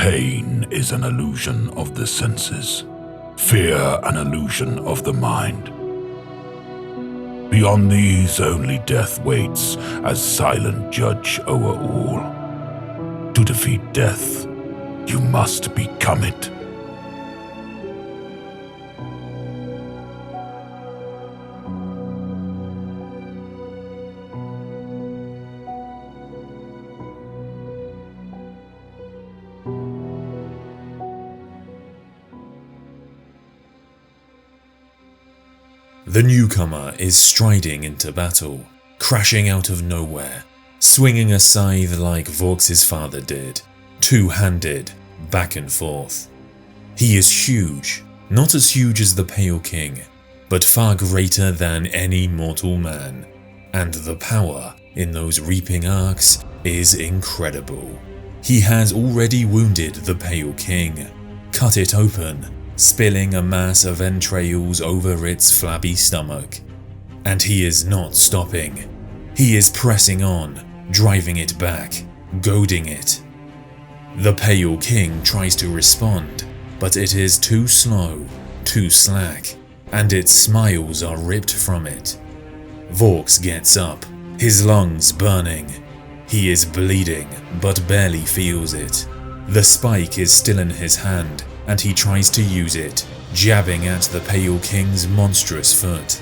Pain is an illusion of the senses, fear an illusion of the mind. Beyond these, only death waits as silent judge o'er all. To defeat death, you must become it. The newcomer is striding into battle, crashing out of nowhere, swinging a scythe like VOX's father did, two-handed, back and forth. He is huge, not as huge as the Pale King, but far greater than any mortal man, and the power in those reaping arcs is incredible. He has already wounded the Pale King, cut it open, spilling a mass of entrails over its flabby stomach. And he is not stopping. He is pressing on, driving it back, goading it. The Pale King tries to respond, but it is too slow, too slack, and its smiles are ripped from it. VOX gets up, his lungs burning. He is bleeding, but barely feels it. The spike is still in his hand, and he tries to use it, jabbing at the Pale King's monstrous foot.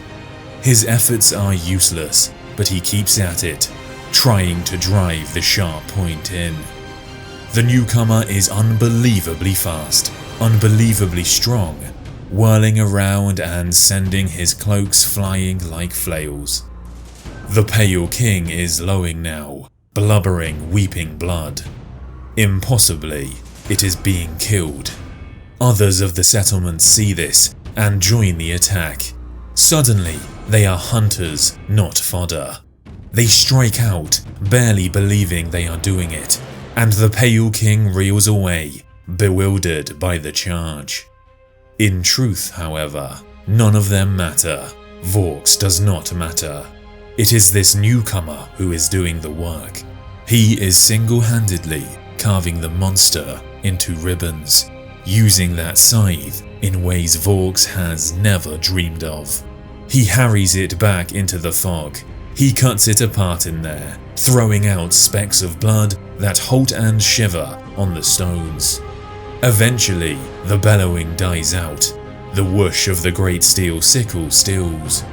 His efforts are useless, but he keeps at it, trying to drive the sharp point in. The newcomer is unbelievably fast, unbelievably strong, whirling around and sending his cloaks flying like flails. The Pale King is lowing now, blubbering, weeping blood. Impossibly, it is being killed. Others of the settlement see this and join the attack. Suddenly, they are hunters, not fodder. They strike out, barely believing they are doing it, and the Pale King reels away, bewildered by the charge. In truth, however, none of them matter. VOX does not matter. It is this newcomer who is doing the work. He is single-handedly carving the monster into ribbons, using that scythe in ways VOX has never dreamed of. He harries it back into the fog. He cuts it apart in there, throwing out specks of blood that halt and shiver on the stones. Eventually, the bellowing dies out. The whoosh of the great steel sickle stills.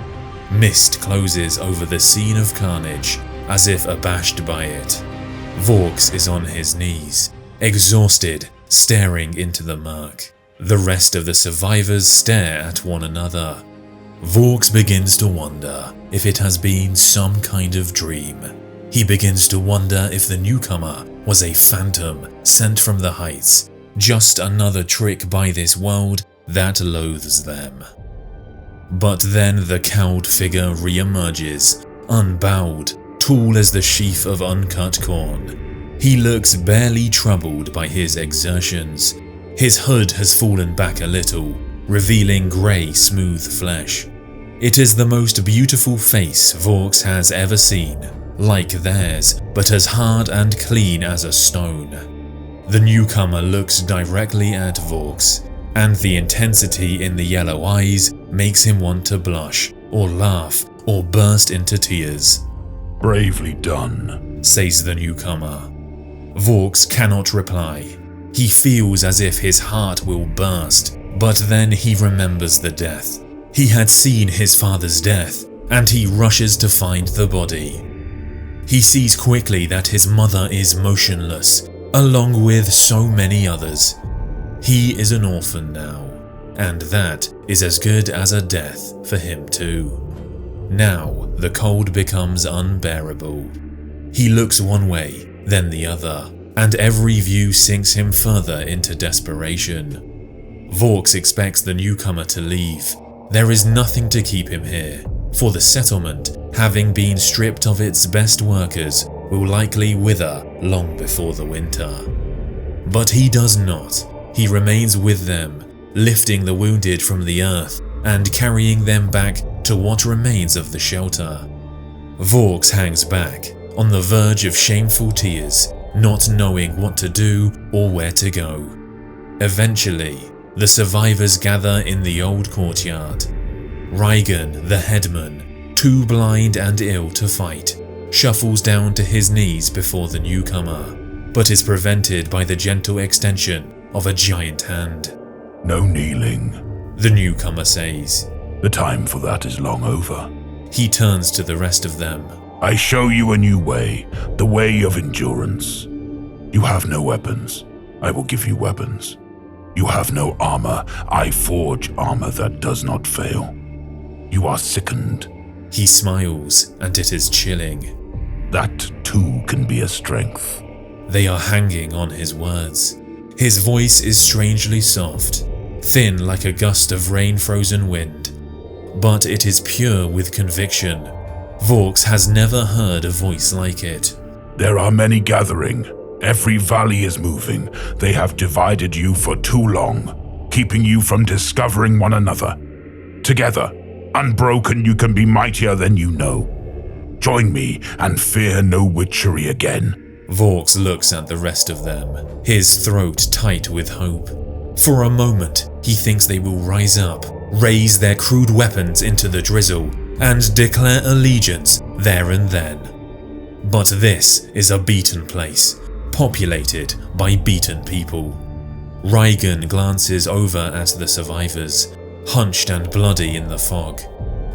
Mist closes over the scene of carnage, as if abashed by it. VOX is on his knees, exhausted, staring into the murk. The rest of the survivors stare at one another. VOX begins to wonder if it has been some kind of dream. He begins to wonder if the newcomer was a phantom sent from the heights, just another trick by this world that loathes them. But then the cowled figure re-emerges, unbowed, tall as the sheaf of uncut corn. He looks barely troubled by his exertions. His hood has fallen back a little, revealing grey, smooth flesh. It is the most beautiful face VOX has ever seen, like theirs, but as hard and clean as a stone. The newcomer looks directly at VOX, and the intensity in the yellow eyes makes him want to blush, or laugh, or burst into tears. "Bravely done," says the newcomer. VOX cannot reply. He feels as if his heart will burst, but then he remembers the death. He had seen his father's death, and he rushes to find the body. He sees quickly that his mother is motionless, along with so many others. He is an orphan now, and that is as good as a death for him too. Now the cold becomes unbearable. He looks one way, then the other, and every view sinks him further into desperation. VOX expects the newcomer to leave. There is nothing to keep him here, for the settlement, having been stripped of its best workers, will likely wither long before the winter. But he does not. He remains with them, lifting the wounded from the earth and carrying them back to what remains of the shelter. VOX hangs back, on the verge of shameful tears, not knowing what to do or where to go. Eventually, the survivors gather in the old courtyard. Raigan, the headman, too blind and ill to fight, shuffles down to his knees before the newcomer, but is prevented by the gentle extension of a giant hand. No kneeling, The newcomer says. the time for that is long over. He turns to the rest of them. I show you a new way, the way of endurance. You have no weapons, I will give you weapons. You have no armor, I forge armor that does not fail. You are sickened. He smiles, and it is chilling. That too can be a strength. They are hanging on his words. His voice is strangely soft, thin like a gust of rain-frozen wind. But it is pure with conviction. VOX has never heard a voice like it. There are many gathering. Every valley is moving. They have divided you for too long, keeping you from discovering one another. Together, unbroken, you can be mightier than you know. Join me and fear no witchery again. VOX looks at the rest of them, his throat tight with hope. For a moment, he thinks they will rise up, raise their crude weapons into the drizzle, and declare allegiance there and then. But this is a beaten place, populated by beaten people. Raigan glances over at the survivors, hunched and bloody in the fog,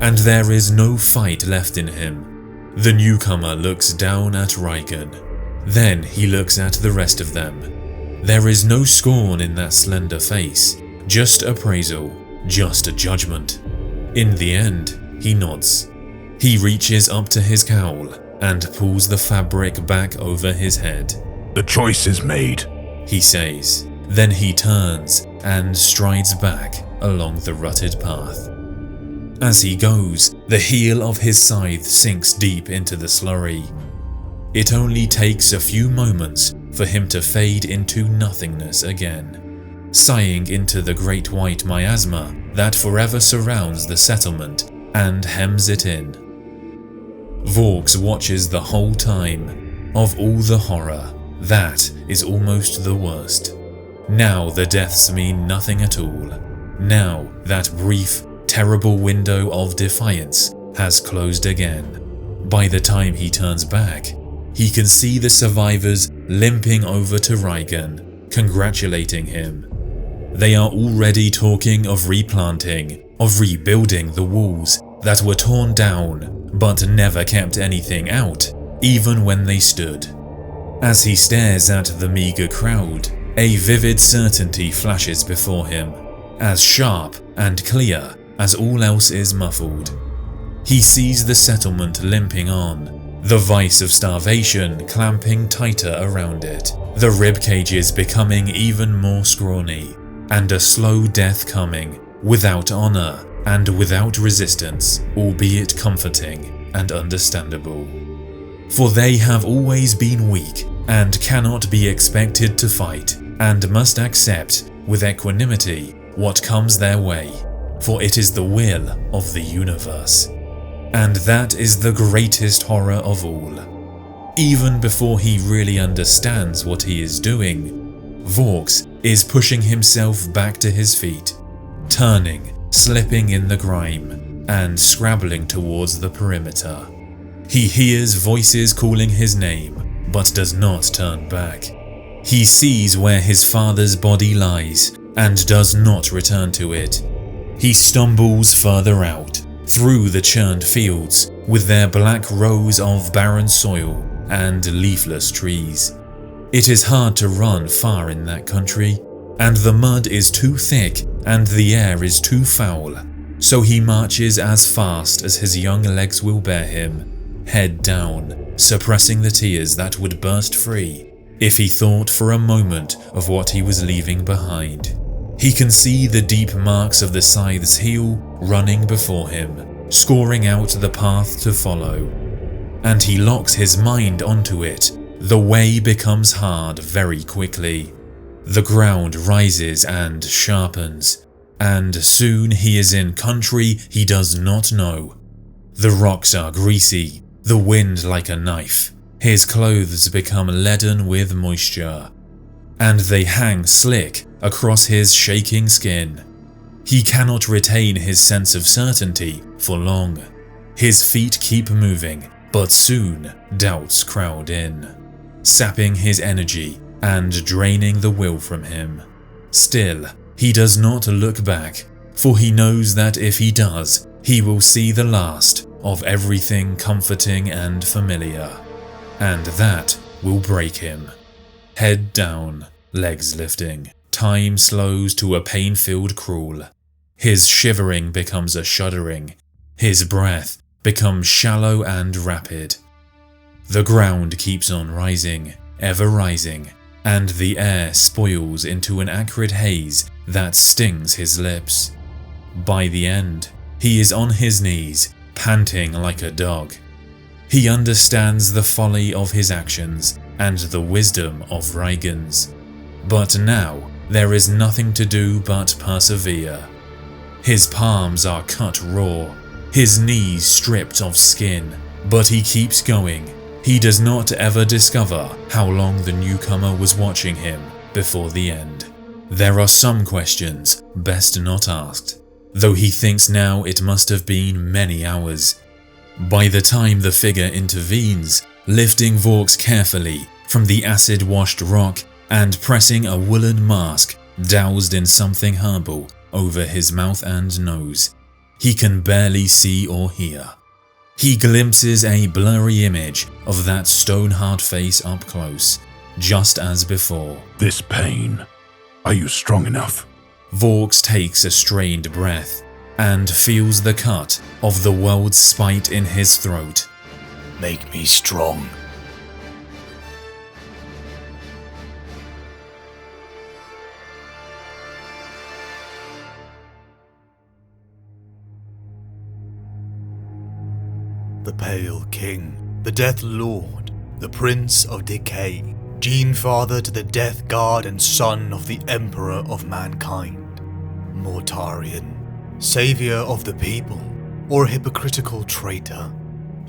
and there is no fight left in him. The newcomer looks down at Raigan. Then he looks at the rest of them. There is no scorn in that slender face, just appraisal, just a judgment. In the end, he nods. He reaches up to his cowl and pulls the fabric back over his head. The choice is made, He says. Then he turns and strides back along the rutted path. As he goes, the heel of his scythe sinks deep into the slurry. It only takes a few moments for him to fade into nothingness again, sighing into the great white miasma that forever surrounds the settlement and hems it in. VOX watches the whole time. Of all the horror, that is almost the worst. Now the deaths mean nothing at all. Now that brief, terrible window of defiance has closed again. By the time he turns back, he can see the survivors limping over to Raigan, congratulating him. They are already talking of replanting, of rebuilding the walls that were torn down, but never kept anything out, even when they stood. As he stares at the meager crowd, a vivid certainty flashes before him, as sharp and clear as all else is muffled. He sees the settlement limping on, the vice of starvation clamping tighter around it, the rib cages becoming even more scrawny, and a slow death coming, without honor and without resistance, albeit comforting and understandable. For they have always been weak and cannot be expected to fight, and must accept with equanimity what comes their way, for it is the will of the universe. And that is the greatest horror of all. Even before he really understands what he is doing, VOX is pushing himself back to his feet, turning, slipping in the grime, and scrabbling towards the perimeter. He hears voices calling his name, but does not turn back. He sees where his father's body lies, and does not return to it. He stumbles further out, through the churned fields, with their black rows of barren soil and leafless trees. It is hard to run far in that country, and the mud is too thick and the air is too foul, so he marches as fast as his young legs will bear him, head down, suppressing the tears that would burst free if he thought for a moment of what he was leaving behind. He can see the deep marks of the scythe's heel running before him, scoring out the path to follow. And he locks his mind onto it. The way becomes hard very quickly. The ground rises and sharpens, and soon he is in country he does not know. The rocks are greasy, the wind like a knife. His clothes become leaden with moisture, and they hang slick across his shaking skin. He cannot retain his sense of certainty for long. His feet keep moving, but soon doubts crowd in, sapping his energy and draining the will from him. Still, he does not look back, for he knows that if he does, he will see the last of everything comforting and familiar, and that will break him. Head down, legs lifting, time slows to a pain-filled crawl. His shivering becomes a shuddering. His breath becomes shallow and rapid. The ground keeps on rising, ever rising, and the air spoils into an acrid haze that stings his lips. By the end, he is on his knees, panting like a dog. He understands the folly of his actions and the wisdom of Raigan's. But now, there is nothing to do but persevere. His palms are cut raw, his knees stripped of skin, but he keeps going. He does not ever discover how long the newcomer was watching him before the end. There are some questions best not asked, though he thinks now it must have been many hours. By the time the figure intervenes, lifting VOX carefully from the acid-washed rock and pressing a woolen mask doused in something herbal over his mouth and nose, he can barely see or hear. He glimpses a blurry image of that stone-hard face up close, just as before. This pain. Are you strong enough? VOX takes a strained breath and feels the cut of the world's spite in his throat. Make me strong. The Pale King, the Death Lord, the Prince of Decay, Gene Father to the Death Guard and son of the Emperor of Mankind, Mortarion, Savior of the people, or a hypocritical traitor.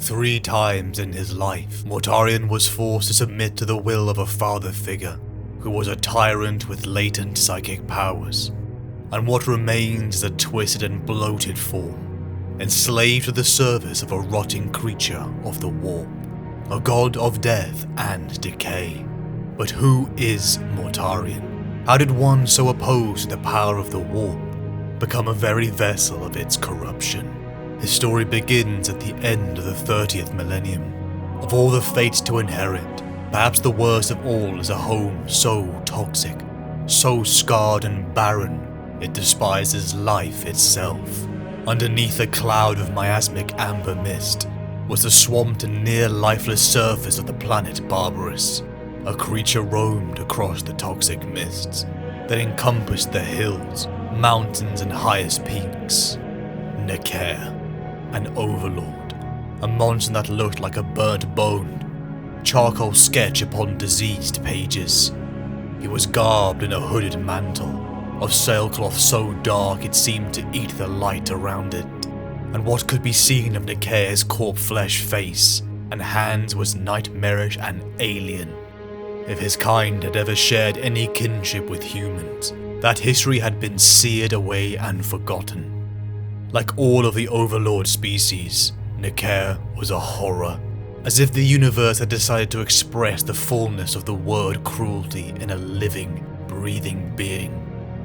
3 times in his life, Mortarion was forced to submit to the will of a father figure, who was a tyrant with latent psychic powers, and what remains is a twisted and bloated form, enslaved to the service of a rotting creature of the warp, a god of death and decay. But who is Mortarion? How did one so opposed to the power of the warp become a very vessel of its corruption? His story begins at the end of the 30th millennium. Of all the fates to inherit, perhaps the worst of all is a home so toxic, so scarred and barren, it despises life itself. Underneath a cloud of miasmic amber mist was the swamped and near-lifeless surface of the planet Barbarous. A creature roamed across the toxic mists that encompassed the hills, mountains and highest peaks. Necair, an overlord, a monster that looked like a burnt bone, charcoal sketch upon diseased pages. He was garbed in a hooded mantle of sailcloth so dark it seemed to eat the light around it, and what could be seen of Necair's corpse-flesh face and hands was nightmarish and alien. If his kind had ever shared any kinship with humans, that history had been seared away and forgotten. Like all of the Overlord species, Necair was a horror, as if the universe had decided to express the fullness of the word cruelty in a living, breathing being.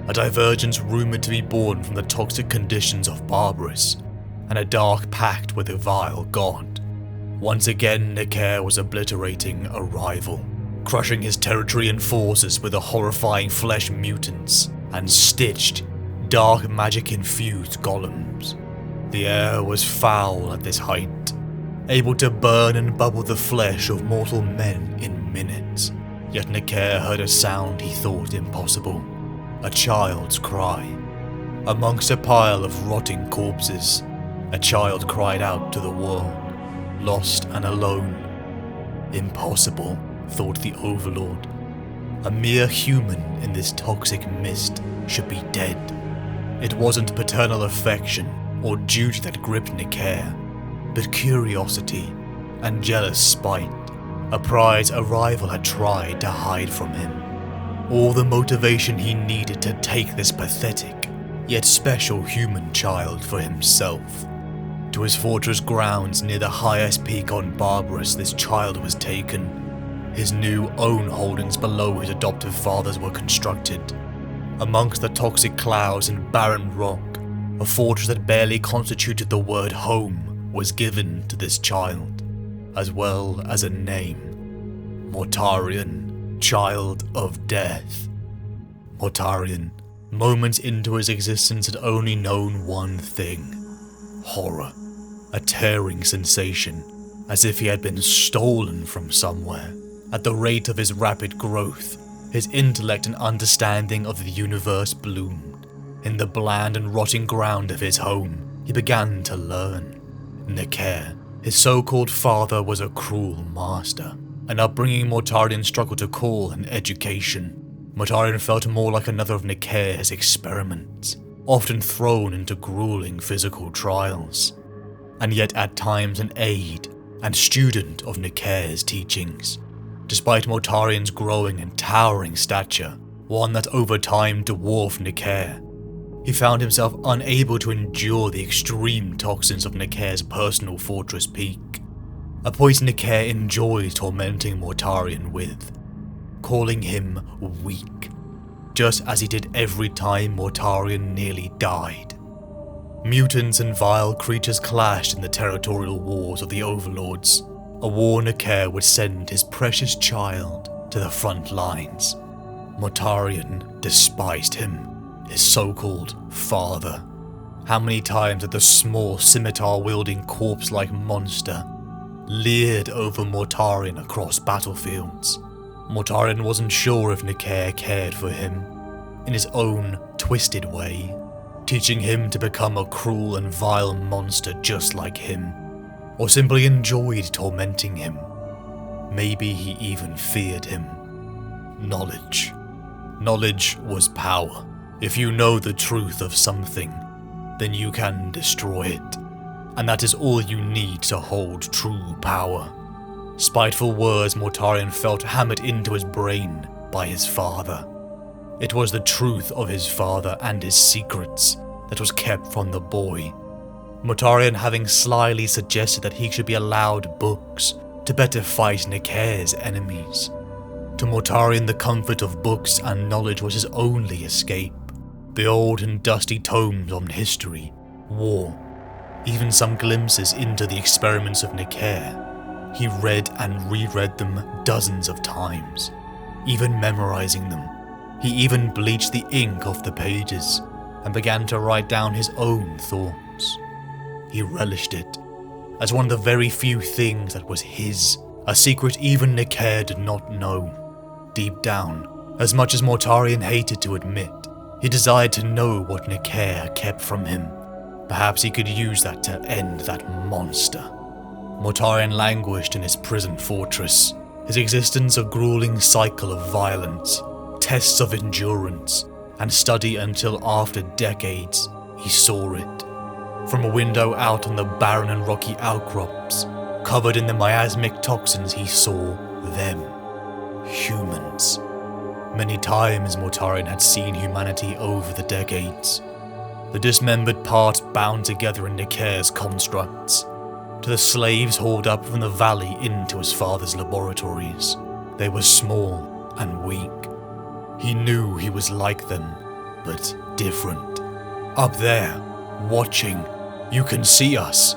A divergence rumoured to be born from the toxic conditions of Barbarous, and a dark pact with a vile god. Once again, Necair was obliterating a rival, crushing his territory and forces with the horrifying flesh mutants and stitched, dark magic-infused golems. The air was foul at this height, able to burn and bubble the flesh of mortal men in minutes. Yet Necair heard a sound he thought impossible. A child's cry. Amongst a pile of rotting corpses, a child cried out to the world, lost and alone. Impossible, thought the Overlord. A mere human in this toxic mist should be dead. It wasn't paternal affection or duty that gripped Necair, but curiosity and jealous spite. a prize a rival had tried to hide from him. All the motivation he needed to take this pathetic, yet special human child for himself. To his fortress grounds near the highest peak on Barbarous this child was taken. His new own holdings below his adoptive father's were constructed. Amongst the toxic clouds and barren rock, a fortress that barely constituted the word home was given to this child, as well as a name. Mortarion, Child of Death. Mortarion, moments into his existence, had only known one thing: horror. A tearing sensation, as if he had been stolen from somewhere. At the rate of his rapid growth, his intellect and understanding of the universe bloomed. In the bland and rotting ground of his home, he began to learn. Necair, his so-called father, was a cruel master. An upbringing Mortarion struggled to call an education. Mortarion felt more like another of Necair's experiments, often thrown into grueling physical trials, and yet at times an aide and student of Necair's teachings. Despite Mortarion's growing and towering stature, one that over time dwarfed Necair, he found himself unable to endure the extreme toxins of Necair's personal fortress peak, a point Necair enjoyed tormenting Mortarion with, calling him weak, just as he did every time Mortarion nearly died. Mutants and vile creatures clashed in the territorial wars of the Overlords, a war Necair would send his precious child to the front lines. Mortarion despised him, his so-called father. How many times had the small scimitar-wielding corpse-like monster leered over Mortarion across battlefields. Mortarion wasn't sure if Necair cared for him, in his own twisted way, teaching him to become a cruel and vile monster just like him, or simply enjoyed tormenting him. Maybe he even feared him. Knowledge. Knowledge was power. If you know the truth of something, then you can destroy it, and that is all you need to hold true power. Spiteful words Mortarion felt hammered into his brain by his father. It was the truth of his father and his secrets that was kept from the boy. Mortarion having slyly suggested that he should be allowed books to better fight Necair's enemies. To Mortarion, the comfort of books and knowledge was his only escape. The old and dusty tomes on history, war, even some glimpses into the experiments of Necair. He read and reread them dozens of times, even memorizing them. He even bleached the ink off the pages and began to write down his own thoughts. He relished it as one of the very few things that was his, a secret even Necair did not know. Deep down, as much as Mortarion hated to admit, he desired to know what Necair kept from him. Perhaps he could use that to end that monster. Mortarion languished in his prison fortress, his existence a grueling cycle of violence, tests of endurance, and study until after decades he saw it. From a window out on the barren and rocky outcrops, covered in the miasmic toxins, he saw them. Humans. Many times Mortarion had seen humanity over the decades. The dismembered parts bound together in Necair's constructs. To the slaves hauled up from the valley into his father's laboratories. They were small and weak. He knew he was like them, but different. Up there, watching. You can see us.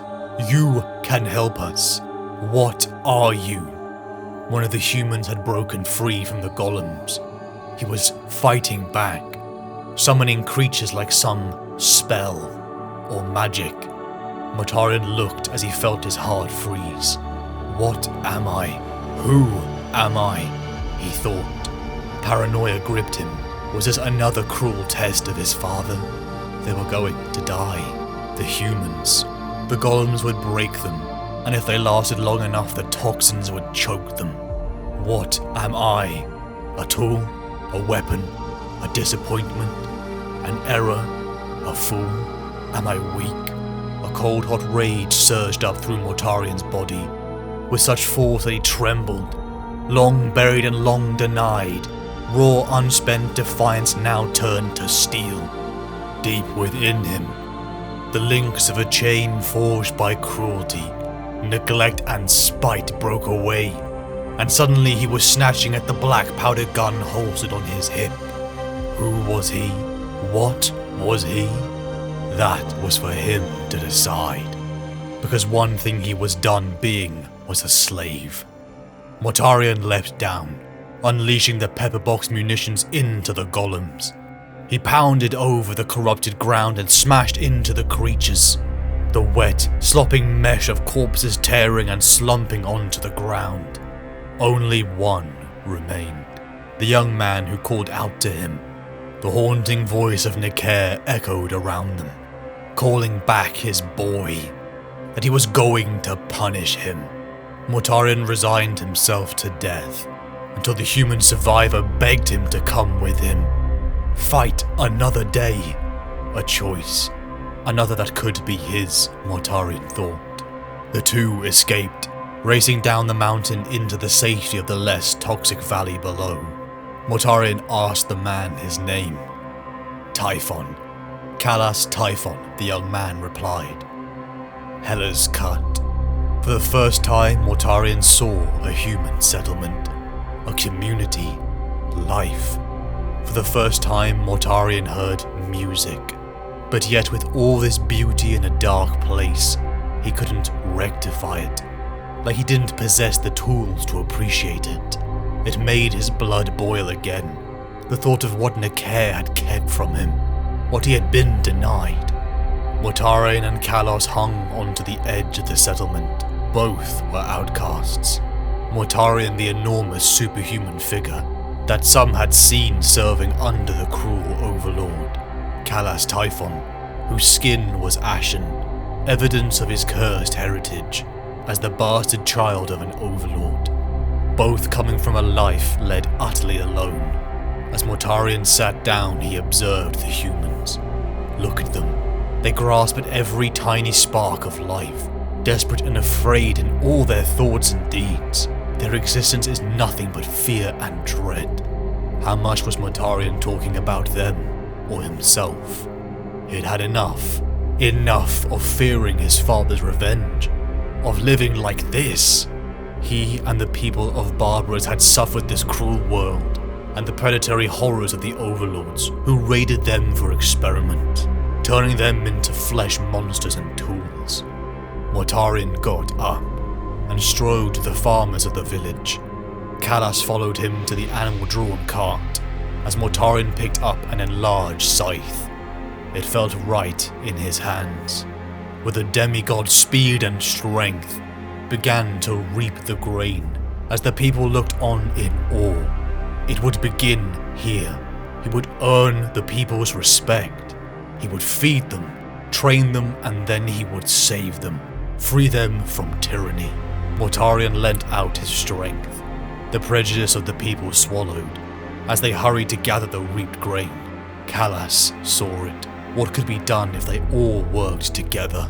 You can help us. What are you? One of the humans had broken free from the golems. He was fighting back, summoning creatures like some spell or magic. Mortarion looked as he felt his heart freeze. What am I? Who am I? He thought. Paranoia gripped him. Was this another cruel test of his father? They were going to die. The humans. The golems would break them, and if they lasted long enough, the toxins would choke them. What am I? A tool? A weapon? A disappointment? An error? A fool? Am I weak? A cold hot rage surged up through Mortarion's body, with such force that he trembled Long buried and long denied, raw unspent defiance now turned to steel. Deep within him, the links of a chain forged by cruelty, neglect and spite broke away, and suddenly he was snatching at the black powder gun holstered on his hip. Who was he? What was he? That was for him to decide, because one thing he was done being was a slave. Mortarion leapt down, unleashing the pepperbox munitions into the golems. He pounded over the corrupted ground and smashed into the creatures, the wet, slopping mesh of corpses tearing and slumping onto the ground. Only one remained, the young man who called out to him. The haunting voice of Nikaer echoed around them, calling back his boy, that he was going to punish him. Mortarion resigned himself to death, until the human survivor begged him to come with him. Fight another day, a choice, another that could be his, Mortarion thought. The two escaped, racing down the mountain into the safety of the less toxic valley below. Mortarion asked the man his name. Typhon. Callas Typhon, the young man replied. Hella's cut. For the first time, Mortarion saw a human settlement, a community, life. For the first time, Mortarion heard music. But yet with all this beauty in a dark place, he couldn't rectify it. Like he didn't possess the tools to appreciate it. It made his blood boil again. The thought of what Nikaer had kept from him, what he had been denied. Mortarion and Callas hung onto the edge of the settlement. Both were outcasts. Mortarion, the enormous superhuman figure that some had seen serving under the cruel overlord. Callas Typhon, whose skin was ashen, evidence of his cursed heritage, as the bastard child of an overlord. Both coming from a life led utterly alone. As Mortarion sat down, he observed the humans. Look at them. They grasp at every tiny spark of life, desperate and afraid in all their thoughts and deeds. Their existence is nothing but fear and dread. How much was Mortarion talking about them, or himself? He'd had enough of fearing his father's revenge, of living like this. He and the people of Barbarous had suffered this cruel world, and the predatory horrors of the overlords who raided them for experiment, turning them into flesh monsters and tools. Mortarion got up and strode to the farmers of the village. Callas followed him to the animal-drawn cart as Mortarion picked up an enlarged scythe. It felt right in his hands. With a demigod's speed and strength, began to reap the grain as the people looked on in awe. It would begin here. He would earn the people's respect. He would feed them, train them, and then he would save them, free them from tyranny. Mortarion lent out his strength. The prejudice of the people swallowed. As they hurried to gather the reaped grain, Callas saw it. What could be done if they all worked together?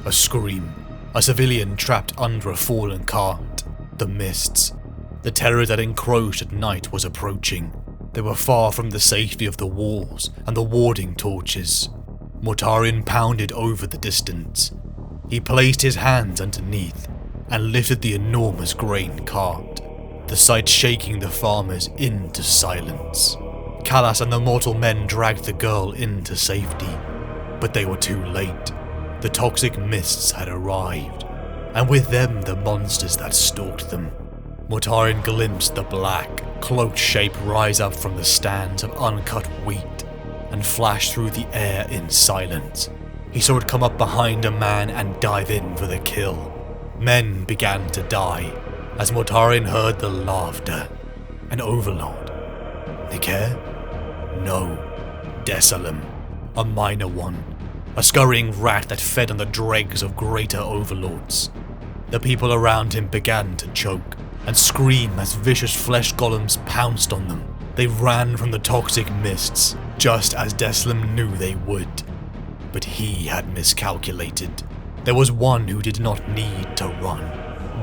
A scream. A civilian trapped under a fallen cart. The mists. The terror that encroached at night was approaching. They were far from the safety of the walls and the warding torches. Mortarion pounded over the distance. He placed his hands underneath and lifted the enormous grain cart, the sight shaking the farmers into silence. Callas and the mortal men dragged the girl into safety, but they were too late. The toxic mists had arrived, and with them the monsters that stalked them. Mortarion glimpsed the black, cloaked shape rise up from the stands of uncut wheat and flash through the air in silence. He saw it come up behind a man and dive in for the kill. Men began to die as Mortarion heard the laughter. An overlord. Nikaer? No. Desalim. A minor one. A scurrying rat that fed on the dregs of greater overlords. The people around him began to choke and scream as vicious flesh golems pounced on them. They ran from the toxic mists, just as Desalim knew they would. But he had miscalculated. There was one who did not need to run.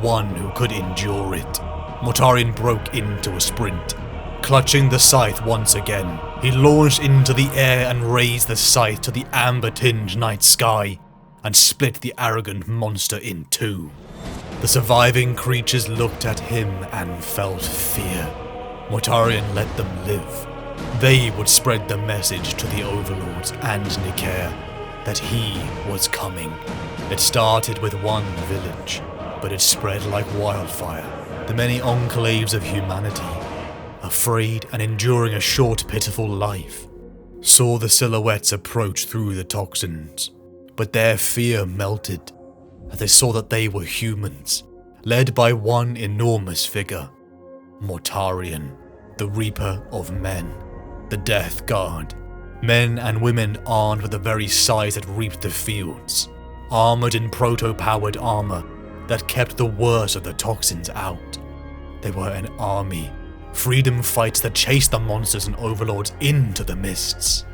One who could endure it. Mortarion broke into a sprint. Clutching the scythe once again, he launched into the air and raised the scythe to the amber-tinged night sky and split the arrogant monster in two. The surviving creatures looked at him and felt fear. Mortarion let them live. They would spread the message to the overlords and Nicair that he was coming. It started with one village, but it spread like wildfire. The many enclaves of humanity, afraid and enduring a short, pitiful life, saw the silhouettes approach through the toxins, but their fear melted as they saw that they were humans, led by one enormous figure, Mortarion, the Reaper of Men, the Death Guard. Men and women armed with the very size that reaped the fields, armored in proto-powered armor that kept the worst of the toxins out. They were an army, freedom fights that chased the monsters and overlords into the mists,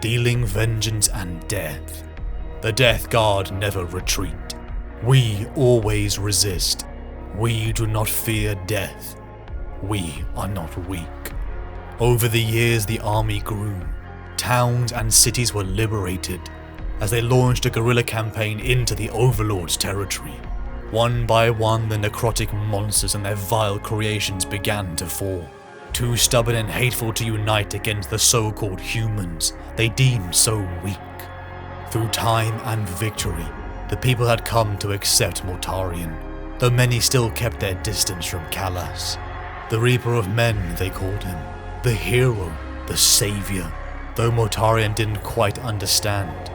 dealing vengeance and death. The Death Guard never retreat. We always resist. We do not fear death. We are not weak. Over the years, the army grew. Towns and cities were liberated as they launched a guerrilla campaign into the Overlord's territory. One by one, the necrotic monsters and their vile creations began to fall. Too stubborn and hateful to unite against the so-called humans they deemed so weak. Through time and victory, the people had come to accept Mortarion, though many still kept their distance from Callas. The Reaper of Men, they called him. The hero, the savior. Though Mortarion didn't quite understand,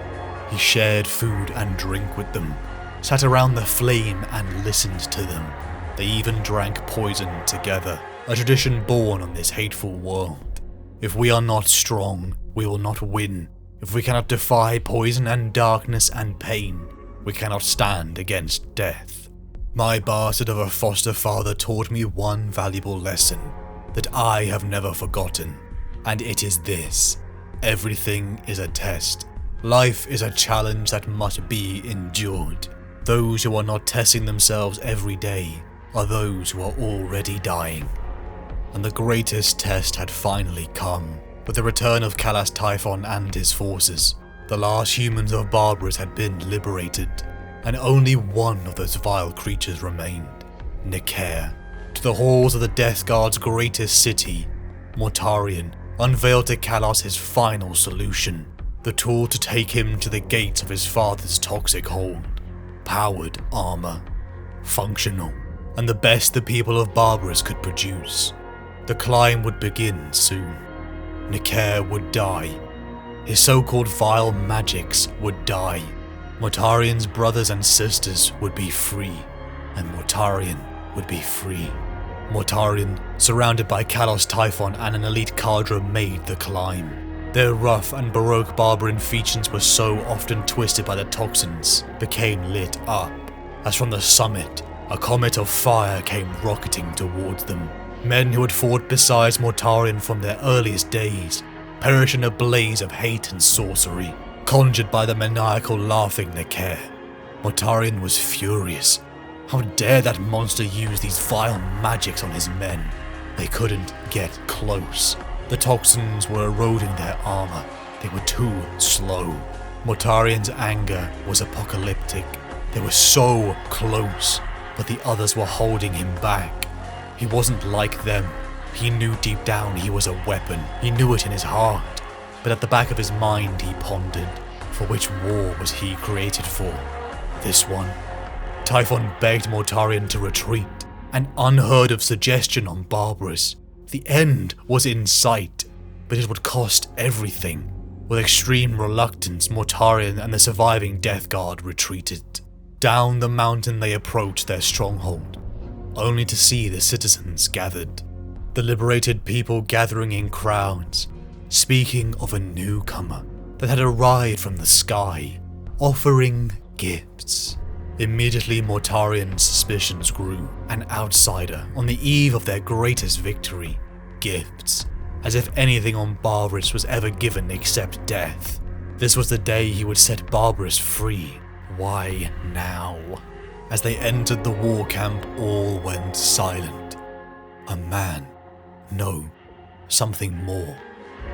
he shared food and drink with them, sat around the flame and listened to them. They even drank poison together, a tradition born on this hateful world. If we are not strong, we will not win. If we cannot defy poison and darkness and pain, we cannot stand against death. My bastard of a foster father taught me one valuable lesson that I have never forgotten, and it is this. Everything is a test. Life is a challenge that must be endured. Those who are not testing themselves every day are those who are already dying. And the greatest test had finally come, with the return of Callas Typhon and his forces. The last humans of Barbarous had been liberated, and only one of those vile creatures remained, Nicair. To the halls of the Death Guard's greatest city, Mortarion unveiled to Callas his final solution, the tool to take him to the gates of his father's toxic hold. Powered armor, functional, and the best the people of Barbarous could produce. The climb would begin soon. Nicair would die. His so-called vile magics would die. Mortarion's brothers and sisters would be free, and Mortarion would be free. Mortarion, surrounded by Callas Typhon and an elite cadre, made the climb. Their rough and baroque barbarian features were so often twisted by the toxins, became lit up, as from the summit, a comet of fire came rocketing towards them. Men who had fought beside Mortarion from their earliest days perished in a blaze of hate and sorcery, conjured by the maniacal laughing Nicair. Mortarion was furious. How dare that monster use these vile magics on his men? They couldn't get close. The toxins were eroding their armor. They were too slow. Mortarion's anger was apocalyptic. They were so close, but the others were holding him back. He wasn't like them. He knew deep down he was a weapon. He knew it in his heart. But at the back of his mind he pondered, for which war was he created for? This one? Typhon begged Mortarion to retreat, an unheard of suggestion on Barbarous. The end was in sight, but it would cost everything. With extreme reluctance, Mortarion and the surviving Death Guard retreated. Down the mountain they approached their stronghold, only to see the citizens gathered. The liberated people gathering in crowds, speaking of a newcomer that had arrived from the sky, offering gifts. Immediately Mortarion's suspicions grew. An outsider on the eve of their greatest victory. Gifts. As if anything on Barbarous was ever given except death. This was the day he would set Barbarous free. Why now? As they entered the war camp, all went silent. A man. No, something more.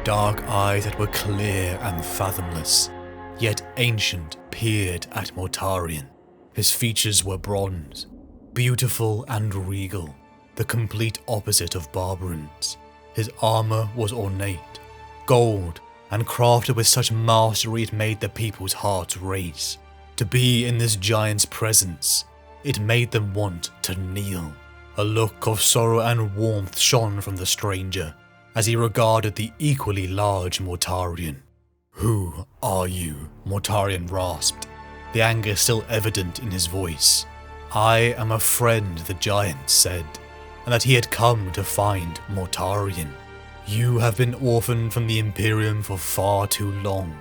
Dark eyes that were clear and fathomless, yet ancient, peered at Mortarion. His features were bronze, beautiful and regal, the complete opposite of Barbaran's. His armor was ornate, gold, and crafted with such mastery it made the people's hearts race. To be in this giant's presence, it made them want to kneel. A look of sorrow and warmth shone from the stranger as he regarded the equally large Mortarion. "Who are you?" Mortarion rasped, the anger still evident in his voice. "I am a friend," the giant said, and that he had come to find Mortarion. "You have been orphaned from the Imperium for far too long.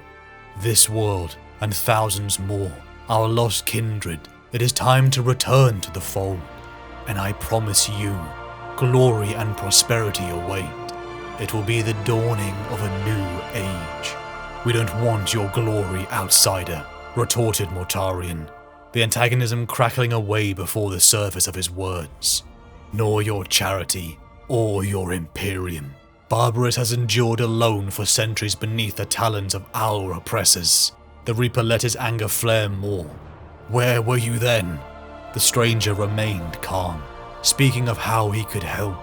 This world, and thousands more, our lost kindred, it is time to return to the fold. And I promise you, glory and prosperity await. It will be the dawning of a new age." "We don't want your glory, outsider," retorted Mortarion, the antagonism crackling away before the surface of his words. "Nor your charity, or your Imperium. Barbarus has endured alone for centuries beneath the talons of our oppressors." The Reaper let his anger flare more. "Where were you then?" The stranger remained calm, speaking of how he could help.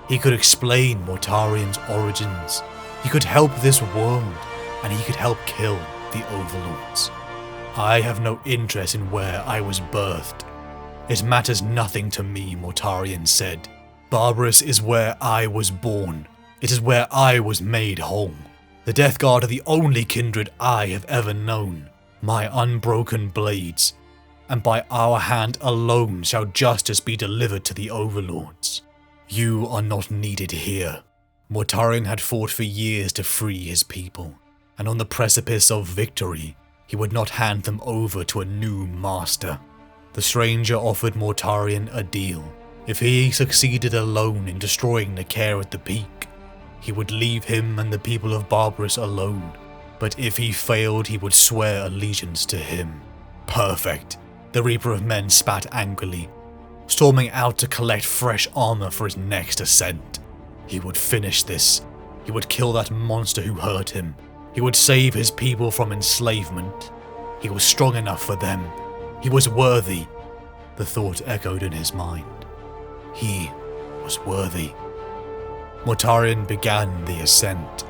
He could explain Mortarion's origins. He could help this world, and he could help kill the Overlords. "I have no interest in where I was birthed. It matters nothing to me," Mortarion said. "Barbarus is where I was born. It is where I was made whole. The Death Guard are the only kindred I have ever known. My unbroken blades, and by our hand alone shall justice be delivered to the Overlords. You are not needed here." Mortarion had fought for years to free his people, and on the precipice of victory, he would not hand them over to a new master. The stranger offered Mortarion a deal. If he succeeded alone in destroying Necaer at the peak, he would leave him and the people of Barbarus alone, but if he failed, he would swear allegiance to him. "Perfect," the Reaper of Men spat angrily, storming out to collect fresh armor for his next ascent. He would finish this. He would kill that monster who hurt him. He would save his people from enslavement. He was strong enough for them. He was worthy. The thought echoed in his mind. He was worthy. Mortarion began the ascent.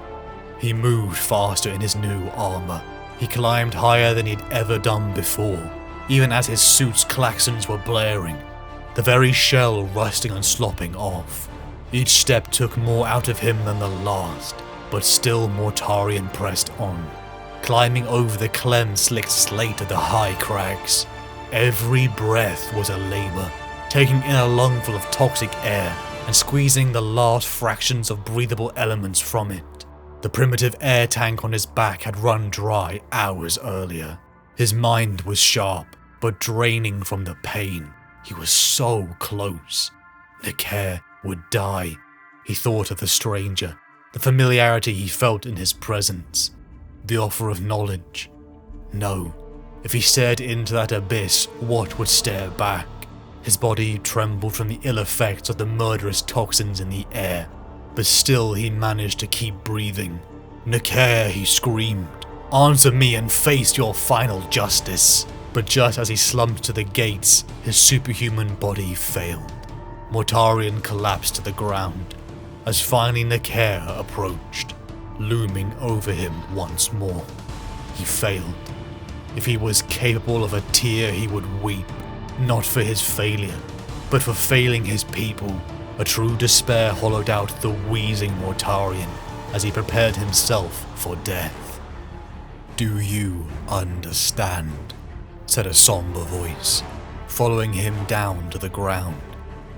He moved faster in his new armor. He climbed higher than he'd ever done before, even as his suit's klaxons were blaring, the very shell rusting and slopping off. Each step took more out of him than the last, but still Mortarion pressed on, climbing over the clem-slicked slate of the high crags. Every breath was a labor, taking in a lungful of toxic air and squeezing the last fractions of breathable elements from it. The primitive air tank on his back had run dry hours earlier. His mind was sharp, but draining from the pain. He was so close. Necaer would die. He thought of the stranger, the familiarity he felt in his presence, the offer of knowledge. No, if he stared into that abyss, what would stare back? His body trembled from the ill effects of the murderous toxins in the air, but still he managed to keep breathing. "Necaer," he screamed, "answer me and face your final justice." But just as he slumped to the gates, his superhuman body failed. Mortarion collapsed to the ground, as finally Necaer approached, looming over him once more. He failed. If he was capable of a tear, he would weep, not for his failure, but for failing his people. A true despair hollowed out the wheezing Mortarion as he prepared himself for death. "Do you understand?" said a somber voice, following him down to the ground.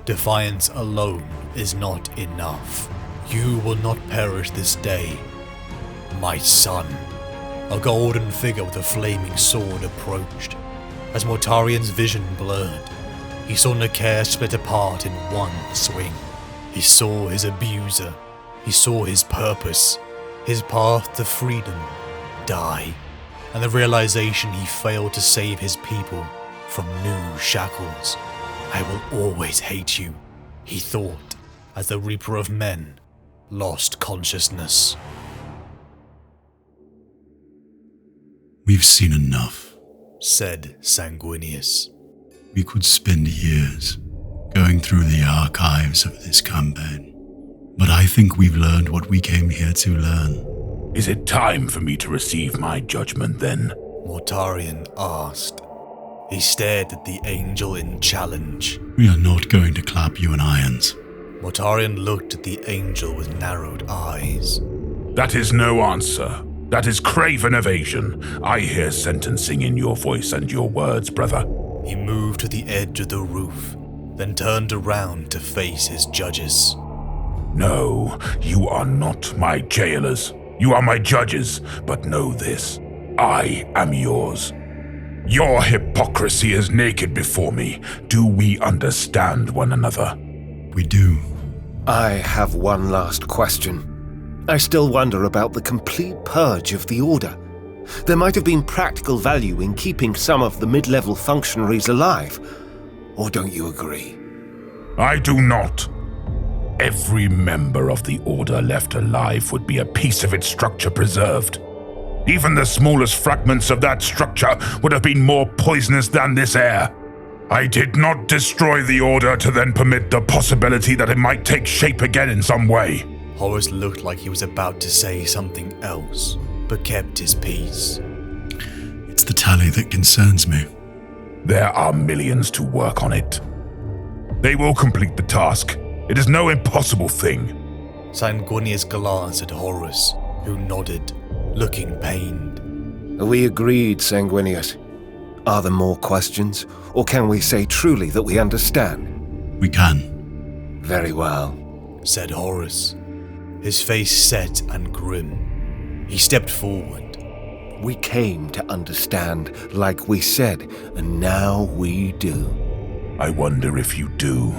"Defiance alone is not enough. You will not perish this day, my son." A golden figure with a flaming sword approached. As Mortarion's vision blurred, he saw Necaer split apart in one swing. He saw his abuser. He saw his purpose, his path to freedom, die, and the realization he failed to save his people from new shackles. "I will always hate you," he thought, as the Reaper of Men lost consciousness. We've seen enough, said Sangunius. We could spend years going through the archives of this campaign, but I think we've learned what we came here to learn. Is it time for me to receive my judgment then? Mortarion asked. He stared at the angel in challenge. We are not going to clap you in irons. Mortarion looked at the angel with narrowed eyes. That is no answer. That is craven evasion. I hear sentencing in your voice and your words, brother. He moved to the edge of the roof, then turned around to face his judges. No, you are not my jailers. You are my judges, but know this. I am yours. Your hypocrisy is naked before me. Do we understand one another? We do. I have one last question. I still wonder about the complete purge of the Order. There might have been practical value in keeping some of the mid-level functionaries alive. Or don't you agree? I do not. Every member of the Order left alive would be a piece of its structure preserved. Even the smallest fragments of that structure would have been more poisonous than this air. I did not destroy the Order to then permit the possibility that it might take shape again in some way. Horus looked like he was about to say something else, but kept his peace. It's the tally that concerns me. There are millions to work on it. They will complete the task. It is no impossible thing. Sangunius glanced at Horus, who nodded, looking pained. Are we agreed, Sangunius? Are there more questions? Or can we say truly that we understand? We can. Very well, said Horus, his face set and grim. He stepped forward. We came to understand, like we said, and now we do. I wonder if you do.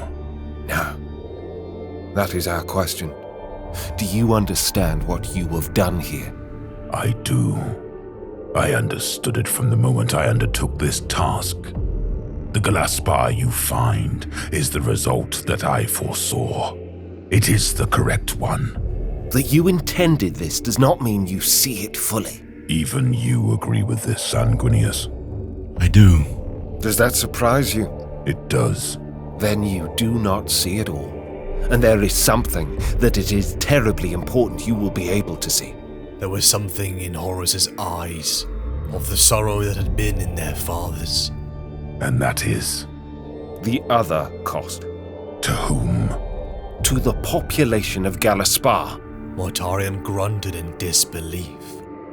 No. That is our question. Do you understand what you have done here? I do. I understood it from the moment I undertook this task. The Galaspar you find is the result that I foresaw. It is the correct one. That you intended this does not mean you see it fully. Even you agree with this, Sangunius. I do. Does that surprise you? It does. Then you do not see it all. And there is something that it is terribly important you will be able to see. There was something in Horus's eyes, of the sorrow that had been in their fathers. And that is? The other cost. To whom? To the population of Galaspar. Mortarion grunted in disbelief.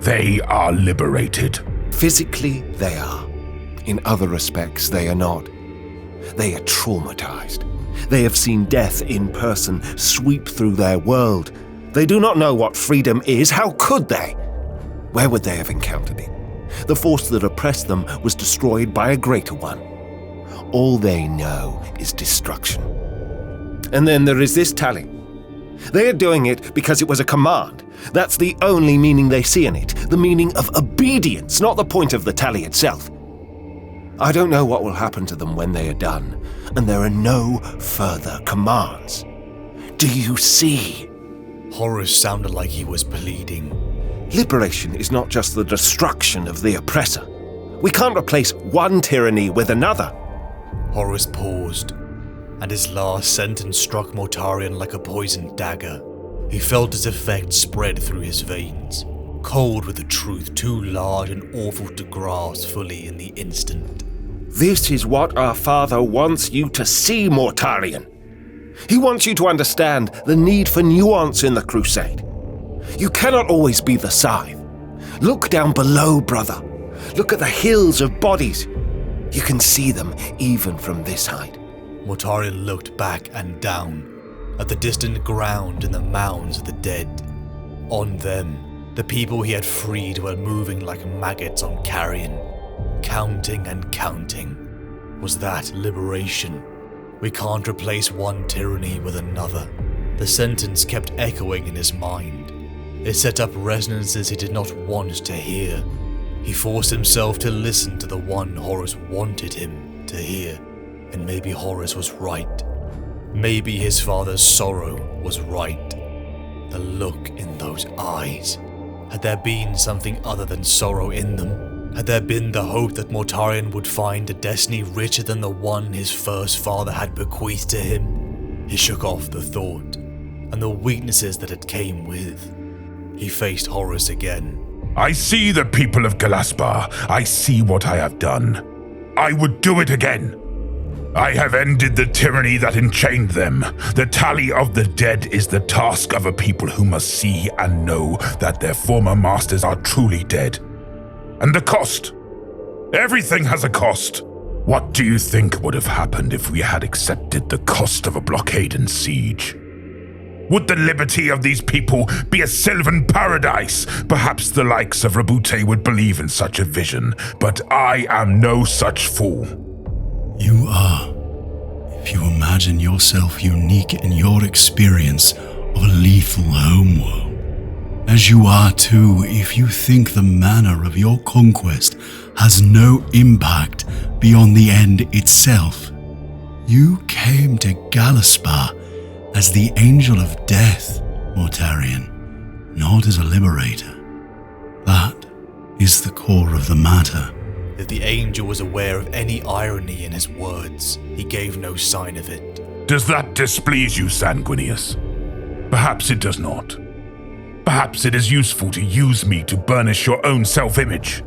They are liberated. Physically, they are. In other respects, they are not. They are traumatized. They have seen death in person sweep through their world. They do not know what freedom is. How could they? Where would they have encountered it? The force that oppressed them was destroyed by a greater one. All they know is destruction. And then there is this tally. They are doing it because it was a command. That's the only meaning they see in it. The meaning of obedience, not the point of the tally itself. I don't know what will happen to them when they are done, and there are no further commands. Do you see? Horus sounded like he was pleading. Liberation is not just the destruction of the oppressor. We can't replace one tyranny with another. Horus paused, and his last sentence struck Mortarion like a poisoned dagger. He felt its effect spread through his veins, cold with a truth too large and awful to grasp fully in the instant. This is what our father wants you to see, Mortarion. He wants you to understand the need for nuance in the Crusade. You cannot always be the scythe. Look down below, brother. Look at the hills of bodies. You can see them even from this height. Mortarion looked back and down at the distant ground and the mounds of the dead. On them, the people he had freed were moving like maggots on carrion, counting and counting. Was that liberation? We can't replace one tyranny with another. The sentence kept echoing in his mind. It set up resonances he did not want to hear. He forced himself to listen to the one Horus wanted him to hear. And maybe Horus was right. Maybe his father's sorrow was right. The look in those eyes. Had there been something other than sorrow in them? Had there been the hope that Mortarion would find a destiny richer than the one his first father had bequeathed to him? He shook off the thought, and the weaknesses that it came with. He faced Horus again. I see the people of Galaspar. I see what I have done. I would do it again. I have ended the tyranny that enchained them. The tally of the dead is the task of a people who must see and know that their former masters are truly dead. And the cost. Everything has a cost. What do you think would have happened if we had accepted the cost of a blockade and siege? Would the liberty of these people be a sylvan paradise? Perhaps the likes of Rabute would believe in such a vision, but I am no such fool. You are. If you imagine yourself unique in your experience of a lethal homeworld. As you are too, if you think the manner of your conquest has no impact beyond the end itself. You came to Galaspar as the Angel of Death, Mortarion, not as a liberator. That is the core of the matter. If the angel was aware of any irony in his words, he gave no sign of it. Does that displease you, Sangunius? Perhaps it does not. Perhaps it is useful to use me to burnish your own self-image.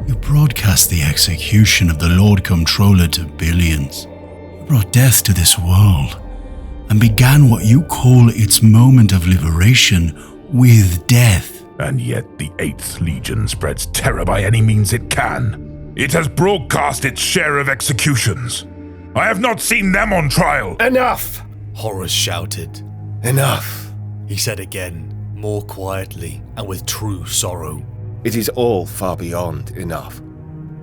You broadcast the execution of the Lord Controller to billions. You brought death to this world, and began what you call its moment of liberation with death. And yet the 8th Legion spreads terror by any means it can. It has broadcast its share of executions. I have not seen them on trial. Enough! Horus shouted. Enough! He said again, more quietly and with true sorrow. It is all far beyond enough.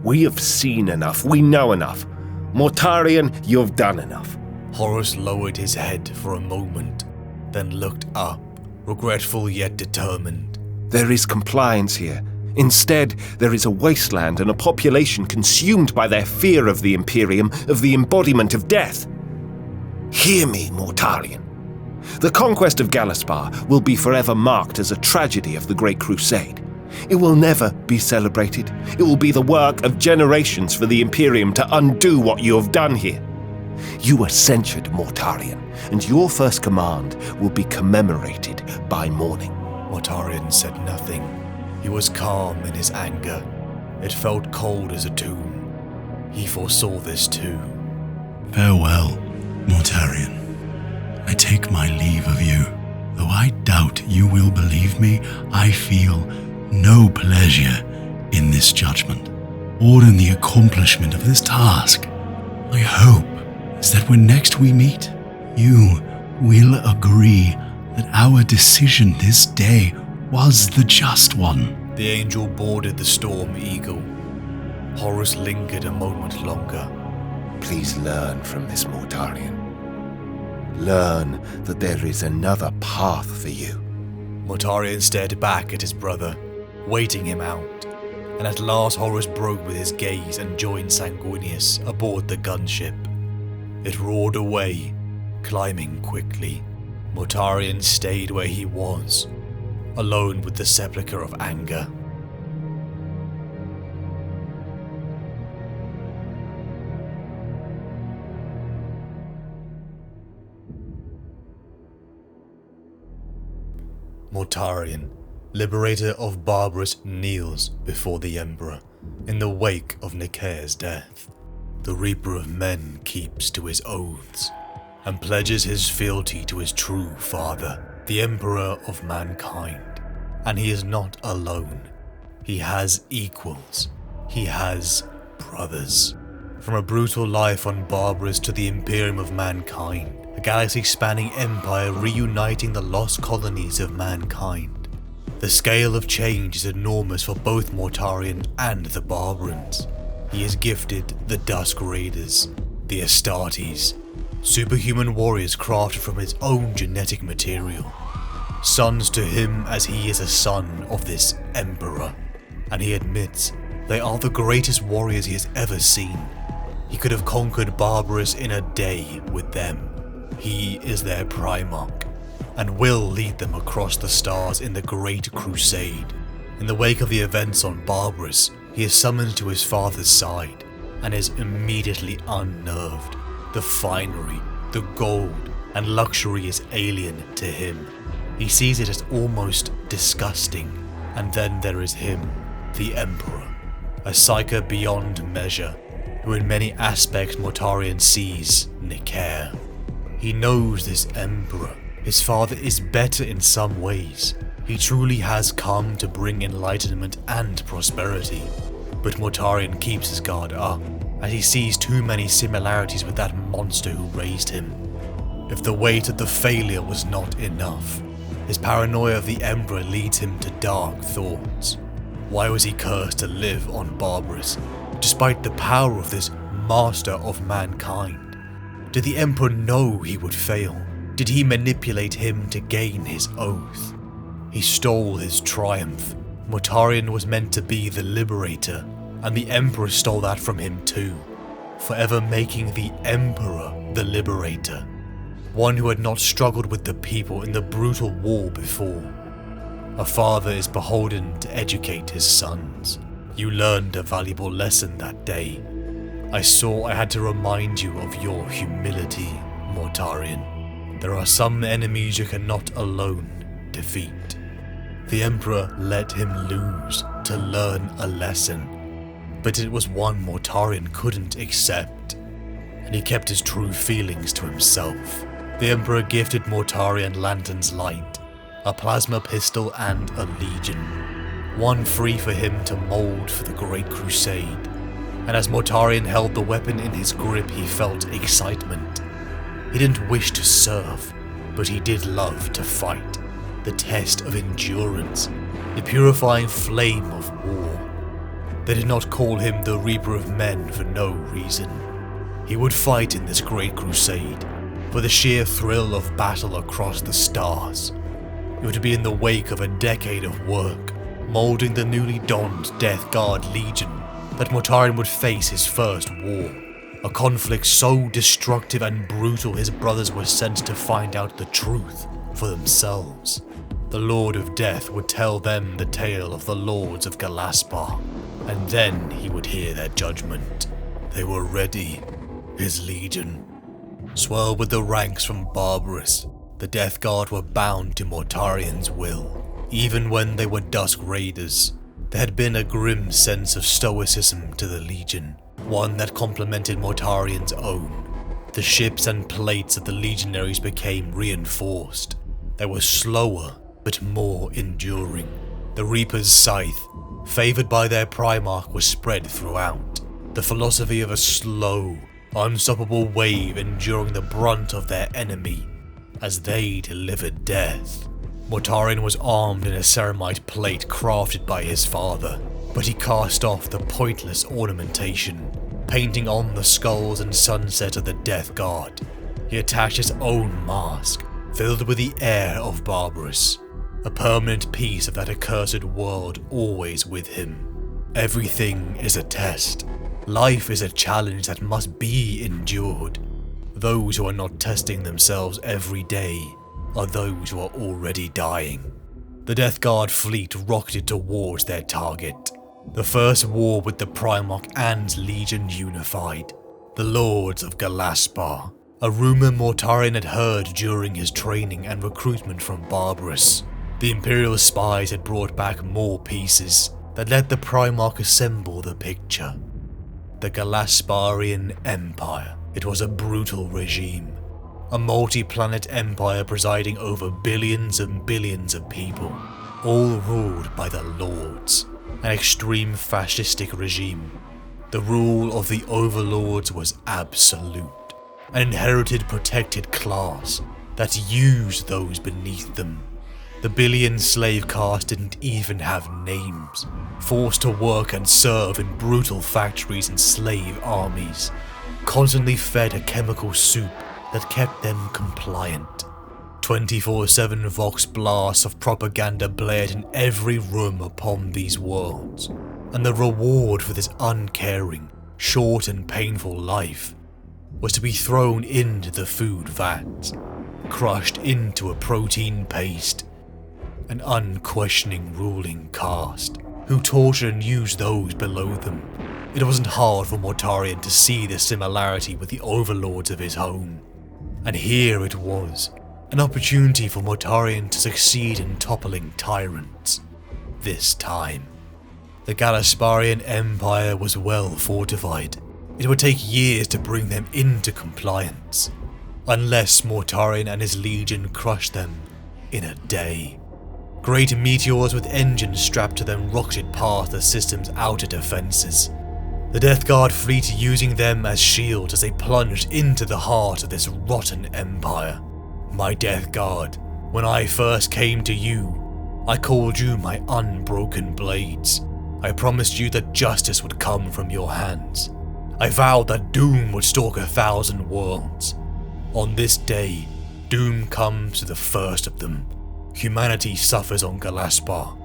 We have seen enough. We know enough. Mortarion, you have done enough. Horus lowered his head for a moment, then looked up, regretful yet determined. There is compliance here. Instead, there is a wasteland and a population consumed by their fear of the Imperium, of the embodiment of death. Hear me, Mortarion. The conquest of Galaspar will be forever marked as a tragedy of the Great Crusade. It will never be celebrated. It will be the work of generations for the Imperium to undo what you have done here. You were censured, Mortarion, and your first command will be commemorated by mourning. Mortarion said nothing. He was calm in his anger. It felt cold as a tomb. He foresaw this too. Farewell, Mortarion. I take my leave of you. Though I doubt you will believe me, I feel no pleasure in this judgment, or in the accomplishment of this task. My hope is that when next we meet, you will agree that our decision this day was the just one. The angel boarded the Storm Eagle. Horus lingered a moment longer. Please learn from this, Mortarion. Learn that there is another path for you. Mortarion stared back at his brother, waiting him out, and at last Horus broke with his gaze and joined Sangunius aboard the gunship. It roared away, climbing quickly. Mortarion stayed where he was, alone with the sepulchre of anger. Mortarion, liberator of Barbarous, kneels before the Emperor in the wake of Nikae's death. The Reaper of Men keeps to his oaths and pledges his fealty to his true father, the Emperor of mankind. And he is not alone. He has equals. He has brothers. From a brutal life on Barbarous to the Imperium of mankind, a galaxy-spanning empire reuniting the lost colonies of mankind. The scale of change is enormous for both Mortarion and the Barbarans. He is gifted the Dusk Raiders, the Astartes, superhuman warriors crafted from his own genetic material. Sons to him as he is a son of this Emperor, and he admits they are the greatest warriors he has ever seen. He could have conquered Barbarous in a day with them. he is their Primarch, and will lead them across the stars in the Great Crusade. In the wake of the events on Barbarous, he is summoned to his father's side, and is immediately unnerved. The finery, the gold, and luxury is alien to him. He sees it as almost disgusting. And then there is him, the Emperor, a psyker beyond measure, who in many aspects Mortarion sees Nicaire. He knows this Emperor. His father is better in some ways. He truly has come to bring enlightenment and prosperity. But Mortarion keeps his guard up, as he sees too many similarities with that monster who raised him. If the weight of the failure was not enough, his paranoia of the Emperor leads him to dark thoughts. Why was he cursed to live on Barbarous, despite the power of this master of mankind? Did the Emperor know he would fail? Did he manipulate him to gain his oath? He stole his triumph. Mortarion was meant to be the liberator, and the Emperor stole that from him too, forever making the Emperor the liberator. One who had not struggled with the people in the brutal war before. A father is beholden to educate his sons. You learned a valuable lesson that day. I saw I had to remind you of your humility, Mortarion. There are some enemies you cannot alone defeat. The Emperor let him lose to learn a lesson, but it was one Mortarion couldn't accept, and he kept his true feelings to himself. The Emperor gifted Mortarion Lantern's Light, a plasma pistol and a legion, one free for him to mold for the Great Crusade, and as Mortarion held the weapon in his grip he felt excitement. He didn't wish to serve, but he did love to fight, the test of endurance, the purifying flame of war. They did not call him the Reaper of Men for no reason. He would fight in this Great Crusade, for the sheer thrill of battle across the stars. It would be in the wake of a decade of work, moulding the newly donned Death Guard Legion, that Mortarion would face his first war. A conflict so destructive and brutal his brothers were sent to find out the truth for themselves. The Lord of Death would tell them the tale of the Lords of Galaspar, and then he would hear their judgment. They were ready, his legion. Swirled with the ranks from Barbarous, the Death Guard were bound to Mortarion's will. Even when they were Dusk Raiders, there had been a grim sense of stoicism to the Legion, one that complemented Mortarion's own. The ships and plates of the legionaries became reinforced. They were slower, but more enduring. The Reaper's scythe, favoured by their Primarch, was spread throughout. The philosophy of a slow, unstoppable wave enduring the brunt of their enemy, as they delivered death. Mortarion was armed in a ceramite plate crafted by his father, but he cast off the pointless ornamentation, painting on the skulls and sunset of the Death Guard. He attached his own mask, filled with the air of Barbarous, a permanent piece of that accursed world always with him. Everything is a test. Life is a challenge that must be endured. Those who are not testing themselves every day are those who are already dying. The Death Guard fleet rocketed towards their target. The first war with the Primarch and Legion unified. The Lords of Galaspar. A rumour Mortarion had heard during his training and recruitment from Barbarous. The Imperial spies had brought back more pieces that let the Primarch assemble the picture. The Galasparian Empire. It was a brutal regime. A multi-planet empire presiding over billions and billions of people, all ruled by the Lords. An extreme fascistic regime. The rule of the overlords was absolute. An inherited protected class that used those beneath them. The billion slave caste didn't even have names, forced to work and serve in brutal factories and slave armies, constantly fed a chemical soup that kept them compliant. 24/7 Vox blasts of propaganda blared in every room upon these worlds, and the reward for this uncaring, short and painful life was to be thrown into the food vats, crushed into a protein paste. An unquestioning ruling caste, who tortured and used those below them. It wasn't hard for Mortarion to see the similarity with the overlords of his home. And here it was, an opportunity for Mortarion to succeed in toppling tyrants. This time. The Galasparian Empire was well fortified. It would take years to bring them into compliance, unless Mortarion and his legion crushed them in a day. Great meteors with engines strapped to them rocketed past the system's outer defenses, the Death Guard fleet using them as shields as they plunged into the heart of this rotten empire. My Death Guard, when I first came to you, I called you my unbroken blades. I promised you that justice would come from your hands. I vowed that doom would stalk 1,000 worlds. On this day, doom comes to the first of them. Humanity suffers on Galaspar.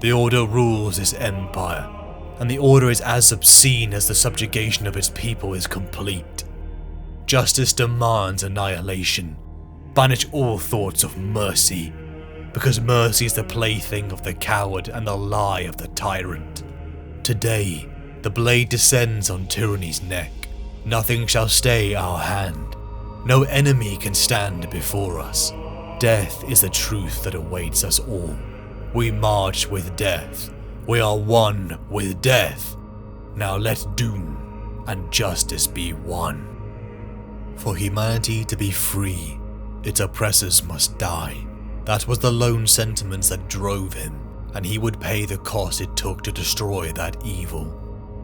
The Order rules this empire, and the Order is as obscene as the subjugation of its people is complete. Justice demands annihilation. Banish all thoughts of mercy, because mercy is the plaything of the coward and the lie of the tyrant. Today, the blade descends on tyranny's neck. Nothing shall stay our hand. No enemy can stand before us. Death is the truth that awaits us all. We march with death. We are one with death. Now let doom and justice be one. For humanity to be free, its oppressors must die. That was the lone sentiments that drove him, and he would pay the cost it took to destroy that evil.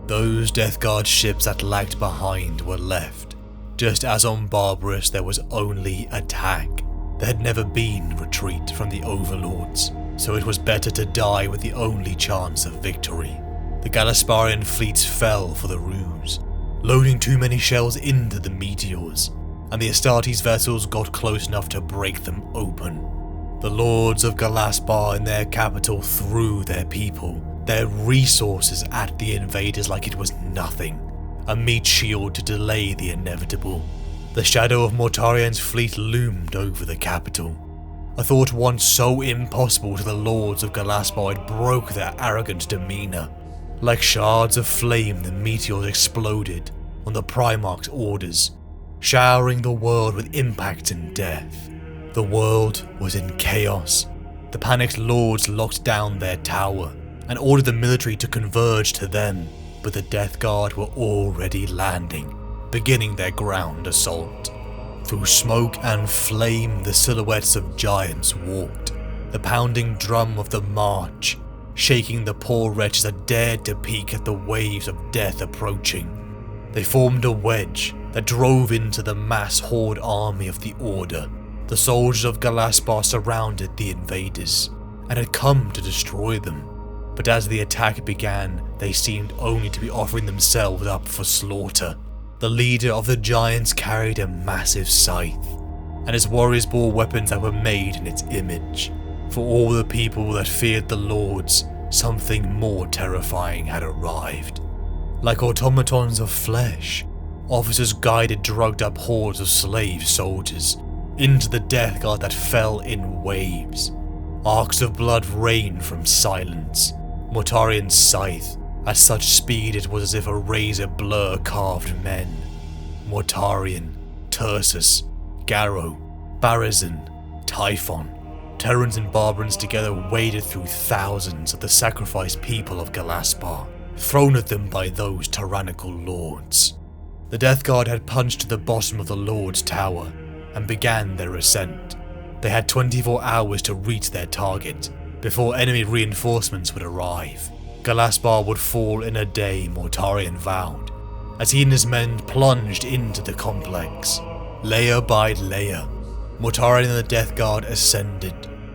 Those Death Guard ships that lagged behind were left. Just as on Barbarous there was only attack. There had never been retreat from the overlords, so it was better to die with the only chance of victory. The Galasparian fleets fell for the ruse, loading too many shells into the meteors, and the Astartes vessels got close enough to break them open. The lords of Galaspar in their capital threw their people, their resources at the invaders like it was nothing, a meat shield to delay the inevitable. The shadow of Mortarion's fleet loomed over the capital. A thought once so impossible to the lords of Galaspar it broke their arrogant demeanor. Like shards of flame, the meteors exploded on the Primarch's orders, showering the world with impact and death. The world was in chaos. The panicked lords locked down their tower and ordered the military to converge to them, but the Death Guard were already landing, beginning their ground assault. Through smoke and flame, the silhouettes of giants walked, the pounding drum of the march, shaking the poor wretches that dared to peek at the waves of death approaching. They formed a wedge that drove into the mass horde army of the Order. The soldiers of Galaspar surrounded the invaders, and had come to destroy them. But as the attack began, they seemed only to be offering themselves up for slaughter. The leader of the giants carried a massive scythe, and his warriors bore weapons that were made in its image. For all the people that feared the lords, something more terrifying had arrived. Like automatons of flesh, officers guided drugged-up hordes of slave soldiers into the Death Guard that fell in waves. Arcs of blood rained from silence. Mortarion's scythe, at such speed it was as if a razor blur carved men. Mortarion, Tursus, Garrow, Barazin, Typhon, Terrans and Barbarans together waded through thousands of the sacrificed people of Galaspar, thrown at them by those tyrannical lords. The Death Guard had punched to the bottom of the Lord's tower and began their ascent. They had 24 hours to reach their target before enemy reinforcements would arrive. Galaspar would fall in a day, Mortarion vowed, as he and his men plunged into the complex. Layer by layer, Mortarion and the Death Guard ascended,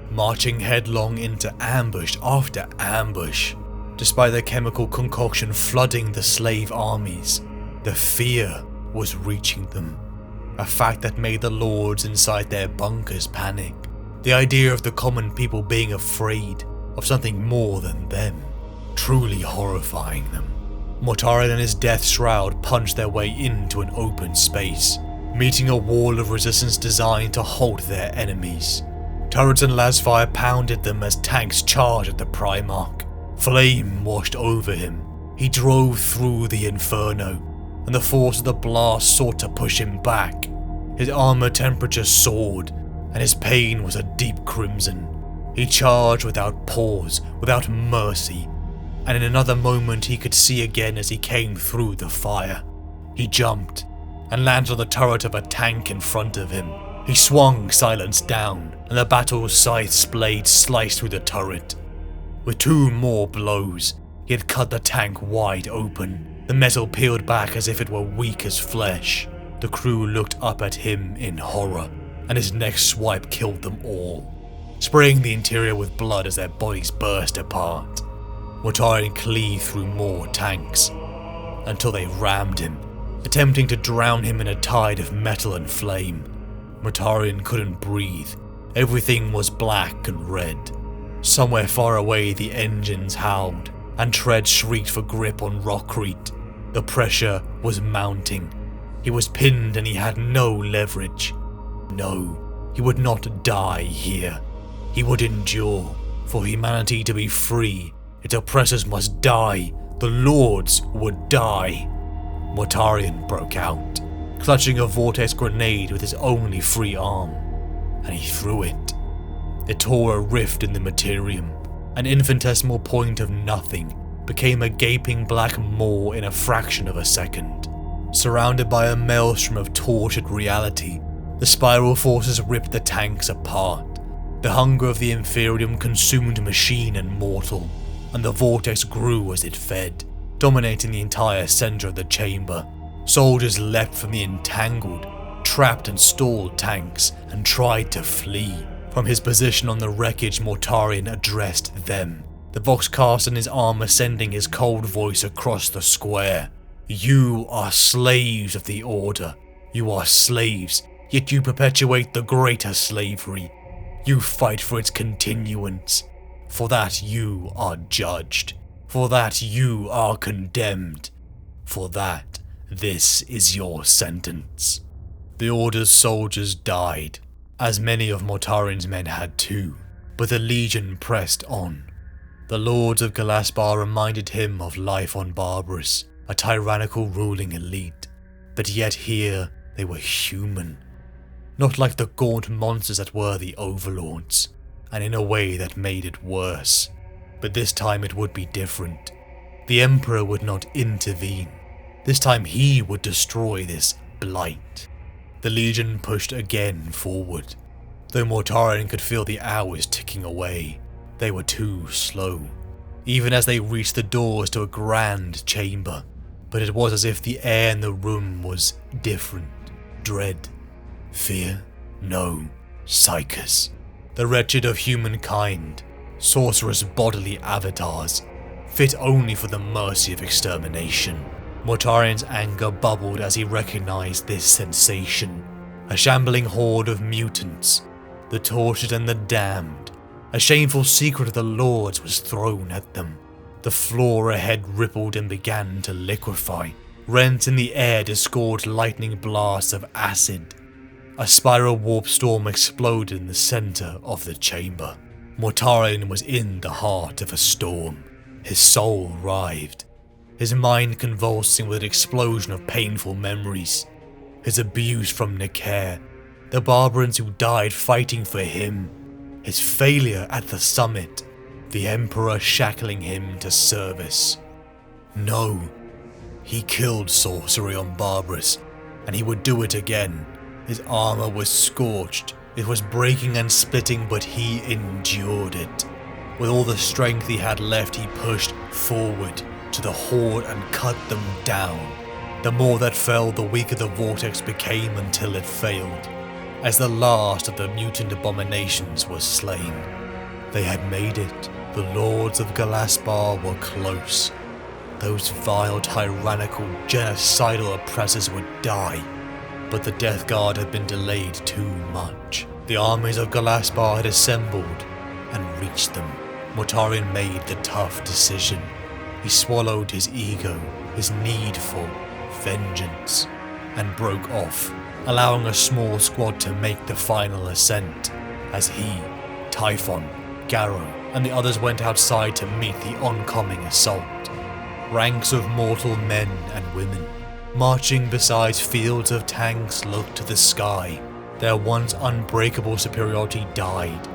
marching headlong into ambush after ambush. Despite the chemical concoction flooding the slave armies, the fear was reaching them, a fact that made the lords inside their bunkers panic. The idea of the common people being afraid of something more than them, truly horrifying them. Mortarion and his death shroud punched their way into an open space, meeting a wall of resistance designed to halt their enemies. Turrets and lasfire pounded them as tanks charged at the Primarch. Flame washed over him. He drove through the inferno, and the force of the blast sought to push him back. His armor temperature soared, and his pain was a deep crimson. He charged without pause, without mercy, and in another moment he could see again as he came through the fire. He jumped, and landed on the turret of a tank in front of him. He swung Silence down, and the battle's scythe's blade sliced through the turret. With 2 more blows, he had cut the tank wide open. The metal peeled back as if it were weak as flesh. The crew looked up at him in horror, and his next swipe killed them all, spraying the interior with blood as their bodies burst apart. Mortarion cleaved through more tanks, until they rammed him, attempting to drown him in a tide of metal and flame. Mortarion couldn't breathe. Everything was black and red. Somewhere far away the engines howled, and treads shrieked for grip on rockcrete. The pressure was mounting. He was pinned and he had no leverage. No, he would not die here. He would endure. For humanity to be free, its oppressors must die. The Lords would die. Mortarion broke out, clutching a vortex grenade with his only free arm, and he threw it. It tore a rift in the materium. An infinitesimal point of nothing became a gaping black maw in a fraction of a second. Surrounded by a maelstrom of tortured reality, the spiral forces ripped the tanks apart. The hunger of the Inferium consumed machine and mortal, and the vortex grew as it fed, dominating the entire center of the chamber. Soldiers leapt from the entangled, trapped and stalled tanks and tried to flee. From his position on the wreckage, Mortarion addressed them, the Vox cast in his armor sending his cold voice across the square. You are slaves of the Order. You are slaves, yet you perpetuate the greater slavery. You fight for its continuance. For that you are judged. For that you are condemned. For that this is your sentence. The Order's soldiers died, as many of Mortarion's men had too, but the Legion pressed on. The Lords of Galaspar reminded him of life on Barbarous, a tyrannical ruling elite, but yet here they were human. Not like the gaunt monsters that were the Overlords, and in a way that made it worse. But this time it would be different. The Emperor would not intervene. This time he would destroy this blight. The Legion pushed again forward. Though Mortarion could feel the hours ticking away, they were too slow, even as they reached the doors to a grand chamber. But it was as if the air in the room was different. Dread. Fear? No. Psychos. The wretched of humankind. Sorcerous bodily avatars, fit only for the mercy of extermination. Mortarion's anger bubbled as he recognized this sensation. A shambling horde of mutants, the tortured and the damned. A shameful secret of the Lords was thrown at them. The floor ahead rippled and began to liquefy. Rents in the air disgorged lightning blasts of acid. A spiral warp storm exploded in the center of the chamber. Mortarion was in the heart of a storm. His soul writhed, his mind convulsing with an explosion of painful memories. His abuse from Nicair, the barbarians who died fighting for him, his failure at the summit, the Emperor shackling him to service. No, he killed sorcery on Barbarous, and he would do it again. His armor was scorched, it was breaking and splitting, but he endured it. With all the strength he had left, he pushed forward to the horde and cut them down. The more that fell, the weaker the vortex became until it failed, as the last of the mutant abominations was slain. They had made it. The Lords of Galaspar were close. Those vile, tyrannical, genocidal oppressors would die, but the Death Guard had been delayed too much. The armies of Galaspar had assembled and reached them. Mortarion made the tough decision. He swallowed his ego his need for vengeance, and broke off, allowing a small squad to make the final ascent, as he, Typhon, Garrow, and the others went outside to meet the oncoming assault. Ranks of mortal men and women, marching beside fields of tanks, looked to the sky. Their once unbreakable superiority died,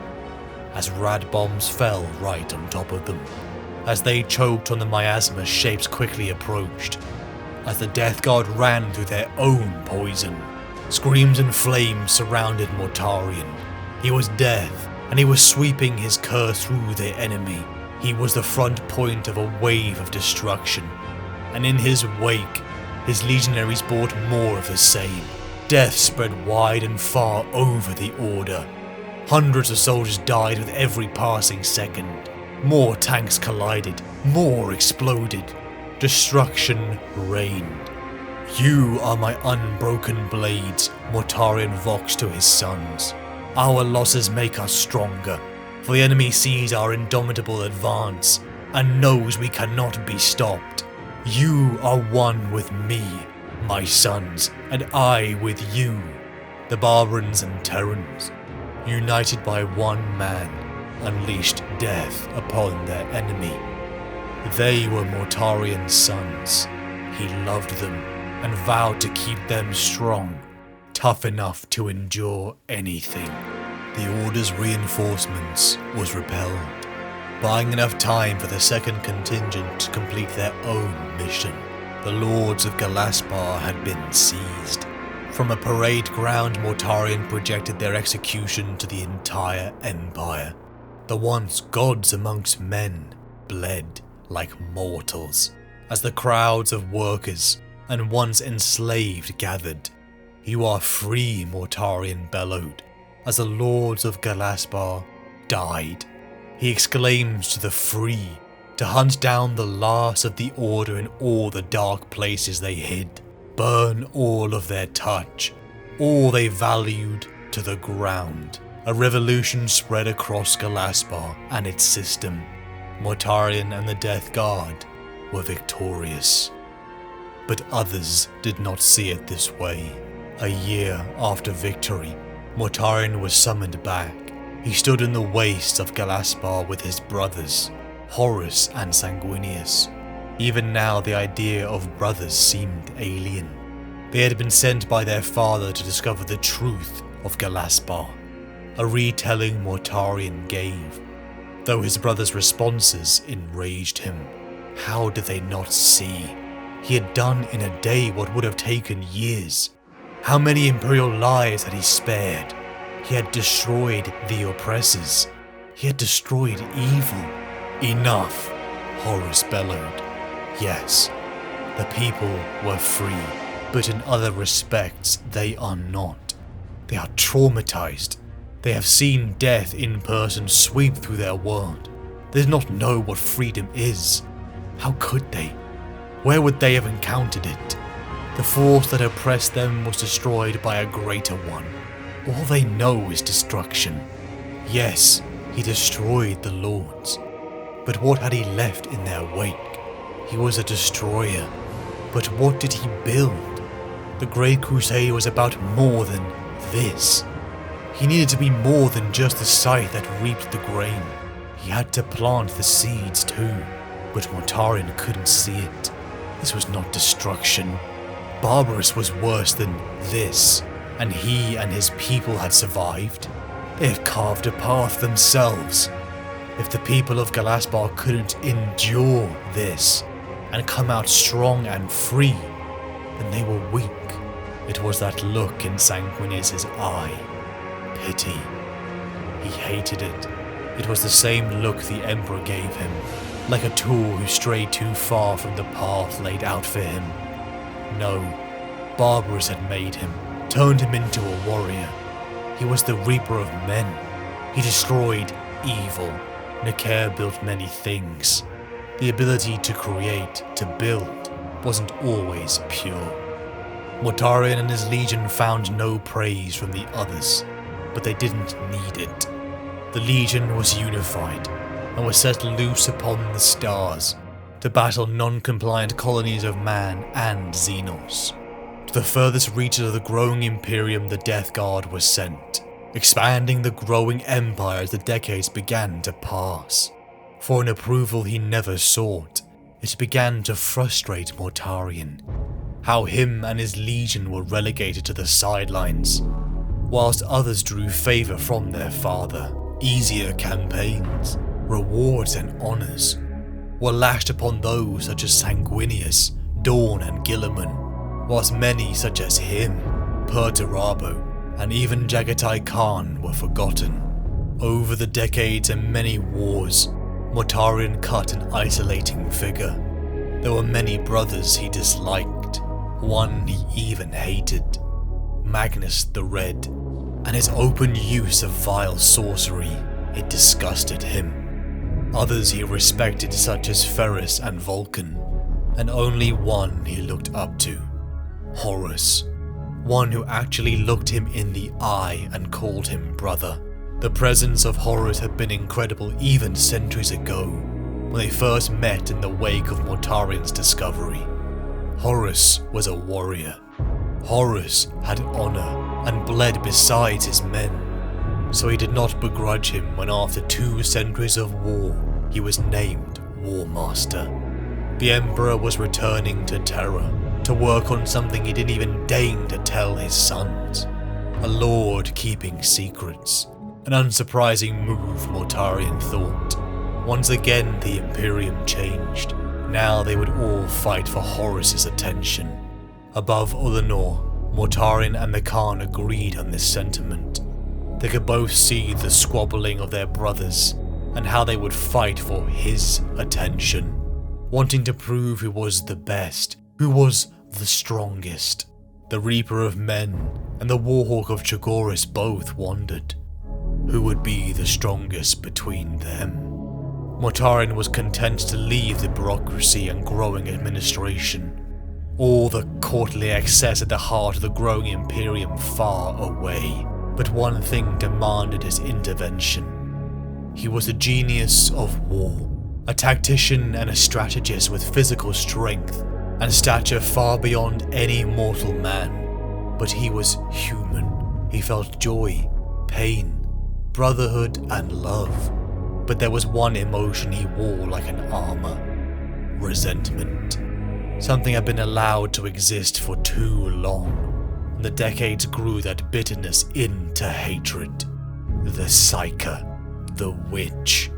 as rad bombs fell right on top of them. As they choked on the miasma, shapes quickly approached. As the Death Guard ran through their own poison, screams and flames surrounded Mortarion. He was death, and he was sweeping his curse through their enemy. He was the front point of a wave of destruction, and in his wake, his legionaries brought more of the same. Death spread wide and far over the Order. Hundreds of soldiers died with every passing second. More tanks collided, more exploded. Destruction reigned. You are my unbroken blades, Mortarion voxed to his sons. Our losses make us stronger, for the enemy sees our indomitable advance, and knows we cannot be stopped. You are one with me, my sons, and I with you, the Barbarians and Terrans, united by one man, unleashed death upon their enemy. They were Mortarion's sons. He loved them and vowed to keep them strong, tough enough to endure anything. The Order's reinforcements was repelled, buying enough time for the second contingent to complete their own mission. The Lords of Galaspar had been seized. From a parade ground, Mortarion projected their execution to the entire Empire. The once gods amongst men bled like mortals, as the crowds of workers and once enslaved gathered. You are free, Mortarion bellowed, as the Lords of Galaspar died. He exclaims to the free to hunt down the last of the Order in all the dark places they hid, burn all of their touch, all they valued, to the ground. A revolution spread across Galaspar and its system. Mortarion and the Death Guard were victorious. But others did not see it this way. A year after victory, Mortarion was summoned back. He stood in the wastes of Galaspar with his brothers, Horus and Sangunius. Even now the idea of brothers seemed alien. They had been sent by their father to discover the truth of Galaspar, a retelling Mortarion gave. Though his brother's responses enraged him, how did they not see? He had done in a day what would have taken years. How many Imperial lives had he spared? He had destroyed the oppressors. He had destroyed evil. Enough, Horus bellowed. Yes, the people were free, but in other respects they are not. They are traumatized. They have seen death in person sweep through their world. They do not know what freedom is. How could they? Where would they have encountered it? The force that oppressed them was destroyed by a greater one. All they know is destruction. Yes, he destroyed the Lords. But what had he left in their wake? He was a destroyer. But what did he build? The Great Crusade was about more than this. He needed to be more than just the scythe that reaped the grain. He had to plant the seeds too. But Mortarion couldn't see it. This was not destruction. Barbarous was worse than this, and he and his people had survived. They had carved a path themselves. If the people of Galaspar couldn't endure this, and come out strong and free, then they were weak. It was that look in Sangunius' eye. Pity. He hated it. It was the same look the Emperor gave him, like a tool who strayed too far from the path laid out for him. No, Barbarous had made him, turned him into a warrior. He was the reaper of men. He destroyed evil. Necker built many things. The ability to create, to build, wasn't always pure. Mortarion and his legion found no praise from the others, but they didn't need it. The legion was unified, and was set loose upon the stars, to battle non-compliant colonies of man and Xenos. To the furthest reaches of the growing Imperium, the Death Guard was sent, expanding the growing empire as the decades began to pass. For an approval he never sought, it began to frustrate Mortarion. How him and his legion were relegated to the sidelines, whilst others drew favour from their father. Easier campaigns, rewards and honours were lashed upon those such as Sangunius, Dawn and Guilliman, whilst many such as him, Perturabo, and even Jaghatai Khan were forgotten. Over the decades and many wars, Mortarion cut an isolating figure. There were many brothers he disliked, one he even hated, Magnus the Red, and his open use of vile sorcery, it disgusted him. Others he respected, such as Ferris and Vulcan, and only one he looked up to, Horus, one who actually looked him in the eye and called him brother. The presence of Horus had been incredible even centuries ago, when they first met in the wake of Mortarion's discovery. Horus was a warrior. Horus had honor and bled beside his men, so he did not begrudge him when after 2 centuries of war, he was named War Master. The Emperor was returning to Terra to work on something he didn't even deign to tell his sons. A lord keeping secrets. An unsurprising move, Mortarion thought. Once again the Imperium changed. Now they would all fight for Horus's attention. Above Ullanor, Mortarion and the Khan agreed on this sentiment. They could both see the squabbling of their brothers, and how they would fight for his attention, wanting to prove who was the best, who was the strongest. The Reaper of Men and the Warhawk of Chagoris both wondered. Who would be the strongest between them? Mortarion was content to leave the bureaucracy and growing administration. All the courtly excess at the heart of the growing Imperium far away, but one thing demanded his intervention. He was a genius of war, a tactician and a strategist with physical strength and stature far beyond any mortal man. But he was human. He felt joy, pain, brotherhood and love. But there was one emotion he wore like an armor: resentment. Something had been allowed to exist for too long, and the decades grew that bitterness into hatred. The Psyker, the witch,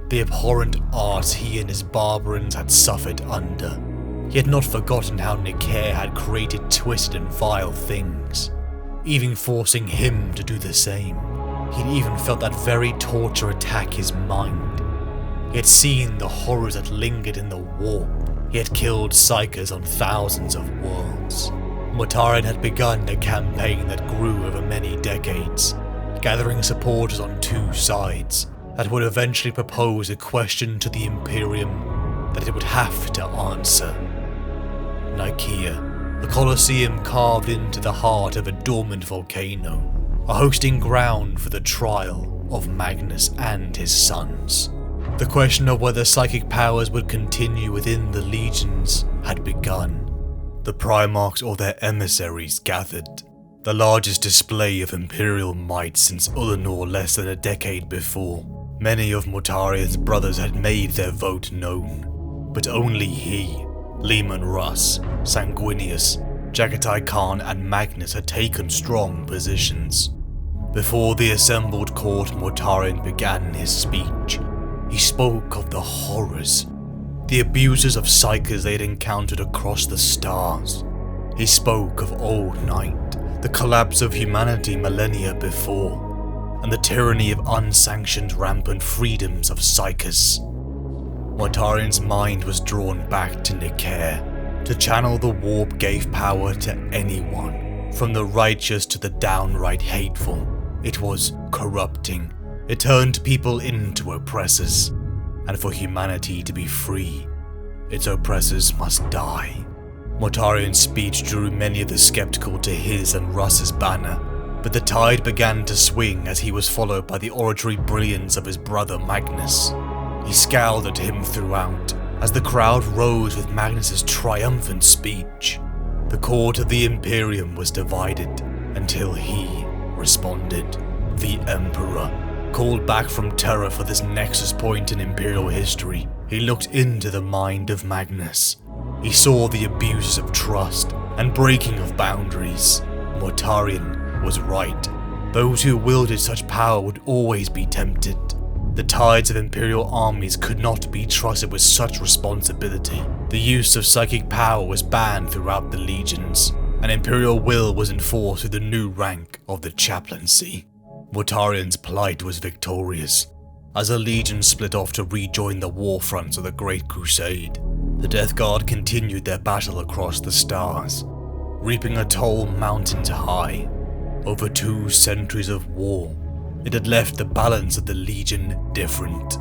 the abhorrent art he and his barbarians had suffered under. He had not forgotten how Nicair had created twisted and vile things, even forcing him to do the same. He'd even felt that very torture attack his mind. He had seen the horrors that lingered in the warp. He had killed Psykers on thousands of worlds. Mortarion had begun a campaign that grew over many decades, gathering supporters on 2 sides that would eventually propose a question to the Imperium that it would have to answer. Nicaea, a Colosseum carved into the heart of a dormant volcano, a hosting ground for the trial of Magnus and his sons. The question of whether psychic powers would continue within the legions had begun. The Primarchs or their emissaries gathered, the largest display of imperial might since Ullanor less than a decade before. Many of Mortarion's brothers had made their vote known, but only he, Leman Russ, Sangunius, Jaghatai Khan and Magnus had taken strong positions. Before the assembled court, Mortarion began his speech. He spoke of the horrors, the abuses of psychers they had encountered across the stars. He spoke of Old Night, the collapse of humanity millennia before, and the tyranny of unsanctioned rampant freedoms of psychers. Mortarion's mind was drawn back to Nicair. To channel the warp gave power to anyone, from the righteous to the downright hateful. It was corrupting. It turned people into oppressors, and for humanity to be free, its oppressors must die. Mortarion's speech drew many of the skeptical to his and Russ's banner, but the tide began to swing as he was followed by the oratory brilliance of his brother Magnus. He scowled at him throughout, as the crowd rose with Magnus's triumphant speech. The court of the Imperium was divided until he responded. The Emperor, called back from Terra for this nexus point in Imperial history, he looked into the mind of Magnus. He saw the abuses of trust and breaking of boundaries. Mortarion was right. Those who wielded such power would always be tempted. The tides of Imperial armies could not be trusted with such responsibility. The use of psychic power was banned throughout the legions, and Imperial will was enforced through the new rank of the chaplaincy. Mortarion's plight was victorious. As the legion split off to rejoin the war fronts of the Great Crusade, the Death Guard continued their battle across the stars, reaping a toll mountains high. Over 2 centuries of war, it had left the balance of the Legion different.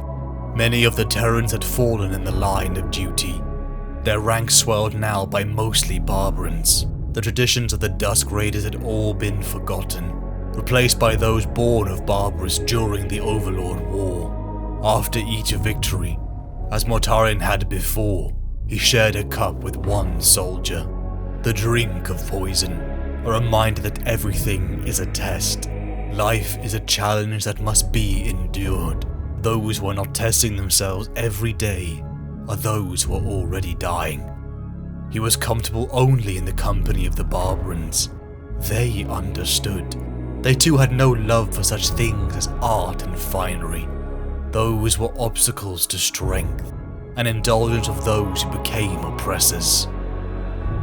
Many of the Terrans had fallen in the line of duty, their ranks swelled now by mostly Barbarans. The traditions of the Dusk Raiders had all been forgotten, replaced by those born of Barbarous during the Overlord War. After each victory, as Mortarion had before, he shared a cup with one soldier. The drink of poison, a reminder that everything is a test. Life is a challenge that must be endured. Those who are not testing themselves every day are those who are already dying. He was comfortable only in the company of the Barbarans. They understood. They too had no love for such things as art and finery. Those were obstacles to strength, and indulgence of those who became oppressors.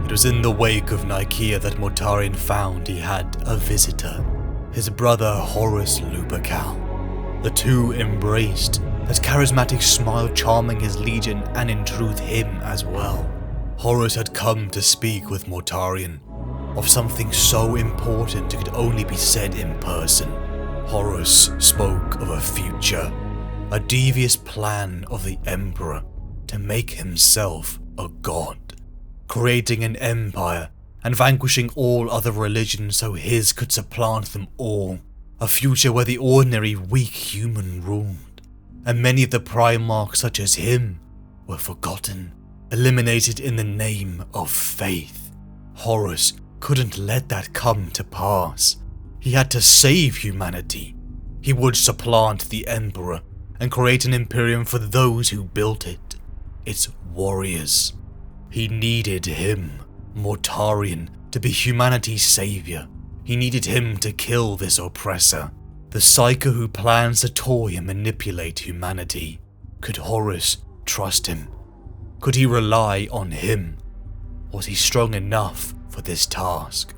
It was in the wake of Nicaea that Mortarion found he had a visitor, his brother Horus Lupercal. The two embraced, his charismatic smile charming his legion and in truth him as well. Horus had come to speak with Mortarion of something so important it could only be said in person. Horus spoke of a future, a devious plan of the Emperor to make himself a god, creating an empire and vanquishing all other religions so his could supplant them all. A future where the ordinary weak human ruled, and many of the Primarchs such as him were forgotten, eliminated in the name of faith. Horus couldn't let that come to pass. He had to save humanity. He would supplant the Emperor and create an Imperium for those who built it, its warriors. He needed him, Mortarion, to be humanity's savior. He needed him to kill this oppressor, the psycho who plans to toy and manipulate humanity. Could Horus trust him? Could he rely on him? Was he strong enough for this task?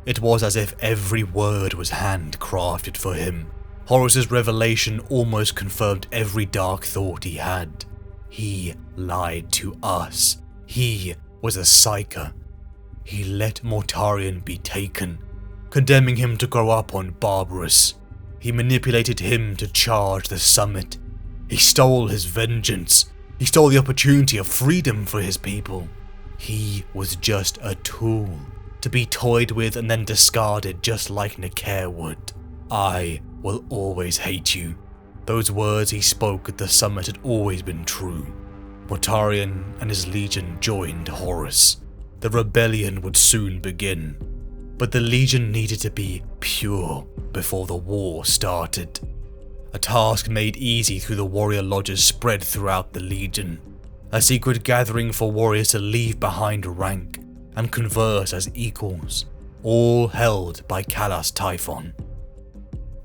It was as if every word was handcrafted for him. Horus's revelation almost confirmed every dark thought he had. He lied to us. He was a psycho. He let Mortarion be taken, condemning him to grow up on Barbarous. He manipulated him to charge the summit. He stole his vengeance. He stole the opportunity of freedom for his people. He was just a tool, to be toyed with and then discarded just like Nicaea would. I will always hate you. Those words he spoke at the summit had always been true. Mortarion and his legion joined Horus. The rebellion would soon begin, but the legion needed to be pure before the war started. A task made easy through the warrior lodges spread throughout the legion, a secret gathering for warriors to leave behind rank and converse as equals, all held by Kalas Typhon.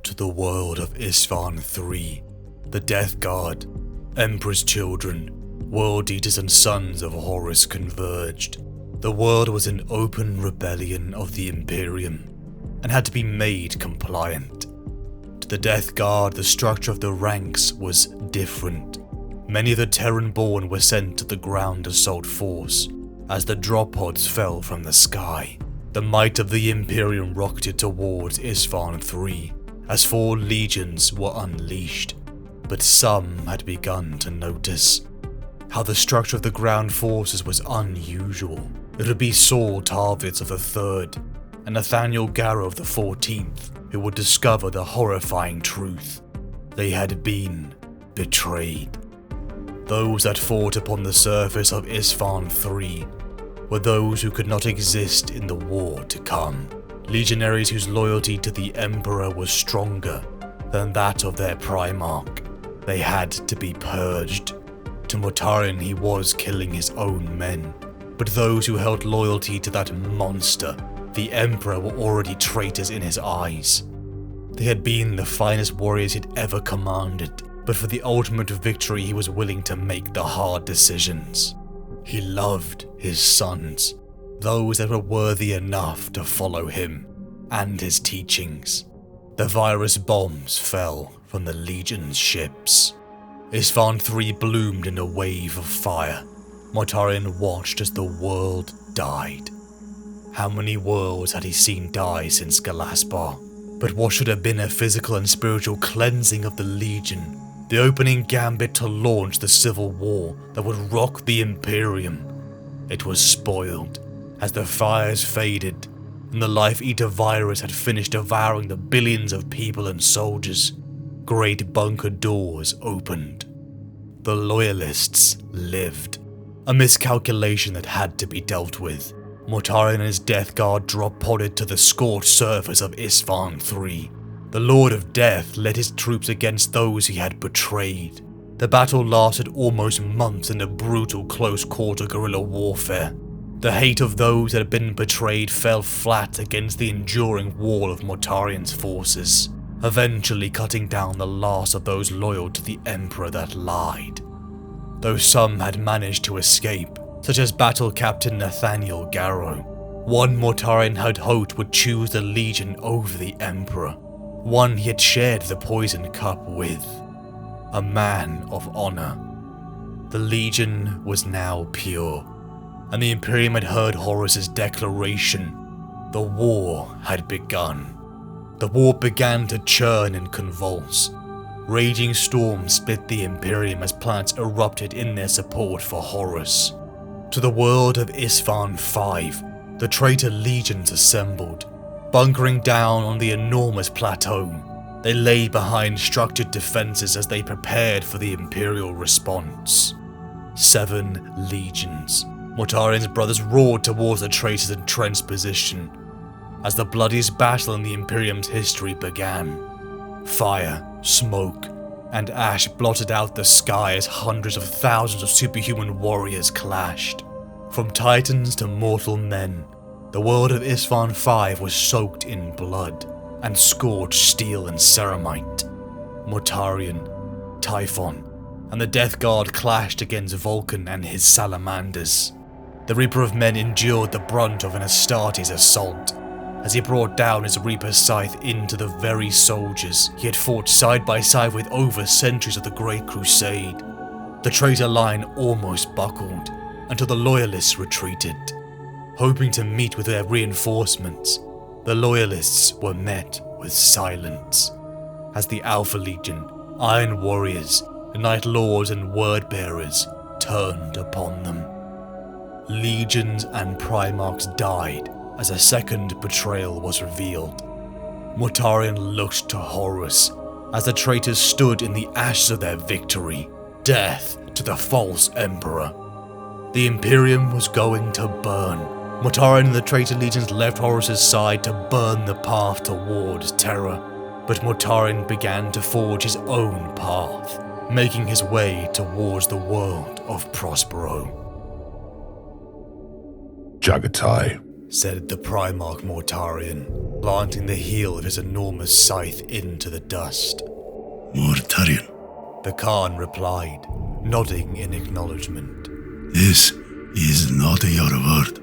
To the world of Isfahan III, the Death Guard, Emperor's children, World Eaters and Sons of Horus converged. The world was in open rebellion of the Imperium, and had to be made compliant. To the Death Guard, the structure of the ranks was different. Many of the Terran-born were sent to the ground assault force, as the drop pods fell from the sky. The might of the Imperium rocketed towards Isfahan III, as 4 legions were unleashed, but some had begun to notice how the structure of the ground forces was unusual. It would be Saul Tarvitz of the 3rd and Nathaniel Garrow of the 14th who would discover the horrifying truth. They had been betrayed. Those that fought upon the surface of Isfahan III were those who could not exist in the war to come. Legionaries whose loyalty to the Emperor was stronger than that of their Primarch. They had to be purged. To Mortarion, he was killing his own men, but those who held loyalty to that monster, the Emperor, were already traitors in his eyes. They had been the finest warriors he'd ever commanded, but for the ultimate victory he was willing to make the hard decisions. He loved his sons, those that were worthy enough to follow him and his teachings. The virus bombs fell from the Legion's ships. Isfahan III bloomed in a wave of fire. Mortarion watched as the world died. How many worlds had he seen die since Galaspar? But what should have been a physical and spiritual cleansing of the Legion, the opening gambit to launch the civil war that would rock the Imperium, it was spoiled as the fires faded and the Life Eater virus had finished devouring the billions of people and soldiers. Great bunker doors opened. The Loyalists lived. A miscalculation that had to be dealt with. Mortarion and his Death Guard drop-podded to the scorched surface of Isfahan III. The Lord of Death led his troops against those he had betrayed. The battle lasted almost months in a brutal close-quarter guerrilla warfare. The hate of those that had been betrayed fell flat against the enduring wall of Mortarion's forces, eventually cutting down the last of those loyal to the Emperor that lied. Though some had managed to escape, such as Battle Captain Nathaniel Garrow, one Mortarion had hoped would choose the Legion over the Emperor, one he had shared the poison cup with. A man of honor. The Legion was now pure, and the Imperium had heard Horus's declaration. The war had begun. The war began to churn and convulse. Raging storms split the Imperium as planets erupted in their support for Horus. To the world of Isfahan V, the traitor legions assembled. Bunkering down on the enormous plateau, they lay behind structured defenses as they prepared for the Imperial response. 7 legions. Mortarion's brothers roared towards the traitors' entrenched position as the bloodiest battle in the Imperium's history began. Fire, smoke, and ash blotted out the sky as hundreds of thousands of superhuman warriors clashed. From titans to mortal men, the world of Isfahan V was soaked in blood and scorched steel and ceramite. Mortarion, Typhon, and the Death Guard clashed against Vulcan and his salamanders. The Reaper of Men endured the brunt of an Astartes assault as he brought down his Reaper's scythe into the very soldiers he had fought side by side with over centuries of the Great Crusade. The traitor line almost buckled until the Loyalists retreated. Hoping to meet with their reinforcements, the Loyalists were met with silence as the Alpha Legion, Iron Warriors, Night Lords and Word-Bearers turned upon them. Legions and Primarchs died as a second betrayal was revealed. Mortarion looked to Horus as the traitors stood in the ashes of their victory. Death to the false Emperor. The Imperium was going to burn. Mortarion and the traitor legions left Horus's side to burn the path towards Terra, but Mortarion began to forge his own path, making his way towards the world of Prospero. Jaghatai, said the Primarch Mortarion, planting the heel of his enormous scythe into the dust. Mortarion, The Khan replied, nodding in acknowledgement. This is not your word.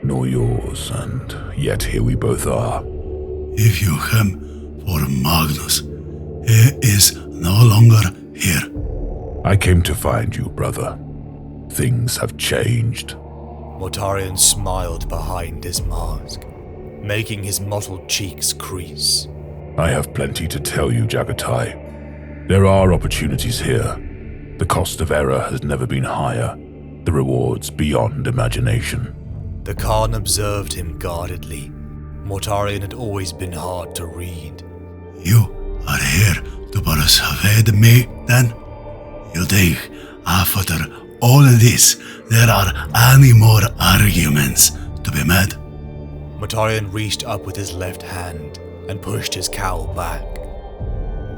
nor yours, and yet here we both are. If you came for Magnus, he is no longer here. I came to find you, brother. Things have changed. Mortarion smiled behind his mask, making his mottled cheeks crease. I have plenty to tell you, Jaghatai. There are opportunities here. The cost of error has never been higher. The rewards beyond imagination. The Khan observed him guardedly. Mortarion had always been hard to read. You are here to persuade me, then? You think After all this, there are any more arguments to be made? Mortarion reached up with his left hand and pushed his cowl back.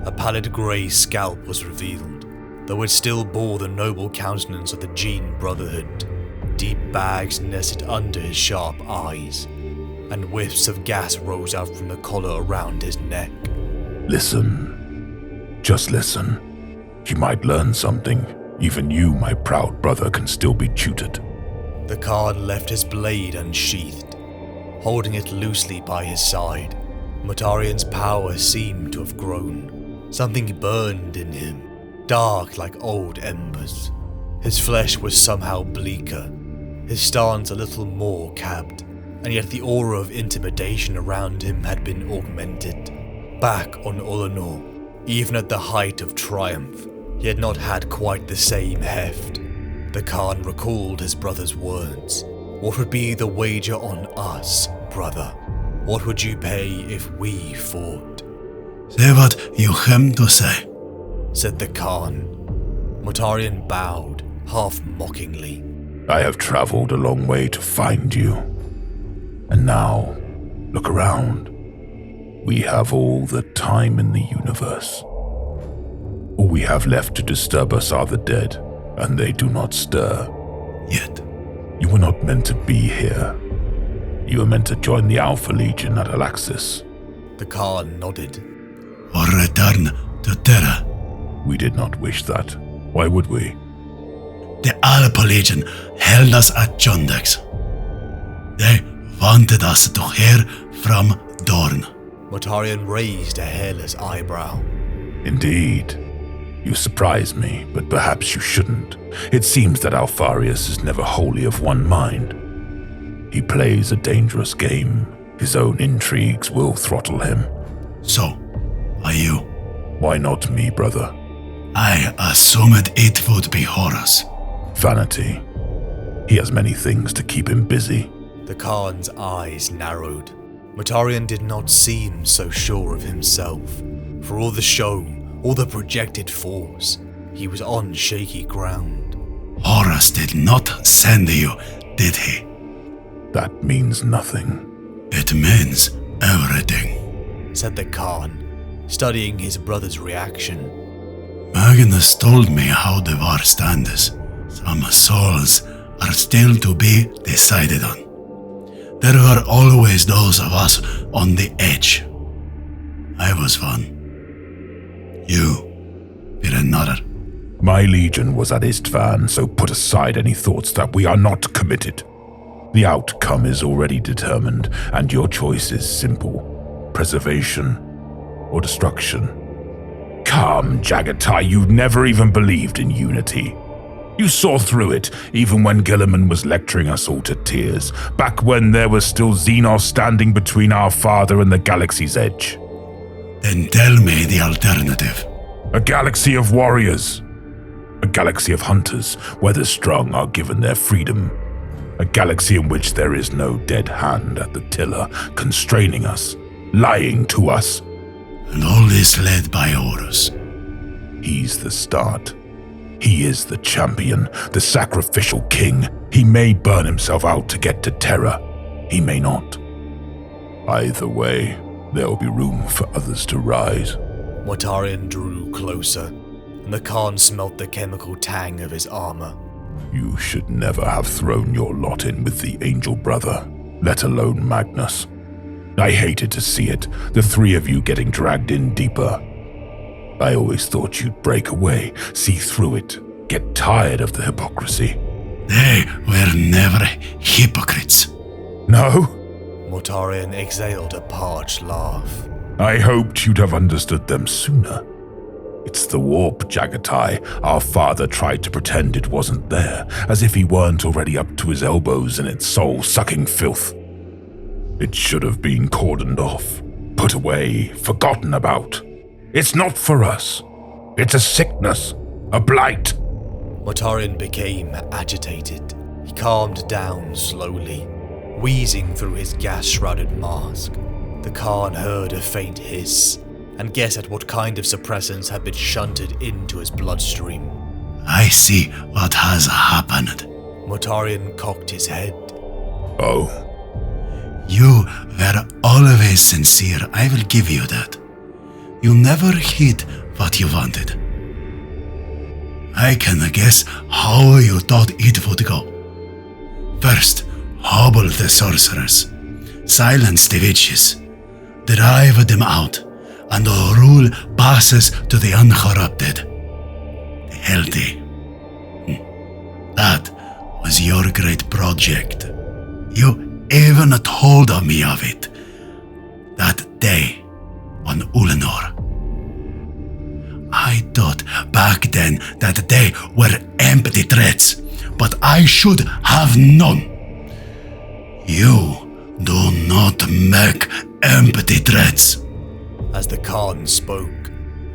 A pallid grey scalp was revealed, though it still bore the noble countenance of the Gene Brotherhood. Deep bags nested under his sharp eyes, and whiffs of gas rose out from the collar around his neck. Listen. Just listen. You might learn something. Even you, my proud brother, can still be tutored. The Khan left his blade unsheathed, holding it loosely by his side. Mortarion's power seemed to have grown. Something burned in him, dark like old embers. His flesh was somehow bleaker, his stance a little more cabbed, and yet the aura of intimidation around him had been augmented. Back on Ulanor, even at the height of triumph, he had not had quite the same heft. The Khan recalled his brother's words. What would be the wager on us, brother? What would you pay if we fought? Say what you have to say, said the Khan. Mortarion bowed, half mockingly. I have traveled a long way to find you. And now, look around. We have all the time in the universe. All we have left to disturb us are the dead, and they do not stir. Yet, You were not meant to be here. You were meant to join the Alpha Legion at Alaxis. The Khan nodded. or return to Terra. We did not wish that. Why would we? The Alpha Legion held us at Jondex. They wanted us to hear from Dorn. Mortarion raised a hairless eyebrow. Indeed. You surprise me, but perhaps you shouldn't. It seems that Alfarius is never wholly of one mind. He plays a dangerous game. His own intrigues will throttle him. So, are you? Why not me, brother? I assumed it would be Horus. Vanity. He has many things to keep him busy. The Khan's eyes narrowed. Mortarion did not seem so sure of himself. For all the show, all the projected force, he was on shaky ground. Horus did not send you, did he? That means nothing. It means everything, said the Khan, studying his brother's reaction. Magnus told me how the war stands. Some souls are still to be decided on. There were always those of us on the edge. I was one. You were another. My legion was at Istvan, so put aside any thoughts that we are not committed. The outcome is already determined, and your choice is simple. Preservation or destruction. Come, Jaghatai, you never even believed in unity. You saw through it, even when Gilliman was lecturing us all to tears, back when there was still Xenos standing between our father and the galaxy's edge. Then tell me the alternative. A galaxy of warriors. A galaxy of hunters, where the strong are given their freedom. A galaxy in which there is no dead hand at the tiller, constraining us, lying to us. And all this led by Horus. He's the start. He is the champion, the sacrificial king. He may burn himself out to get to Terra. He may not. Either way, there will be room for others to rise. Mortarion drew closer, and the Khan smelt the chemical tang of his armor. You should never have thrown your lot in with the Angel Brother, let alone Magnus. I hated to see it, the three of you getting dragged in deeper. I always thought you'd break away, see through it, get tired of the hypocrisy. They were never hypocrites. No? Mortarion exhaled a parched laugh. I hoped you'd have understood them sooner. It's the warp, Jaghatai. Our father tried to pretend it wasn't there, as if he weren't already up to his elbows in its soul-sucking filth. It should have been cordoned off, put away, forgotten about. It's not for us. It's a sickness, a blight. Mortarion became agitated. He calmed down slowly, wheezing through his gas-shrouded mask. The Khan heard a faint hiss and guessed at what kind of suppressants had been shunted into his bloodstream. I see what has happened. Mortarion cocked his head. Oh, You were always sincere, I will give you that. You never hid what you wanted. I can guess how you thought it would go. First, hobble the sorcerers, silence the witches, drive them out, and rule passes to the uncorrupted, the healthy. That was your great project. You even told me of it. That day on Ulanor. I thought back then that they were empty threats, but I should have known. You do not make empty threats. As the Khan spoke,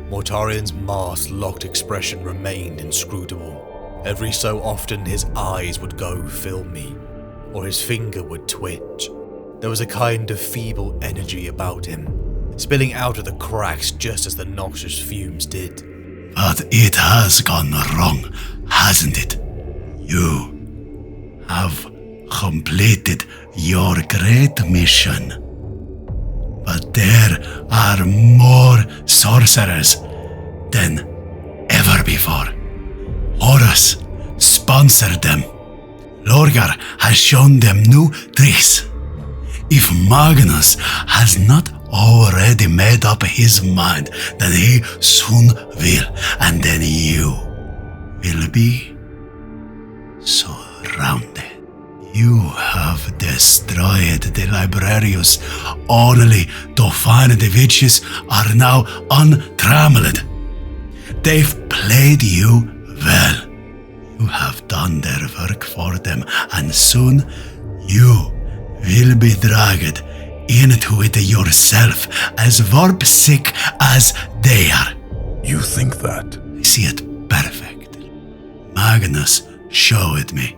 Mortarion's mask-locked expression remained inscrutable. Every so often his eyes would go filmy, or his finger would twitch. There was a kind of feeble energy about him, spilling out of the cracks just as the noxious fumes did. But it has gone wrong, hasn't it? You have completed your great mission. But there are more sorcerers than ever before. Horus sponsored them. Lorgar has shown them new tricks. If Magnus has not already made up his mind, then he soon will, and then you will be surrounded. You have destroyed the librarians only to find the witches are now untrammeled. They've played you well. You have done their work for them, and soon you will be dragged into it yourself, as warp-sick as they are. you think that? I see it perfectly. Magnus showed me.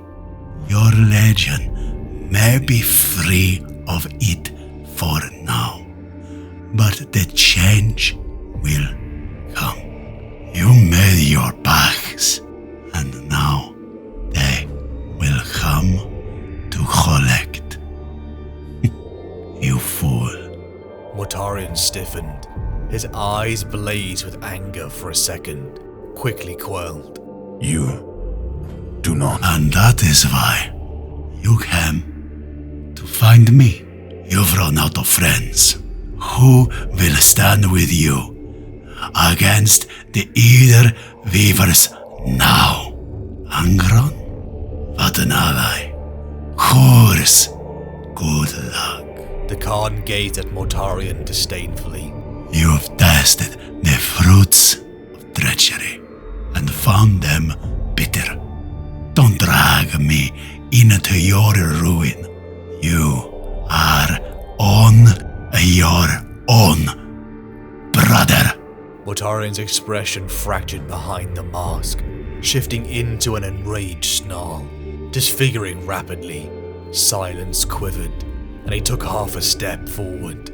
Your legion may be free of it for now, but the change will come. You made your pacts, and now they will come to collect. You fool. Mortarion stiffened. His eyes blazed with anger for a second, quickly quelled. You do not. And that is why you came to find me. You've run out of friends. Who will stand with you against the Either Weavers now? Angron? What an ally. Horus, good luck. The Khan gazed at Mortarion disdainfully. You've tasted the fruits of treachery and found them bitter. Don't drag me into your ruin. You are on your own, brother. Mortarion's expression fractured behind the mask, shifting into an enraged snarl, disfiguring rapidly. Silence quivered, and he took half a step forward,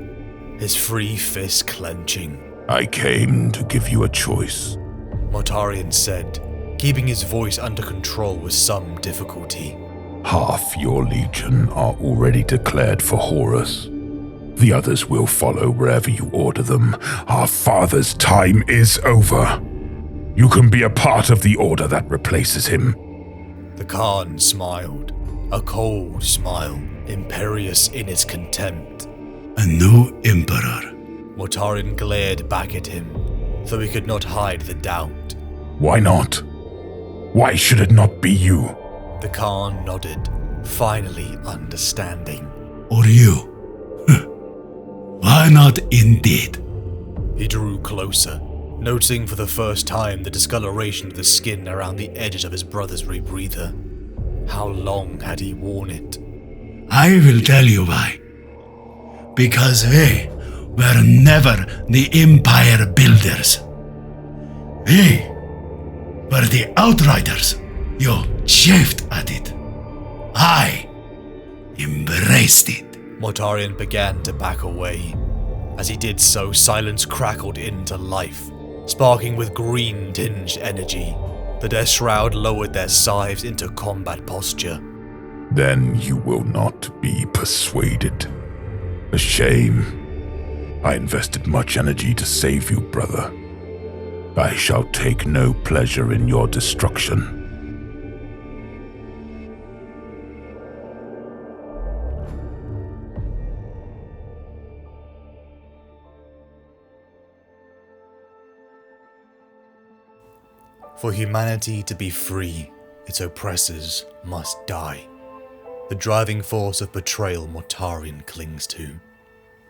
his free fist clenching. I came to give you a choice. Mortarion said, keeping his voice under control with some difficulty. Half your legion are already declared for Horus. The others will follow wherever you order them. Our father's time is over. You can be a part of the order that replaces him. The Khan smiled, a cold smile, imperious in its contempt. A new emperor. Mortarion glared back at him, though he could not hide the doubt. Why not? Why should it not be you? The Khan nodded, finally understanding. Or you? Why not indeed? He drew closer, noticing for the first time the discoloration of the skin around the edges of his brother's rebreather. How long had he worn it? I will tell you why. Because we were never the empire builders. We were the outriders. You chafed at it. I embraced it. Mortarion began to back away. As he did so, silence crackled into life, sparking with green-tinged energy. The Death Shroud lowered their scythes into combat posture. Then you will not be persuaded. A shame. I invested much energy to save you, brother. I shall take no pleasure in your destruction. For humanity to be free, its oppressors must die. The driving force of betrayal Mortarion clings to.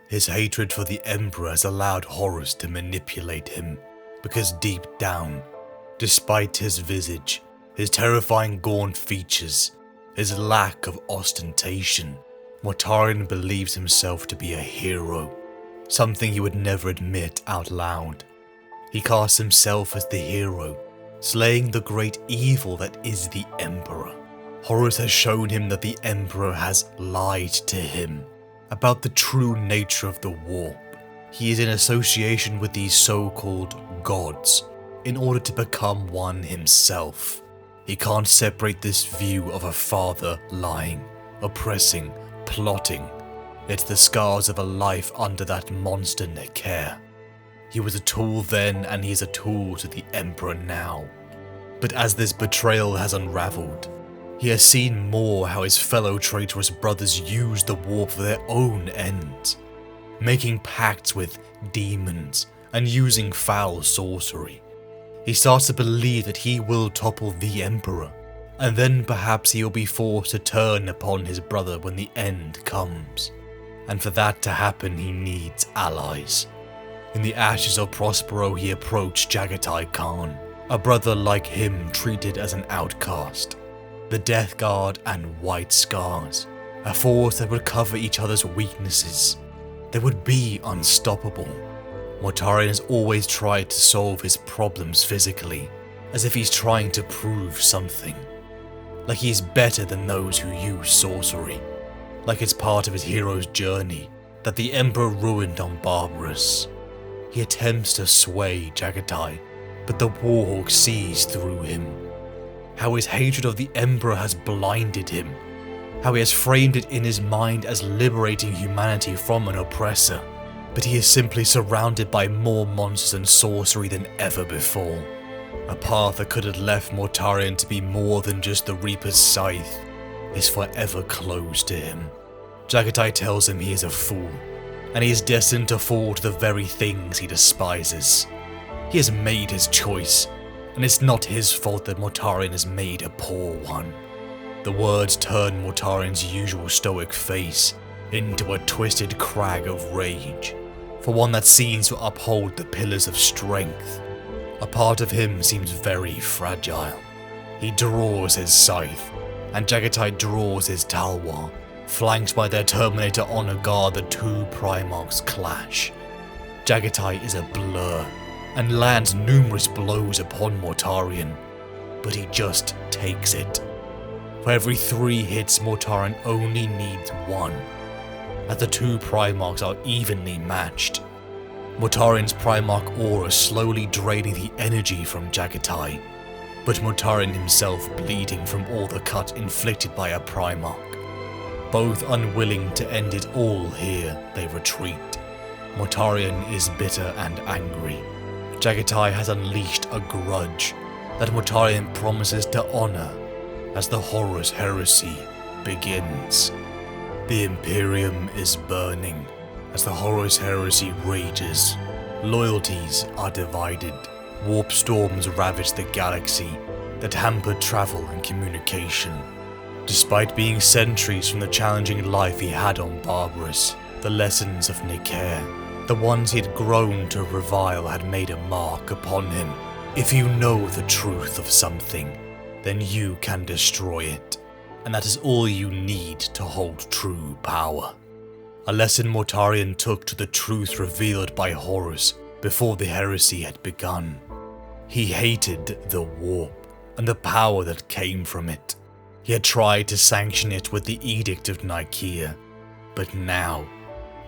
His hatred for the Emperor has allowed Horus to manipulate him, because deep down, despite his visage, his terrifying gaunt features, his lack of ostentation, Mortarion believes himself to be a hero, something he would never admit out loud. He casts himself as the hero, slaying the great evil that is the Emperor. Horus has shown him that the Emperor has lied to him about the true nature of the warp. He is in association with these so-called gods in order to become one himself. He can't separate this view of a father lying, oppressing, plotting. It's the scars of a life under that monster Necker. He was a tool then, and he is a tool to the Emperor now. But as this betrayal has unraveled, he has seen more how his fellow traitorous brothers use the warp for their own ends, making pacts with demons and using foul sorcery. He starts to believe that he will topple the Emperor, and then perhaps he will be forced to turn upon his brother when the end comes. And for that to happen, he needs allies. In the ashes of Prospero, he approached Jaghatai Khan, a brother like him treated as an outcast. The Death Guard and White Scars, a force that would cover each other's weaknesses. They would be unstoppable. Mortarion has always tried to solve his problems physically, as if he's trying to prove something. Like he's better than those who use sorcery. Like it's part of his hero's journey that the Emperor ruined on Barbarous. He attempts to sway Jaghatai, but the Warhawk sees through him. How his hatred of the Emperor has blinded him. How he has framed it in his mind as liberating humanity from an oppressor. But he is simply surrounded by more monsters and sorcery than ever before. A path that could have left Mortarion to be more than just the Reaper's scythe is forever closed to him. Jaghatai tells him he is a fool, and he is destined to fall to the very things he despises. He has made his choice, and it's not his fault that Mortarion has made a poor one. The words turn Mortarion's usual stoic face into a twisted crag of rage, for one that seems to uphold the pillars of strength. A part of him seems very fragile. He draws his scythe, and Jaghatai draws his talwar. Flanked by their Terminator honor guard, the two Primarchs clash. Jaghatai is a blur, and lands numerous blows upon Mortarion, but he just takes it. For every 3 hits, Mortarion only needs 1, as the two Primarchs are evenly matched. Mortarion's Primarch aura slowly draining the energy from Jaghatai, but Mortarion himself bleeding from all the cut inflicted by a Primarch. Both unwilling to end it all here, they retreat. Mortarion is bitter and angry. Jaghatai has unleashed a grudge that Mortarion promises to honor as the Horus Heresy begins. The Imperium is burning as the Horus Heresy rages. Loyalties are divided. Warp storms ravage the galaxy that hamper travel and communication. Despite being centuries from the challenging life he had on Barbarous, the lessons of Necker, the ones he had grown to revile, had made a mark upon him. If you know the truth of something, then you can destroy it, and that is all you need to hold true power. A lesson Mortarion took to the truth revealed by Horus before the heresy had begun. He hated the warp and the power that came from it. He had tried to sanction it with the Edict of Nicaea, but now,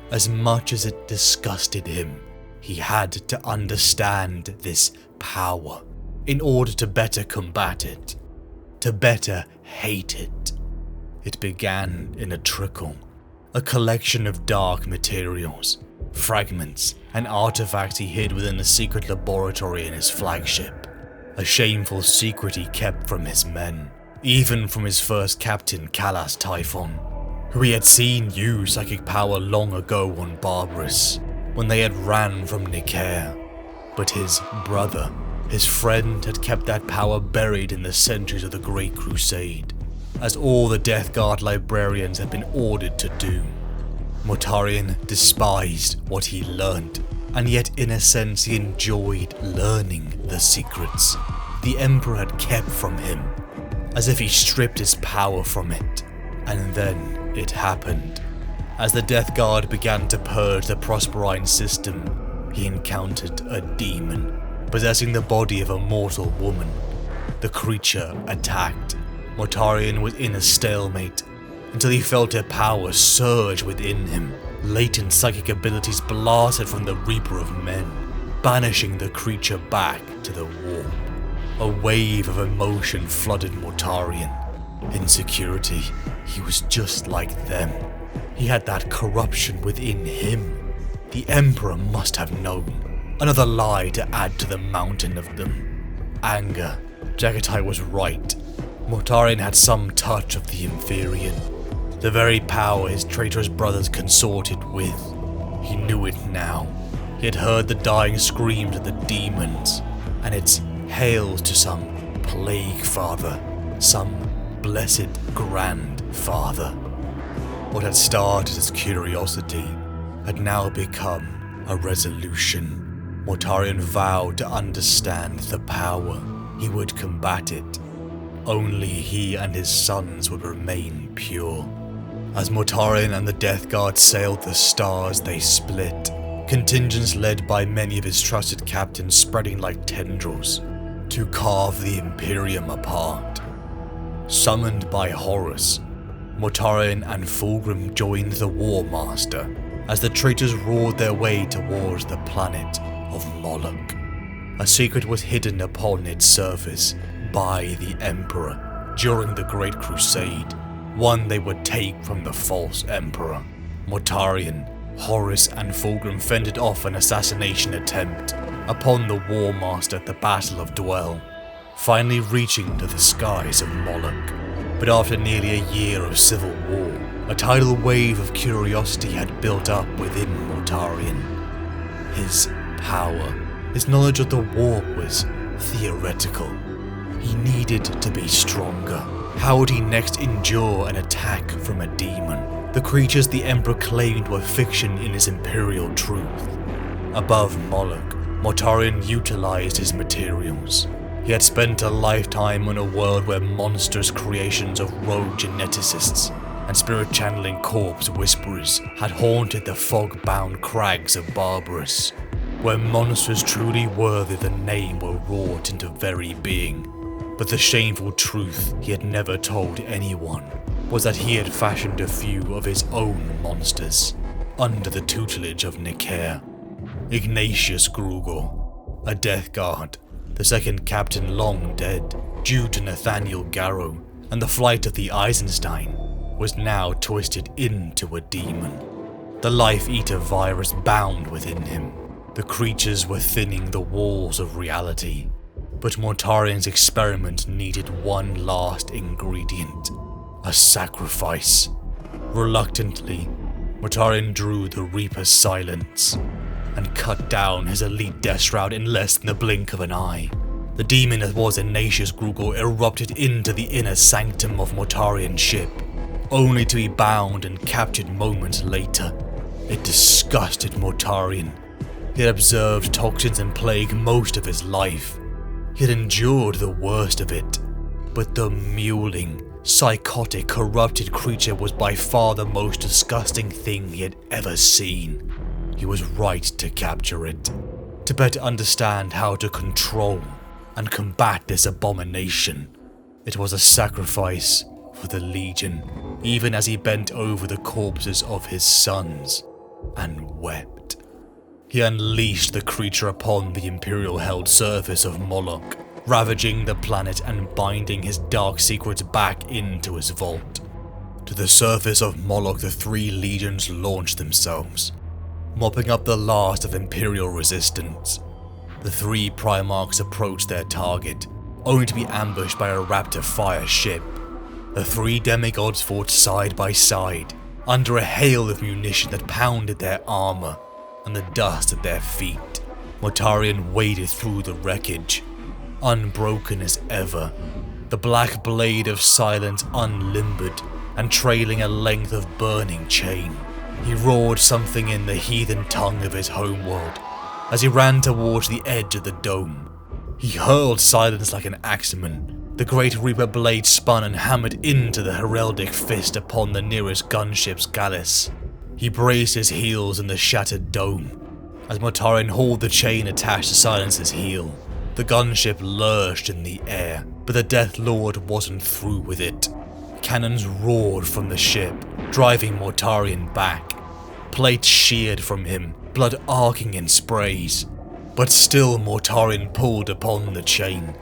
as much as it disgusted him, he had to understand this power, in order to better combat it, to better hate it. It began in a trickle, a collection of dark materials, fragments, and artifacts he hid within a secret laboratory in his flagship. A shameful secret he kept from his men, even from his first captain Kalas Typhon, who he had seen use psychic power long ago on Barbarous, when they had ran from Nicaea. But his brother, his friend, had kept that power buried in the centuries of the Great Crusade, as all the Death Guard librarians had been ordered to do. Mortarion despised what he learned, and yet in a sense he enjoyed learning the secrets the Emperor had kept from him, as if he stripped his power from it. And then it happened. As the Death Guard began to purge the Prosperine system, he encountered a demon possessing the body of a mortal woman. The creature attacked. Mortarion was in a stalemate until he felt her power surge within him. Latent psychic abilities blasted from the Reaper of Men, banishing the creature back to the warp. A wave of emotion flooded Mortarion. Insecurity, he was just like them. He had that corruption within him. The Emperor must have known. Another lie to add to the mountain of them. Anger. Jaghatai was right. Mortarion had some touch of the Inferior. The very power his traitorous brothers consorted with. He knew it now. He had heard the dying screams of the demons, and its hails to some plague father, some blessed grandfather. What had started as curiosity had now become a resolution. Mortarion vowed to understand the power. He would combat it. Only he and his sons would remain pure. As Mortarion and the Death Guard sailed the stars, they split, contingents led by many of his trusted captains spreading like tendrils to carve the Imperium apart. Summoned by Horus, Mortarion and Fulgrim joined the War Master as the traitors roared their way towards the planet of Moloch. A secret was hidden upon its surface by the Emperor during the Great Crusade, one they would take from the false Emperor. Mortarion, Horus, and Fulgrim fended off an assassination attempt upon the War Master at the Battle of Dwell, finally reaching to the skies of Moloch. But after nearly a year of civil war, a tidal wave of curiosity had built up within Mortarion. His power, his knowledge of the warp was theoretical. He needed to be stronger. How would he next endure an attack from a demon? The creatures the Emperor claimed were fiction in his imperial truth. Above Moloch, Mortarion utilized his materials. He had spent a lifetime on a world where monstrous creations of rogue geneticists and spirit-channeling corpse whisperers had haunted the fog-bound crags of Barbarous, where monsters truly worthy the name were wrought into very being. But the shameful truth he had never told anyone was that he had fashioned a few of his own monsters under the tutelage of Nicaea. Ignatius Grugor, a Death Guard, the second captain long dead due to Nathaniel Garrow and the flight of the Eisenstein, was now twisted into a demon. The life-eater virus bound within him. The creatures were thinning the walls of reality. But Mortarion's experiment needed one last ingredient, a sacrifice. Reluctantly, Mortarion drew the Reaper's silence and cut down his elite death shroud in less than the blink of an eye. The demon that was Ignatius Grugor erupted into the inner sanctum of Mortarion's ship, only to be bound and captured moments later. It disgusted Mortarion. He had observed toxins and plague most of his life. He had endured the worst of it, but the mewling, psychotic, corrupted creature was by far the most disgusting thing he had ever seen. He was right to capture it, to better understand how to control and combat this abomination. It was a sacrifice for the Legion, even as he bent over the corpses of his sons and wept. He unleashed the creature upon the Imperial-held surface of Moloch, ravaging the planet and binding his dark secrets back into his vault. To the surface of Moloch, the 3 legions launched themselves, mopping up the last of Imperial resistance. The 3 Primarchs approached their target, only to be ambushed by a Raptor fire ship. The 3 demigods fought side by side, under a hail of munition that pounded their armor and the dust at their feet. Mortarion waded through the wreckage, unbroken as ever, the black blade of silence unlimbered and trailing a length of burning chain. He roared something in the heathen tongue of his homeworld as he ran towards the edge of the dome. He hurled silence like an axeman. The great Reaper blade spun and hammered into the heraldic fist upon the nearest gunship's galley. He braced his heels in the shattered dome as Mortarion hauled the chain attached to Silence's heel. The gunship lurched in the air, but the Death Lord wasn't through with it. Cannons roared from the ship, driving Mortarion back. Plates sheared from him, blood arcing in sprays. But still Mortarion pulled upon the chain,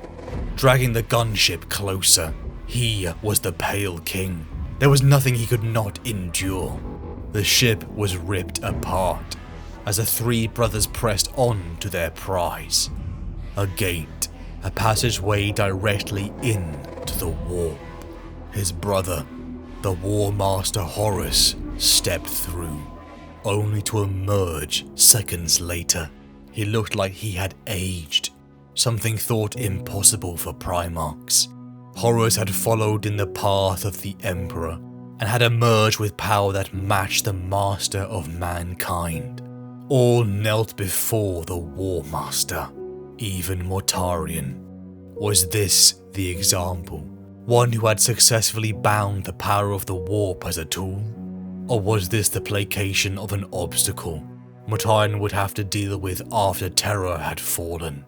dragging the gunship closer. He was the Pale King. There was nothing he could not endure. The ship was ripped apart as the 3 brothers pressed on to their prize. A gate, a passageway directly into the warp. His brother, the War Master Horus, stepped through, only to emerge seconds later. He looked like he had aged, something thought impossible for Primarchs. Horus had followed in the path of the Emperor, and had emerged with power that matched the Master of Mankind. All knelt before the War Master, even Mortarion. Was this the example? One who had successfully bound the power of the warp as a tool? Or was this the placation of an obstacle Mortarion would have to deal with after Terra had fallen?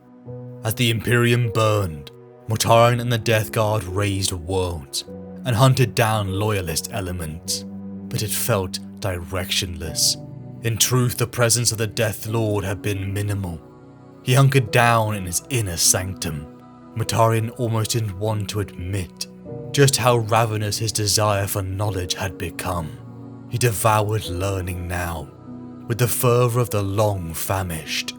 As the Imperium burned, Mortarion and the Death Guard raised worlds and hunted down loyalist elements, but it felt directionless. In truth, the presence of the Death Lord had been minimal. He hunkered down in his inner sanctum. Mortarion almost didn't want to admit just how ravenous his desire for knowledge had become. He devoured learning now, with the fervor of the long famished.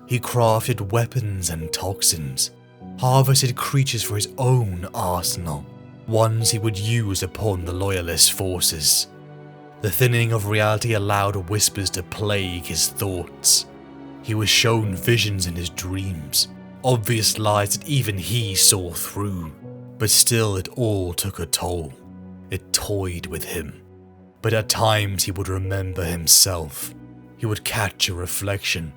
He crafted weapons and toxins, harvested creatures for his own arsenal, ones he would use upon the loyalist forces. The thinning of reality allowed whispers to plague his thoughts. He was shown visions in his dreams, obvious lies that even he saw through, but still it all took a toll. It toyed with him, but at times he would remember himself. He would catch a reflection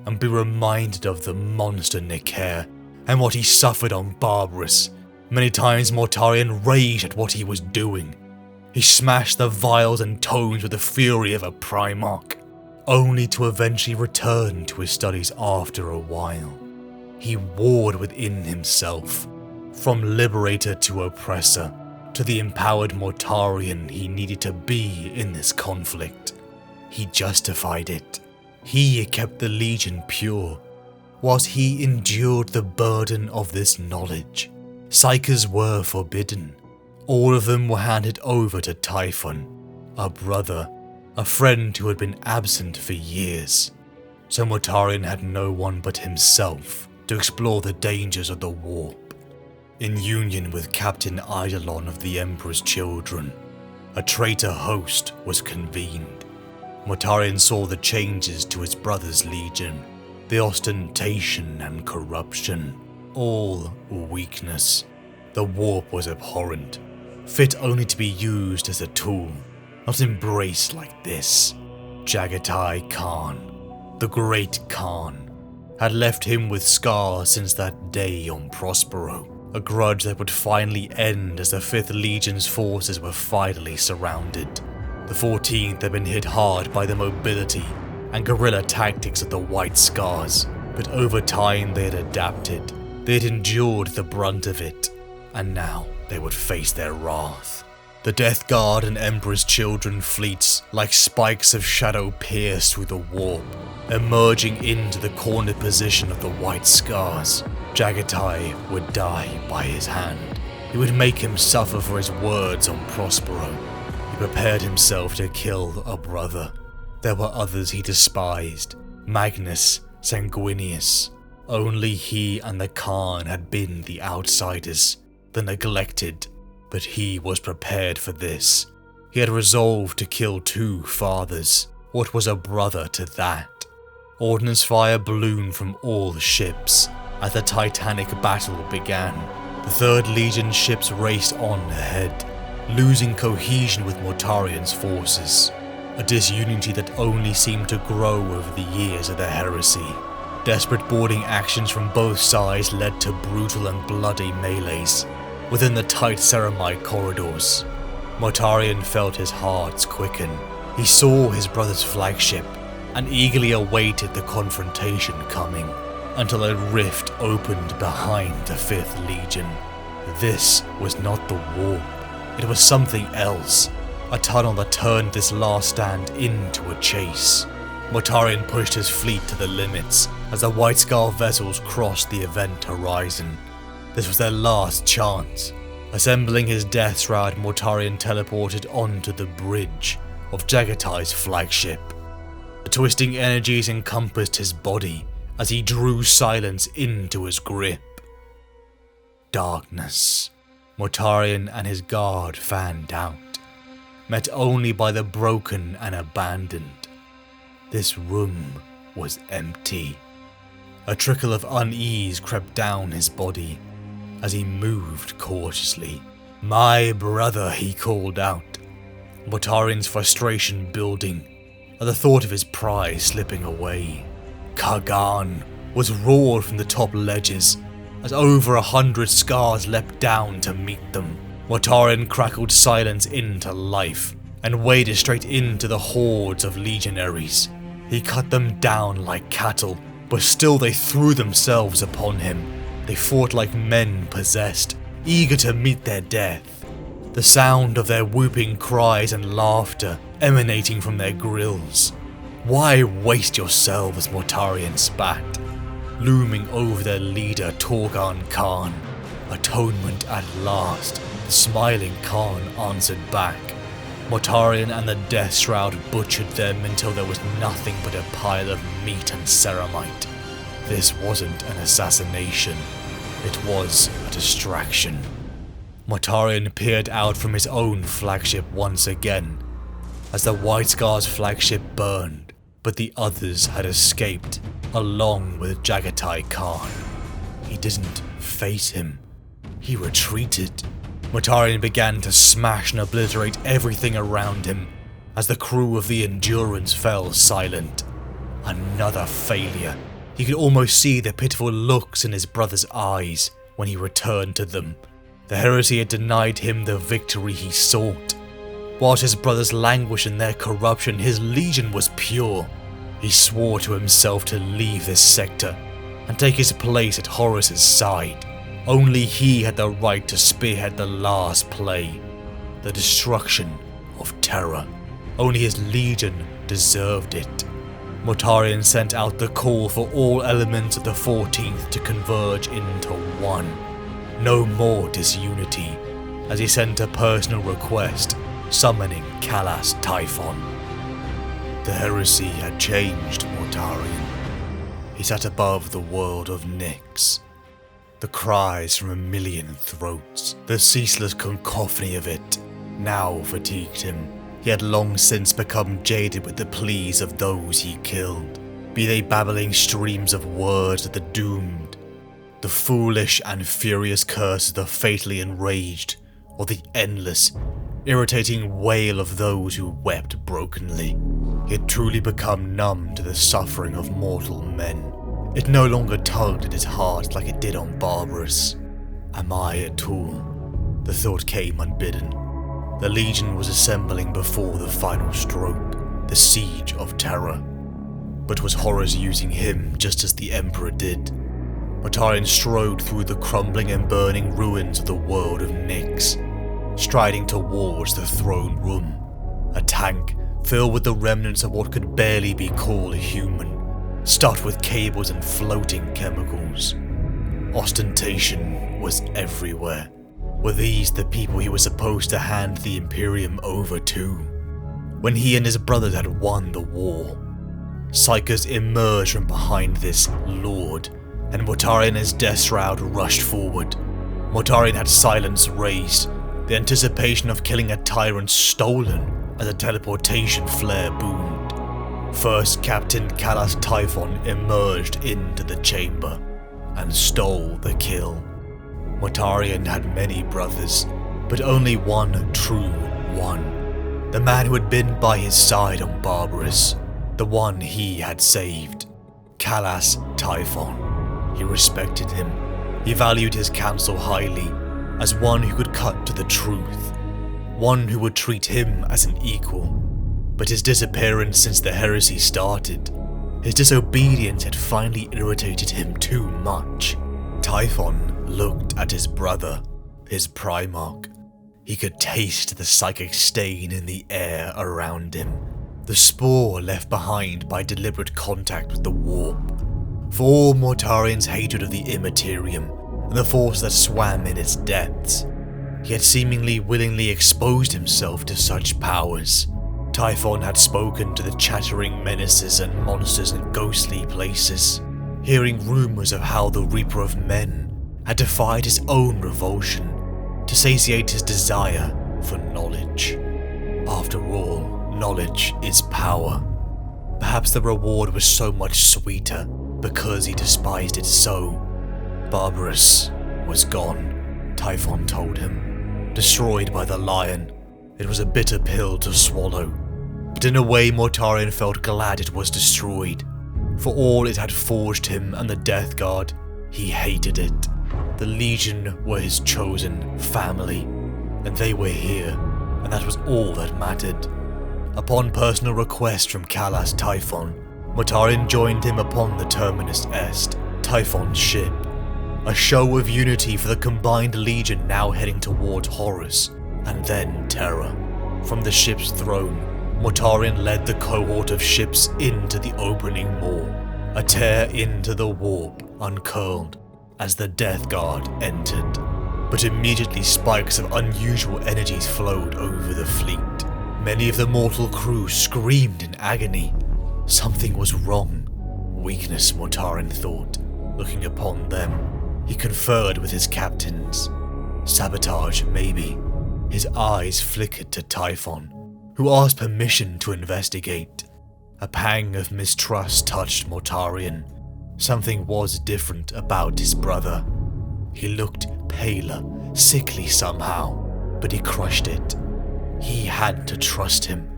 and be reminded of the monster Nicair and what he suffered on Barbarous. Many times Mortarion raged at what he was doing. He smashed the vials and tomes with the fury of a Primarch, only to eventually return to his studies after a while. He warred within himself, from liberator to oppressor, to the empowered Mortarion he needed to be in this conflict. He justified it. He kept the Legion pure, whilst he endured the burden of this knowledge. Psykers were forbidden. All of them were handed over to Typhon, a brother, a friend who had been absent for years. So Mortarion had no one but himself to explore the dangers of the warp. In union with Captain Eidolon of the Emperor's Children, a traitor host was convened. Mortarion saw the changes to his brother's legion, the ostentation and corruption, all weakness. The warp was abhorrent, fit only to be used as a tool, not embraced like this. Jaghatai Khan, the great Khan, had left him with scars since that day on Prospero, a grudge that would finally end as the 5th Legion's forces were finally surrounded. The 14th had been hit hard by the mobility and guerrilla tactics of the White Scars, but over time they had adapted. They had endured the brunt of it, and now they would face their wrath. The Death Guard and Emperor's Children fleets, like spikes of shadow, pierced through the warp, emerging into the cornered position of the White Scars. Jaghatai would die by his hand. He would make him suffer for his words on Prospero. He prepared himself to kill a brother. There were others he despised. Magnus, Sangunius. Only he and the Khan had been the outsiders, the neglected, but he was prepared for this. He had resolved to kill 2 fathers. What was a brother to that? Ordnance fire ballooned from all ships. As the titanic battle began, the 3rd Legion ships raced on ahead, losing cohesion with Mortarion's forces, a disunity that only seemed to grow over the years of the Heresy. Desperate boarding actions from both sides led to brutal and bloody melees within the tight ceramite corridors. Mortarion felt his heart quicken. He saw his brother's flagship and eagerly awaited the confrontation coming, until a rift opened behind the 5th Legion. This was not the warp, it was something else, a tunnel that turned this last stand into a chase. Mortarion pushed his fleet to the limits as the White Scar vessels crossed the event horizon. This was their last chance. Assembling his death shroud, Mortarion teleported onto the bridge of Jaghatai's flagship. The twisting energies encompassed his body as he drew silence into his grip. Darkness. Mortarion and his guard fanned out, met only by the broken and abandoned. This room was empty. A trickle of unease crept down his body as he moved cautiously. "My brother," he called out, Mortarion's frustration building at the thought of his prize slipping away. Kagan was roared from the top ledges as over 100 scars leapt down to meet them. Mortarion crackled silence into life and waded straight into the hordes of legionaries. He cut them down like cattle, but still they threw themselves upon him. They fought like men possessed, eager to meet their death. The sound of their whooping cries and laughter emanating from their grills. "Why waste yourselves?" Mortarion spat, looming over their leader Torgan Khan. "Atonement at last," the smiling Khan answered back. Mortarion and the Death Shroud butchered them until there was nothing but a pile of meat and ceramite. This wasn't an assassination, it was a distraction. Mortarion peered out from his own flagship once again, as the White Scar's flagship burned, but the others had escaped, along with Jaghatai Khan. He didn't face him, he retreated. Mortarion began to smash and obliterate everything around him, as the crew of the Endurance fell silent. Another failure. He could almost see the pitiful looks in his brother's eyes when he returned to them. The Heresy had denied him the victory he sought. Whilst his brothers languished in their corruption, his legion was pure. He swore to himself to leave this sector and take his place at Horus's side. Only he had the right to spearhead the last play, the destruction of Terra. Only his legion deserved it. Mortarion sent out the call for all elements of the 14th to converge into one. No more disunity, as he sent a personal request, summoning Kalas Typhon. The Heresy had changed Mortarion. He sat above the world of Nyx. The cries from a million throats, the ceaseless cacophony of it, now fatigued him. He had long since become jaded with the pleas of those he killed, be they babbling streams of words of the doomed, the foolish and furious curses of the fatally enraged, or the endless, irritating wail of those who wept brokenly. He had truly become numb to the suffering of mortal men. It no longer tugged at his heart like it did on Barbarous. Am I a tool? The thought came unbidden. The Legion was assembling before the final stroke, the siege of Terra. But was Horus using him just as the Emperor did? Mortarion strode through the crumbling and burning ruins of the world of Nyx, striding towards the throne room. A tank filled with the remnants of what could barely be called human, stuffed with cables and floating chemicals. Ostentation was everywhere. Were these the people he was supposed to hand the Imperium over to? When he and his brothers had won the war, Psychers emerged from behind this lord, and Mortarion and his death shroud rushed forward. Mortarion had silence raised, the anticipation of killing a tyrant stolen as a teleportation flare boomed. First Captain Calas Typhon emerged into the chamber and stole the kill. Mortarion had many brothers, but only one true one. The man who had been by his side on Barbarous, the one he had saved. Calas Typhon. He respected him. He valued his counsel highly, as one who could cut to the truth. One who would treat him as an equal. But his disappearance since the Heresy started, his disobedience had finally irritated him too much. Typhon looked at his brother, his Primarch. He could taste the psychic stain in the air around him, the spore left behind by deliberate contact with the warp. For all Mortarion's hatred of the Immaterium and the force that swam in its depths, he had seemingly willingly exposed himself to such powers. Typhon had spoken to the chattering menaces and monsters in ghostly places, hearing rumors of how the Reaper of Men had defied his own revulsion to satiate his desire for knowledge. After all, knowledge is power. Perhaps the reward was so much sweeter because he despised it so. Barbarous was gone, Typhon told him. Destroyed by the lion. It was a bitter pill to swallow, but in a way Mortarion felt glad it was destroyed. For all it had forged him and the Death Guard, he hated it. The Legion were his chosen family, and they were here, and that was all that mattered. Upon personal request from Calas Typhon, Mortarion joined him upon the Terminus Est, Typhon's ship. A show of unity for the combined Legion now heading towards Horus, and then Terra. From the ship's throne, Mortarion led the cohort of ships into the opening maw. A tear into the warp uncurled as the Death Guard entered, but immediately spikes of unusual energies flowed over the fleet. Many of the mortal crew screamed in agony. Something was wrong. Weakness, Mortarion thought. Looking upon them, he conferred with his captains. Sabotage, maybe. His eyes flickered to Typhon, who asked permission to investigate. A pang of mistrust touched Mortarion. Something was different about his brother. He looked paler, sickly somehow, but he crushed it. He had to trust him.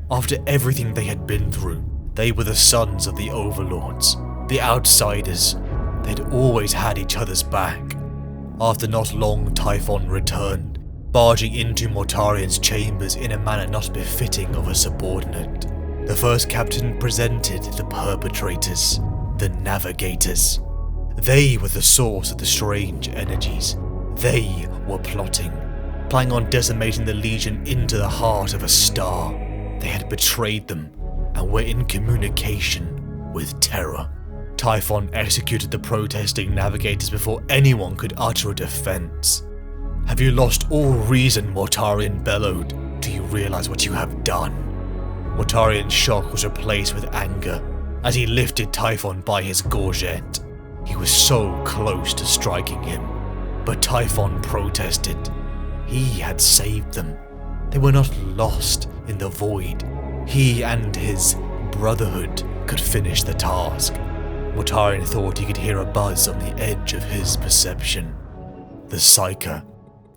After everything they had been through, they were the sons of the overlords, the outsiders. They'd always had each other's back. After not long, Typhon returned, barging into Mortarion's chambers in a manner not befitting of a subordinate. The first captain presented the perpetrators, the navigators. They were the source of the strange energies. They were plotting on decimating the Legion into the heart of a star. They had betrayed them and were in communication with Terra. Typhon executed the protesting navigators before anyone could utter a defense. "Have you lost all reason?" Mortarion bellowed. "Do you realize what you have done?" Mortarion's shock was replaced with anger as he lifted Typhon by his gorget. He was so close to striking him, but Typhon protested. He had saved them. They were not lost in the void. He and his brotherhood could finish the task. Mortarion thought he could hear a buzz on the edge of his perception. The Psyker,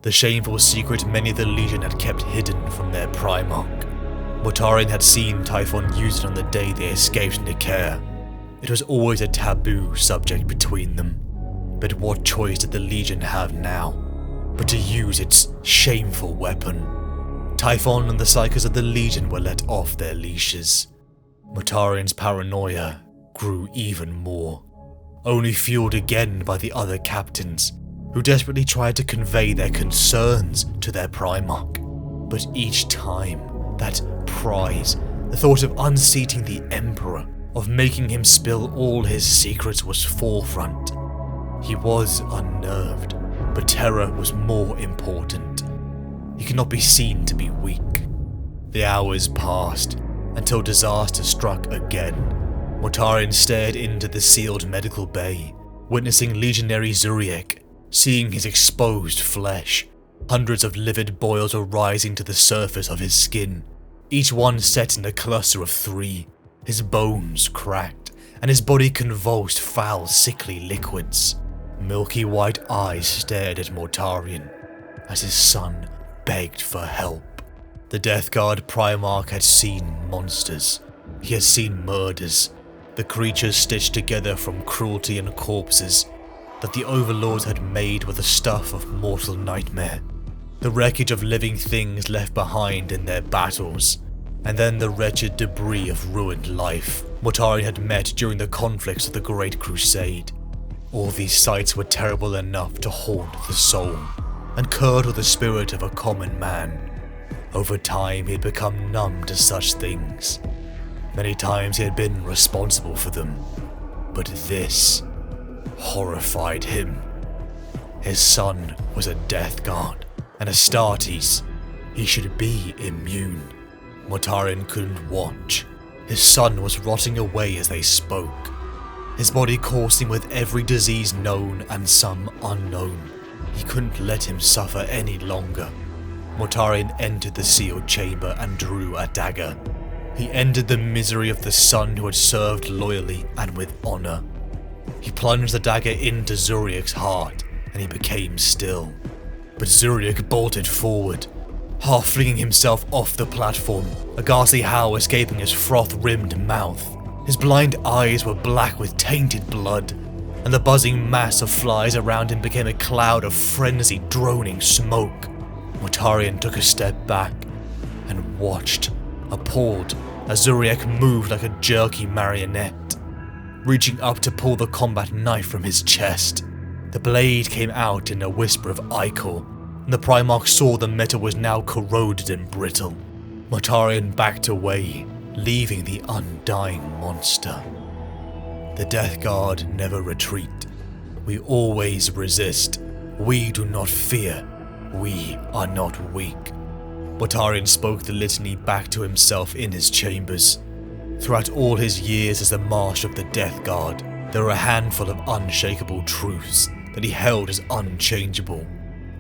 the shameful secret many of the Legion had kept hidden from their Primarch. Mortarion had seen Typhon use it on the day they escaped into Care. It was always a taboo subject between them. But what choice did the Legion have now but to use its shameful weapon? Typhon and the Psychers of the Legion were let off their leashes. Mortarion's paranoia grew even more, only fueled again by the other captains, who desperately tried to convey their concerns to their Primarch. But each time, that prize, the thought of unseating the Emperor, of making him spill all his secrets, was forefront. He was unnerved, but Terra was more important. He could not be seen to be weak. The hours passed, until disaster struck again. Mortarion stared into the sealed medical bay, witnessing Legionary Zuriek, seeing his exposed flesh. Hundreds of livid boils were rising to the surface of his skin, each one set in a cluster of 3. His bones cracked, and his body convulsed foul, sickly liquids. Milky white eyes stared at Mortarion as his son begged for help. The Death Guard Primarch had seen monsters. He had seen murders, the creatures stitched together from cruelty and corpses that the overlords had made with the stuff of mortal nightmare. The wreckage of living things left behind in their battles, and then the wretched debris of ruined life Mortarion had met during the conflicts of the Great Crusade. All these sights were terrible enough to haunt the soul and curdle the spirit of a common man. Over time, he had become numb to such things. Many times he had been responsible for them, but this horrified him. His son was a Death Guard, and Astartes. He should be immune. Mortarion couldn't watch. His son was rotting away as they spoke, his body coursing with every disease known and some unknown. He couldn't let him suffer any longer. Mortarion entered the sealed chamber and drew a dagger. He ended the misery of the son who had served loyally and with honor. He plunged the dagger into Zuriek's heart, and he became still. But Zuriek bolted forward, half flinging himself off the platform, a ghastly howl escaping his froth-rimmed mouth. His blind eyes were black with tainted blood, and the buzzing mass of flies around him became a cloud of frenzied, droning smoke. Mortarion took a step back and watched, appalled, as Zuriek moved like a jerky marionette, reaching up to pull the combat knife from his chest. The blade came out in a whisper of ichor, and the Primarch saw the metal was now corroded and brittle. Mortarion backed away, leaving the undying monster. The Death Guard never retreat. We always resist. We do not fear. We are not weak. Mortarion spoke the litany back to himself in his chambers. Throughout all his years as the Marshal of the Death Guard, there were a handful of unshakable truths that he held as unchangeable.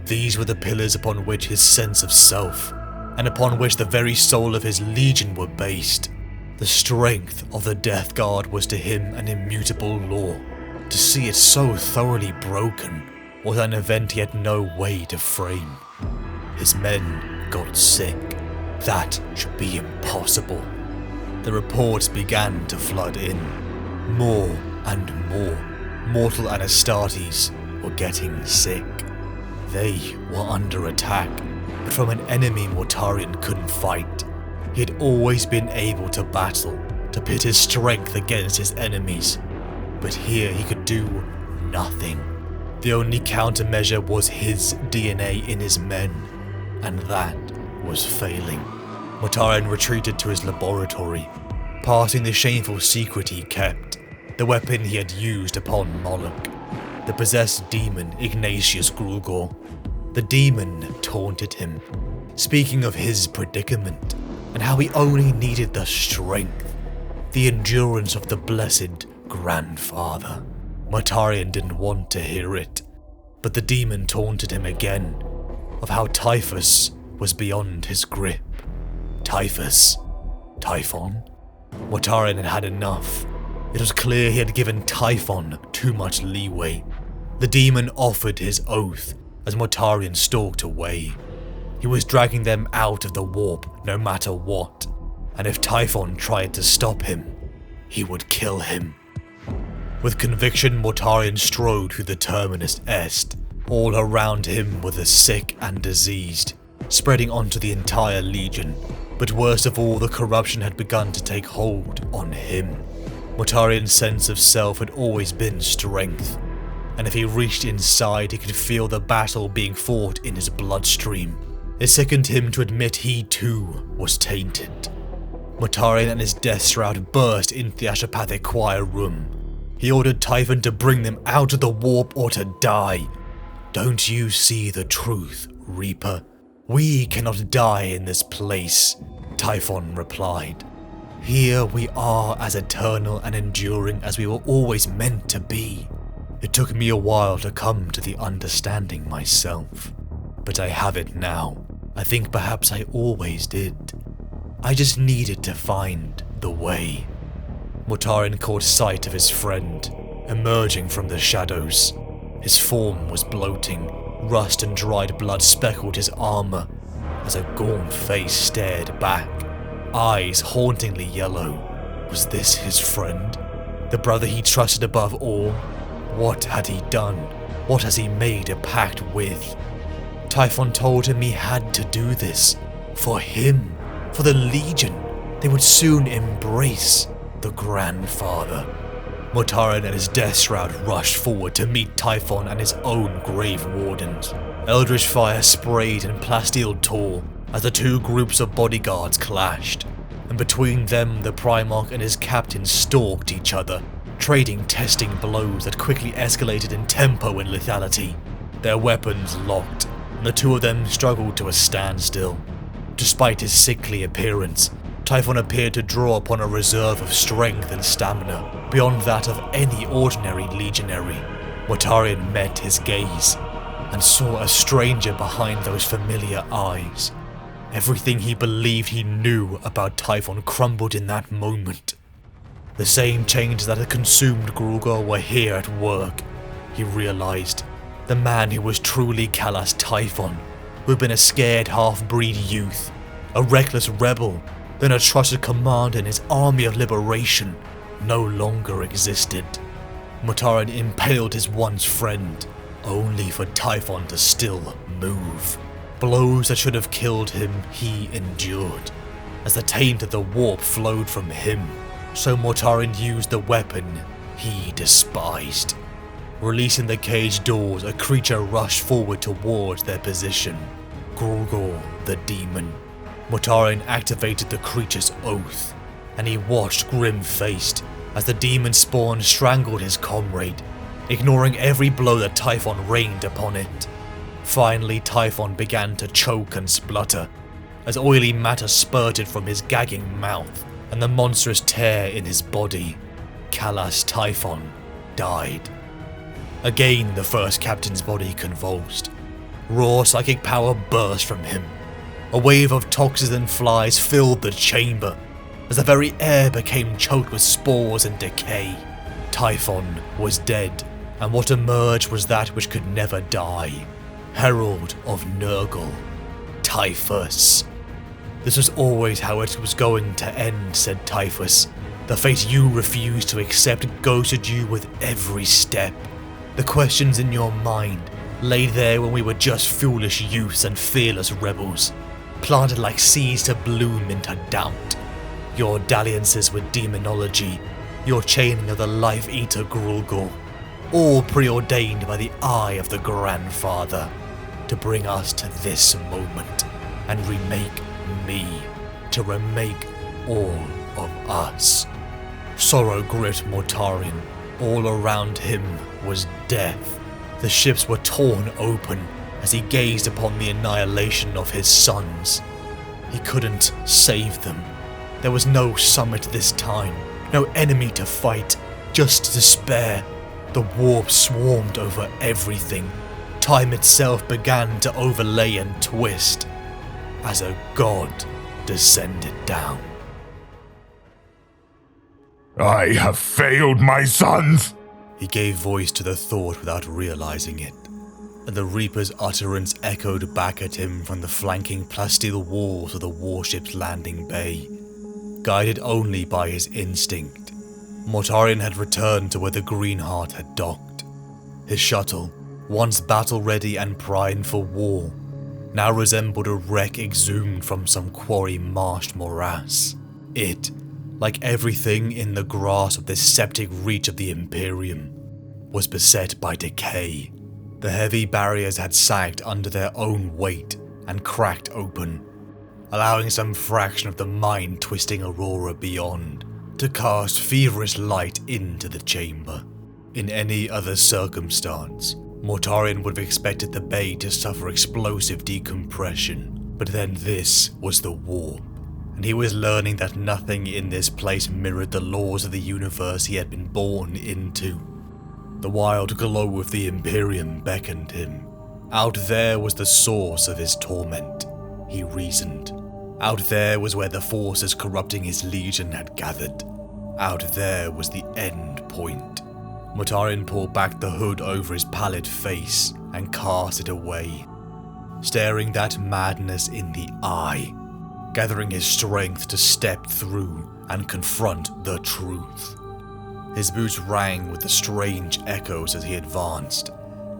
These were the pillars upon which his sense of self, and upon which the very soul of his legion were based. The strength of the Death Guard was to him an immutable law. To see it so thoroughly broken was an event he had no way to frame. His men got sick. That should be impossible. The reports began to flood in. More and more. Mortal and Astartes were getting sick. They were under attack, but from an enemy Mortarion couldn't fight. He had always been able to battle, to pit his strength against his enemies. But here he could do nothing. The only countermeasure was his DNA in his men, and that was failing. Mortarion retreated to his laboratory, passing the shameful secret he kept, the weapon he had used upon Moloch, the possessed demon Ignatius Grugor. The demon taunted him, speaking of his predicament, and how he only needed the strength, the endurance of the blessed grandfather. Mortarion didn't want to hear it, but the demon taunted him again, of how Typhus was beyond his grip. Typhus? Typhon? Mortarion had had enough. It was clear he had given Typhon too much leeway. The demon offered his oath as Mortarion stalked away. He was dragging them out of the warp no matter what, and if Typhon tried to stop him, he would kill him. With conviction, Mortarion strode through the Terminus Est. All around him were the sick and diseased, spreading onto the entire Legion. But worst of all, the corruption had begun to take hold on him. Mortarion's sense of self had always been strength, and if he reached inside, he could feel the battle being fought in his bloodstream. It sickened him to admit he too was tainted. Mortarion and his death shroud burst into the Ashapathic choir room. He ordered Typhon to bring them out of the warp or to die. Don't you see the truth, Reaper? We cannot die in this place, Typhon replied. Here we are as eternal and enduring as we were always meant to be. It took me a while to come to the understanding myself, but I have it now. I think perhaps I always did. I just needed to find the way. Mortarion caught sight of his friend, emerging from the shadows. His form was bloating, rust and dried blood speckled his armor, as a gaunt face stared back, eyes hauntingly yellow. Was this his friend? The brother he trusted above all? What had he done? What has he made a pact with? Typhon told him he had to do this. For him. For the Legion. They would soon embrace the Grandfather. Mortarion and his death shroud rushed forward to meet Typhon and his own grave wardens. Eldritch fire sprayed and plasteel tore as the two groups of bodyguards clashed, and between them the Primarch and his captain stalked each other, trading testing blows that quickly escalated in tempo and lethality. Their weapons locked, and the two of them struggled to a standstill. Despite his sickly appearance, Typhon appeared to draw upon a reserve of strength and stamina beyond that of any ordinary legionary. Mortarion met his gaze and saw a stranger behind those familiar eyes. Everything he believed he knew about Typhon crumbled in that moment. The same changes that had consumed Grulgor were here at work, he realized. The man who was truly Kalas Typhon, who had been a scared half-breed youth, a reckless rebel, then a trusted commander in his army of liberation, no longer existed. Mortarion impaled his once friend, only for Typhon to still move. Blows that should have killed him he endured, as the taint of the warp flowed from him, so Mortarion used the weapon he despised. Releasing the cage doors, a creature rushed forward towards their position. Grulgor the demon. Mortarion activated the creature's oath, and he watched grim-faced as the demon spawn strangled his comrade, ignoring every blow that Typhon rained upon it. Finally, Typhon began to choke and splutter, as oily matter spurted from his gagging mouth, and the monstrous tear in his body. Kalas Typhon died. Again, the first captain's body convulsed. Raw psychic power burst from him. A wave of toxins and flies filled the chamber, as the very air became choked with spores and decay. Typhon was dead, and what emerged was that which could never die. Herald of Nurgle. Typhus. This was always how it was going to end, said Typhus. The fate you refused to accept ghosted you with every step. The questions in your mind lay there when we were just foolish youths and fearless rebels, planted like seeds to bloom into doubt. Your dalliances with demonology, your chaining of the life-eater Grulgor, all preordained by the eye of the Grandfather, to bring us to this moment, and remake me, to remake all of us. Sorrow gripped Mortarion. All around him was death. The ships were torn open as he gazed upon the annihilation of his sons. He couldn't save them. There was no summit this time, no enemy to fight, just despair. The warp swarmed over everything. Time itself began to overlay and twist, as a god descended down. I have failed my sons! He gave voice to the thought without realizing it, and the Reaper's utterance echoed back at him from the flanking plasteel walls of the warship's landing bay. Guided only by his instinct, Mortarion had returned to where the Greenheart had docked. His shuttle, once battle-ready and primed for war, now resembled a wreck exhumed from some quarry-marshed morass. It, like everything in the grasp of the septic reach of the Imperium, was beset by decay. The heavy barriers had sagged under their own weight and cracked open, allowing some fraction of the mind-twisting aurora beyond to to cast feverish light into the chamber. In any other circumstance, Mortarion would have expected the bay to suffer explosive decompression, but then this was the warp, and he was learning that nothing in this place mirrored the laws of the universe he had been born into. The wild glow of the Imperium beckoned him. Out there was the source of his torment, he reasoned. Out there was where the forces corrupting his legion had gathered. Out there was the end point. Mortarion pulled back the hood over his pallid face and cast it away, staring that madness in the eye, gathering his strength to step through and confront the truth. His boots rang with the strange echoes as he advanced.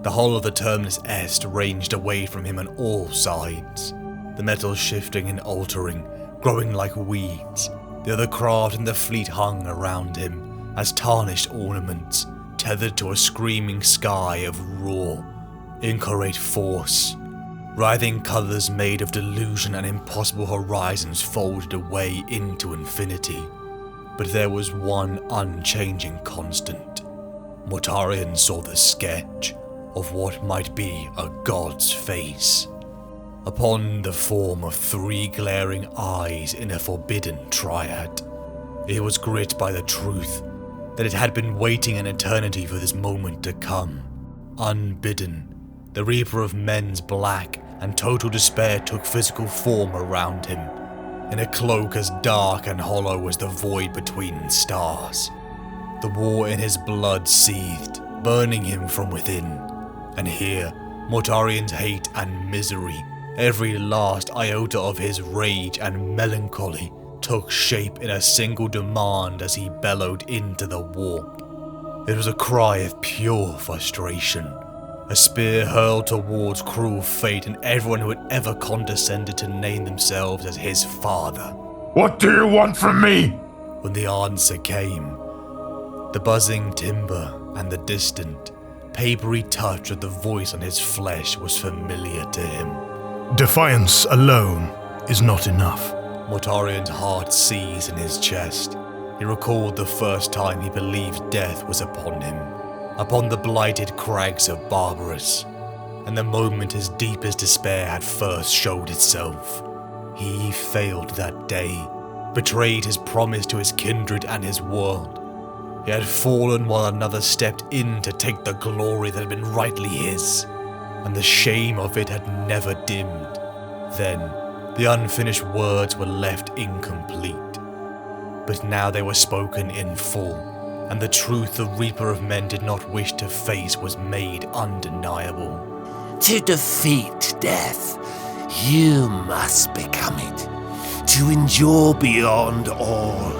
The hull of the Terminus Est ranged away from him on all sides, the metal shifting and altering, growing like weeds. The other craft in the fleet hung around him as tarnished ornaments, tethered to a screaming sky of raw, inchoate force. Writhing colours made of delusion and impossible horizons folded away into infinity. But there was one unchanging constant. Mortarion saw the sketch of what might be a god's face, upon the form of 3 glaring eyes in a forbidden triad. It was grit by the truth that it had been waiting an eternity for this moment to come. Unbidden, the Reaper of Men's black and total despair took physical form around him, in a cloak as dark and hollow as the void between stars. The war in his blood seethed, burning him from within, and here, Mortarion's hate and misery, every last iota of his rage and melancholy, took shape in a single demand as he bellowed into the warp. It was a cry of pure frustration, a spear hurled towards cruel fate and everyone who had ever condescended to name themselves as his father. What do you want from me? When the answer came, the buzzing timbre and the distant, papery touch of the voice on his flesh was familiar to him. Defiance alone is not enough. Mortarion's heart seized in his chest. He recalled the first time he believed death was upon him, upon the blighted crags of Barbarous, and the moment his deepest despair had first showed itself. He failed that day, betrayed his promise to his kindred and his world. He had fallen while another stepped in to take the glory that had been rightly his, and the shame of it had never dimmed. Then, the unfinished words were left incomplete, but now they were spoken in full, and the truth the Reaper of Men did not wish to face was made undeniable. To defeat death, you must become it. To endure beyond all,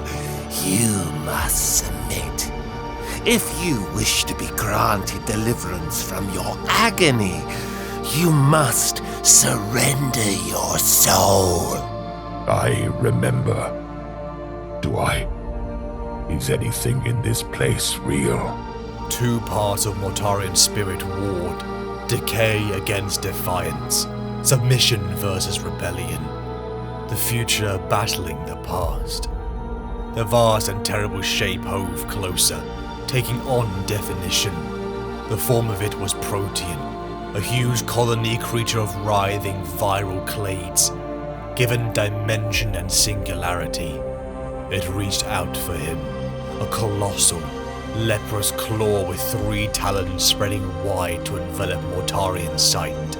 you must submit. If you wish to be granted deliverance from your agony, you must surrender your soul. I remember. Do I? Is anything in this place real? 2 parts of Mortarion's spirit warred, decay against defiance, submission versus rebellion, the future battling the past. The vast and terrible shape hove closer, taking on definition. The form of it was Protean, a huge colony creature of writhing viral clades, given dimension and singularity. It reached out for him, a colossal, leprous claw with 3 talons spreading wide to envelop Mortarion's sight.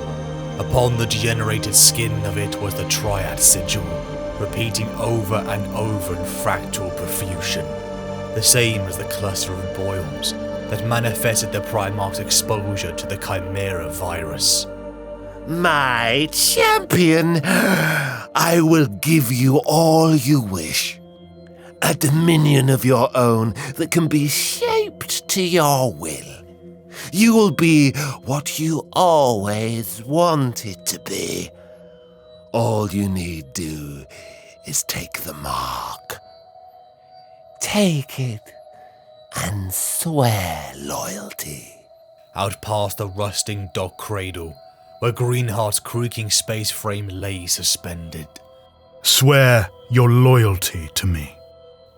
Upon the degenerated skin of it was the Triad sigil, repeating over and over in fractal profusion, the same as the cluster of boils that manifested the Primarch's exposure to the Chimera virus. My champion, I will give you all you wish. A dominion of your own that can be shaped to your will. You will be what you always wanted to be. All you need do is take the mark. Take it and swear loyalty. Out past the rusting dock cradle, where Greenheart's creaking space frame lay suspended. Swear your loyalty to me.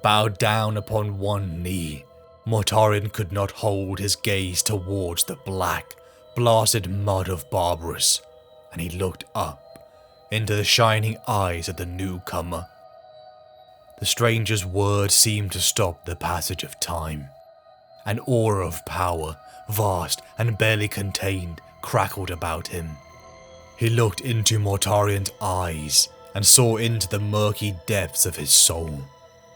bowed down upon one knee. Mortarion could not hold his gaze towards the black, blasted mud of Barbarous, and he looked up into the shining eyes of the newcomer. The stranger's words seemed to stop the passage of time. An aura of power, vast and barely contained, crackled about him. He looked into Mortarion's eyes and saw into the murky depths of his soul,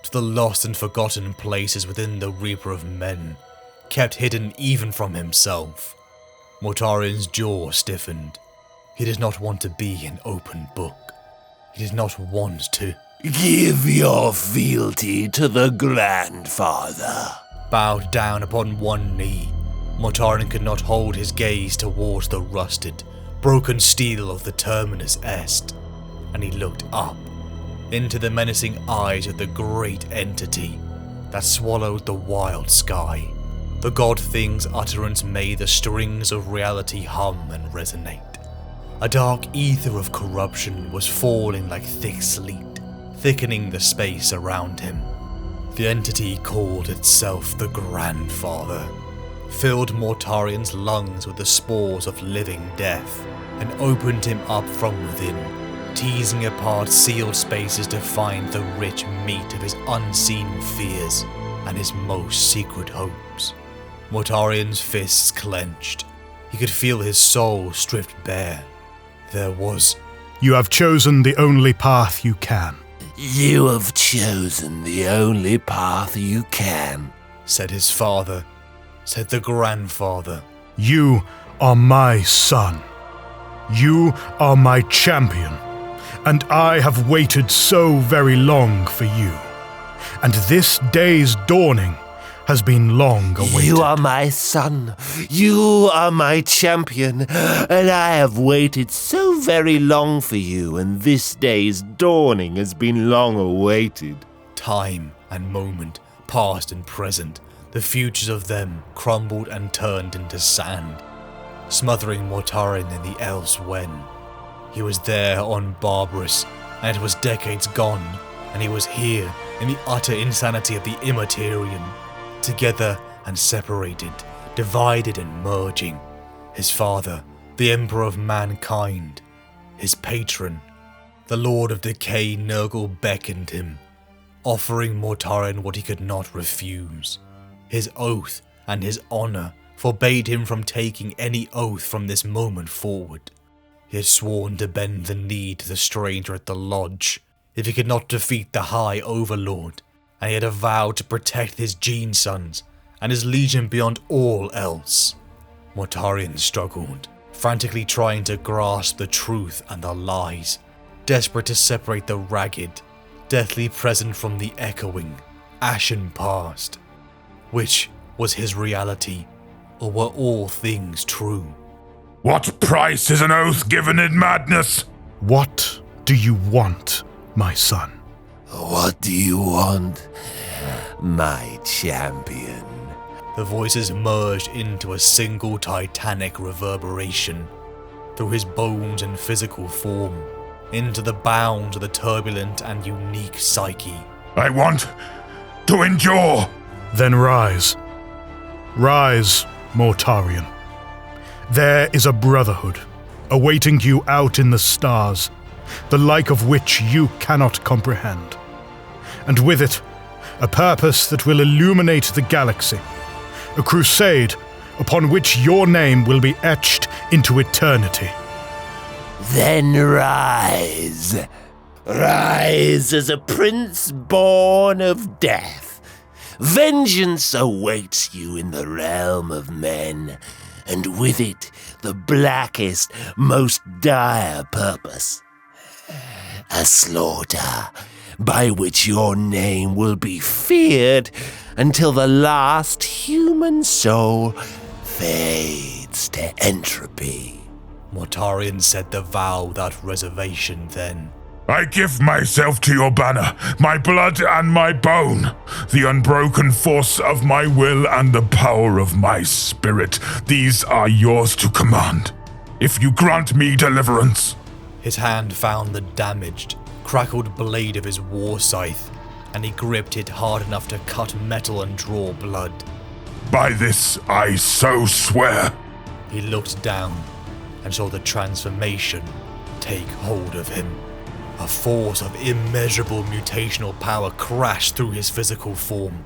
to the lost and forgotten places within the Reaper of Men, kept hidden even from himself. Mortarion's jaw stiffened. He did not want to be an open book. He did not want to Give your fealty to the Grandfather. Bowed down upon one knee, Mortarion could not hold his gaze towards the rusted, broken steel of the Terminus Est, and he looked up into the menacing eyes of the great entity that swallowed the wild sky. The god thing's utterance made the strings of reality hum and resonate. A dark ether of corruption was falling like thick sleet, thickening the space around him. The entity called itself the Grandfather, filled Mortarion's lungs with the spores of living death, and opened him up from within, teasing apart sealed spaces to find the rich meat of his unseen fears and his most secret hopes. Mortarion's fists clenched. He could feel his soul stripped bare. There was... You have chosen the only path you can. You have chosen the only path you can, said his father, said the Grandfather. You are my son. You are my champion. And I have waited so very long for you. And this day's dawning has been long awaited. You are my son. You are my champion. And I have waited so very long for you, and this day's dawning has been long awaited. Time and moment, past and present, the futures of them crumbled and turned into sand, smothering Mortarion in the Elsewhen. He was there on Barbarous, and it was decades gone, and he was here in the utter insanity of the Immaterium, together and separated, divided and merging. His father, the Emperor of Mankind, his patron, the Lord of Decay, Nurgle beckoned him, offering Mortarion what he could not refuse. His oath and his honor forbade him from taking any oath from this moment forward. He had sworn to bend the knee to the stranger at the lodge if he could not defeat the High Overlord, and he had vowed to protect his gene sons and his legion beyond all else. Mortarion struggled, frantically trying to grasp the truth and the lies, desperate to separate the ragged, deathly present from the echoing, ashen past. Which was his reality, or were all things true? What price is an oath given in madness? What do you want, my son? What do you want, my champion? The voices merged into a single titanic reverberation, through his bones and physical form, into the bounds of the turbulent and unique psyche. I want to endure. Then rise. Rise, Mortarion. There is a brotherhood awaiting you out in the stars, the like of which you cannot comprehend. And with it, a purpose that will illuminate the galaxy, a crusade upon which your name will be etched into eternity. Then rise. Rise as a prince born of death. Vengeance awaits you in the realm of men, and with it the blackest, most dire purpose. A slaughter by which your name will be feared until the last human soul fades to entropy. Mortarion said the vow without reservation then. I give myself to your banner, my blood and my bone, the unbroken force of my will and the power of my spirit. These are yours to command, if you grant me deliverance. His hand found the damaged, crackled blade of his war scythe, and he gripped it hard enough to cut metal and draw blood. By this I so swear. He looked down and saw the transformation take hold of him. A force of immeasurable mutational power crashed through his physical form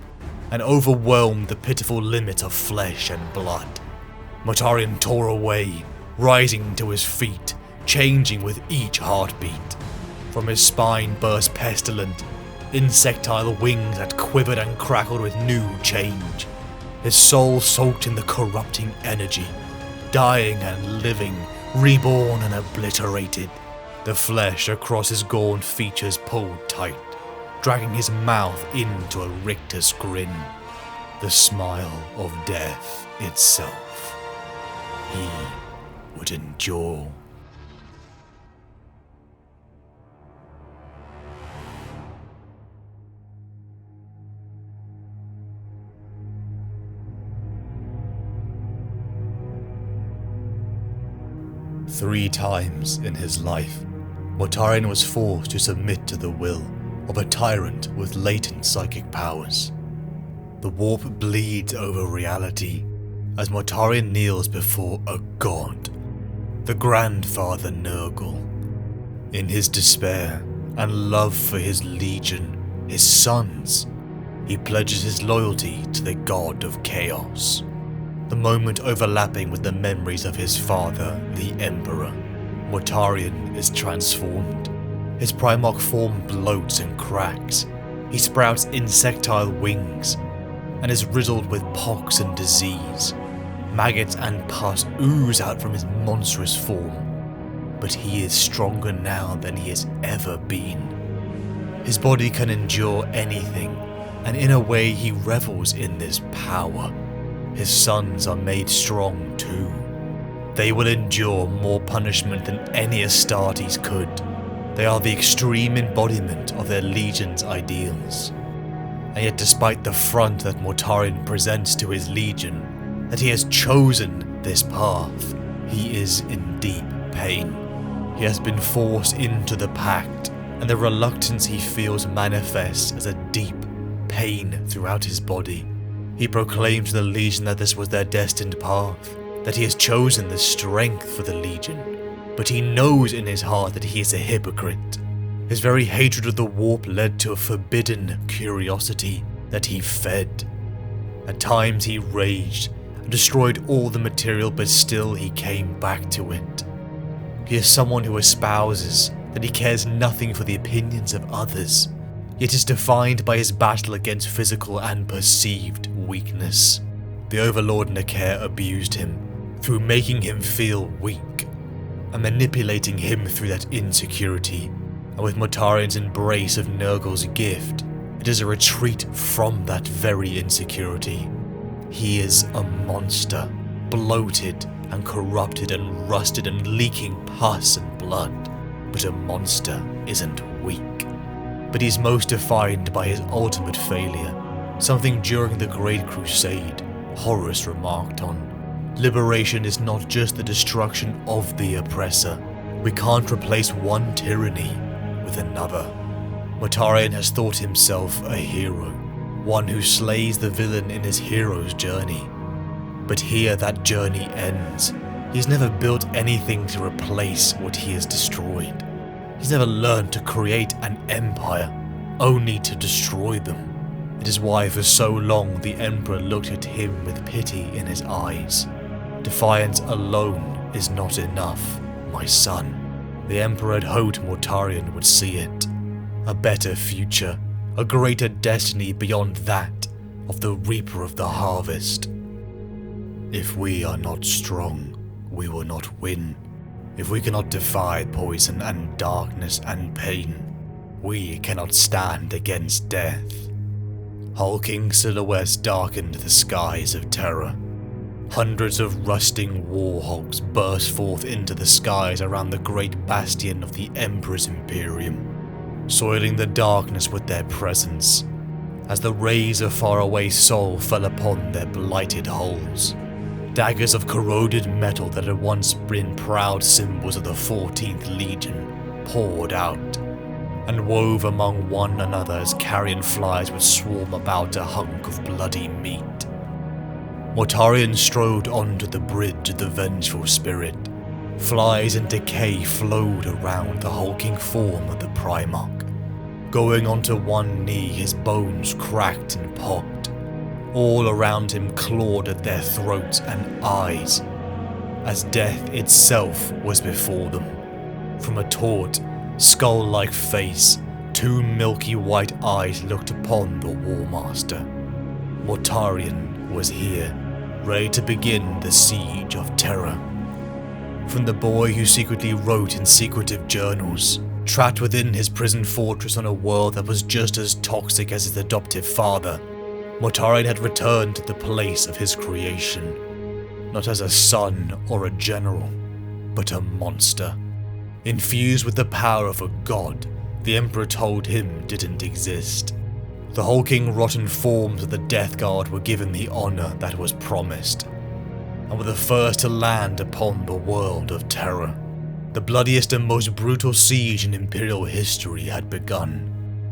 and overwhelmed the pitiful limit of flesh and blood. Mortarion tore away, rising to his feet, changing with each heartbeat. From his spine burst pestilent, insectile wings that quivered and crackled with new change. His soul soaked in the corrupting energy, dying and living, reborn and obliterated. The flesh across his gaunt features pulled tight, dragging his mouth into a rictus grin. The smile of death itself. He would endure. Three times in his life, Mortarion was forced to submit to the will of a tyrant with latent psychic powers. The warp bleeds over reality as Mortarion kneels before a god, the grandfather Nurgle. In his despair and love for his legion, his sons, he pledges his loyalty to the god of chaos. The moment overlapping with the memories of his father, the Emperor, Mortarion is transformed. His Primarch form bloats and cracks. He sprouts insectile wings and is riddled with pox and disease. Maggots and pus ooze out from his monstrous form, but he is stronger now than he has ever been. His body can endure anything, and in a way he revels in this power. His sons are made strong too. They will endure more punishment than any Astartes could. They are the extreme embodiment of their legion's ideals. And yet despite the front that Mortarion presents to his legion, that he has chosen this path, he is in deep pain. He has been forced into the pact, and the reluctance he feels manifests as a deep pain throughout his body. He proclaims to the Legion that this was their destined path, that he has chosen the strength for the Legion, but he knows in his heart that he is a hypocrite. His very hatred of the warp led to a forbidden curiosity that he fed. At times he raged and destroyed all the material, but still he came back to it. He is someone who espouses that he cares nothing for the opinions of others, yet is defined by his battle against physical and perceived weakness. The Overlord Naker abused him through making him feel weak and manipulating him through that insecurity, and with Mortarion's embrace of Nurgle's gift, it is a retreat from that very insecurity. He is a monster, bloated and corrupted and rusted and leaking pus and blood, but a monster isn't weak. But he's most defined by his ultimate failure, something during the Great Crusade Horus remarked on. Liberation is not just the destruction of the oppressor. We can't replace one tyranny with another. Mortarion has thought himself a hero, one who slays the villain in his hero's journey. But here that journey ends. He's never built anything to replace what he has destroyed. He's never learned to create an empire, only to destroy them. It is why for so long the Emperor looked at him with pity in his eyes. Defiance alone is not enough, my son. The Emperor had hoped Mortarion would see it. A better future, a greater destiny beyond that of the Reaper of the Harvest. If we are not strong, we will not win. If we cannot defy poison and darkness and pain, we cannot stand against death. Hulking silhouettes darkened the skies of Terra. Hundreds of rusting warhogs burst forth into the skies around the great bastion of the Emperor's Imperium, soiling the darkness with their presence, as the rays of faraway Sol fell upon their blighted hulls. Daggers of corroded metal that had once been proud symbols of the 14th Legion poured out. and wove among one another as carrion flies would swarm about a hunk of bloody meat. Mortarion strode onto the bridge of the vengeful spirit. Flies and decay flowed around the hulking form of the Primarch. Going onto one knee, his bones cracked and popped. All around him clawed at their throats and eyes, as death itself was before them. From a taut, skull-like face, two milky white eyes looked upon the War Master. Mortarion was here, ready to begin the siege of Terra. From the boy who secretly wrote in secretive journals, trapped within his prison fortress on a world that was just as toxic as his adoptive father, Mortarion had returned to the place of his creation, not as a son or a general, but a monster. Infused with the power of a god the Emperor told him didn't exist. The hulking, rotten forms of the Death Guard were given the honor that was promised, and were the first to land upon the world of Terra. The bloodiest and most brutal siege in Imperial history had begun.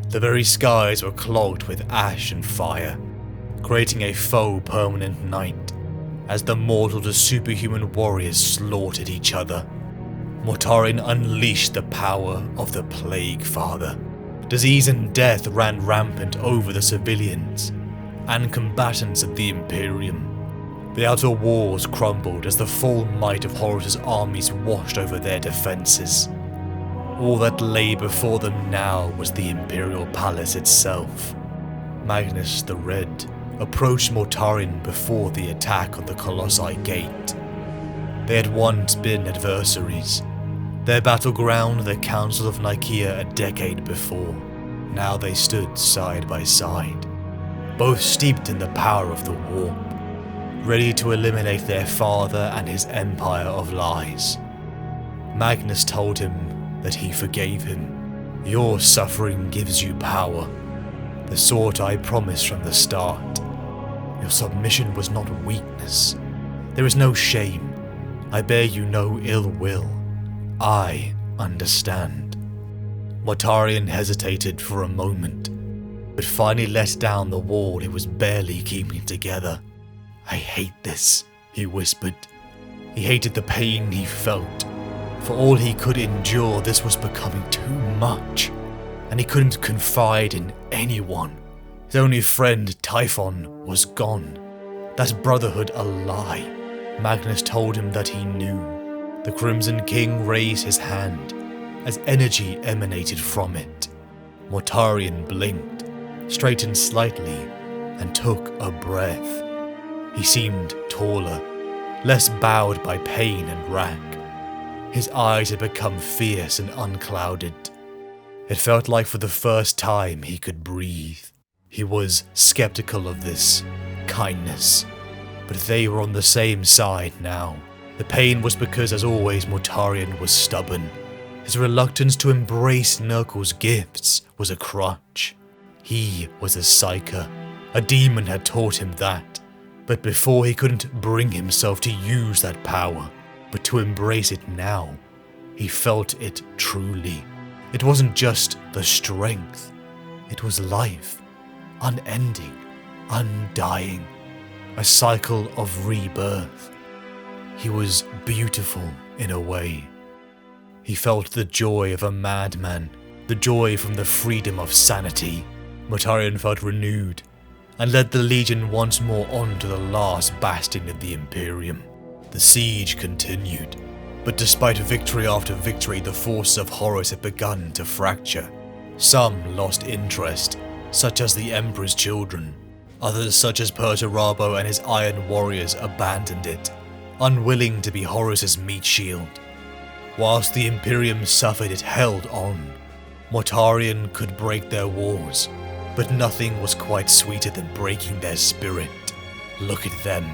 The very skies were clogged with ash and fire, creating a faux permanent night, as the mortal to superhuman warriors slaughtered each other. Mortarion unleashed the power of the Plague Father. Disease and death ran rampant over the civilians and combatants of the Imperium. The outer walls crumbled as the full might of Horus's armies washed over their defenses. All that lay before them now was the Imperial Palace itself. Magnus the Red approached Mortarion before the attack on the Colossi Gate. They had once been adversaries, their battleground the Council of Nicaea a decade before. Now they stood side by side, both steeped in the power of the warp, ready to eliminate their father and his empire of lies. Magnus told him that he forgave him. Your suffering gives you power, the sort I promised from the start. Your submission was not weakness. There is no shame. I bear you no ill will. I understand. Mortarion hesitated for a moment, but finally let down the wall he was barely keeping together. I hate this, he whispered. He hated the pain he felt. For all he could endure, this was becoming too much, and he couldn't confide in anyone. His only friend, Typhon, was gone. That brotherhood a lie. Magnus told him that he knew. The Crimson King raised his hand, as energy emanated from it. Mortarion blinked, straightened slightly, and took a breath. He seemed taller, less bowed by pain and wrack. His eyes had become fierce and unclouded. It felt like for the first time he could breathe. He was skeptical of this kindness, but they were on the same side now. The pain was because, as always, Mortarion was stubborn. His reluctance to embrace Nurkle's gifts was a crutch. He was a psyker. A demon had taught him that. But before he couldn't bring himself to use that power, but to embrace it now. He felt it truly. It wasn't just the strength. It was life. Unending. Undying. A cycle of rebirth. He was beautiful in a way. He felt the joy of a madman, the joy from the freedom of sanity. Mortarion felt renewed, and led the Legion once more on to the last bastion of the Imperium. The siege continued, but despite victory after victory, the forces of Horus had begun to fracture. Some lost interest, such as the Emperor's children. Others, such as Perturabo and his Iron Warriors, abandoned it, unwilling to be Horus's meat shield. Whilst the Imperium suffered, it held on. Mortarion could break their walls, but nothing was quite sweeter than breaking their spirit. Look at them.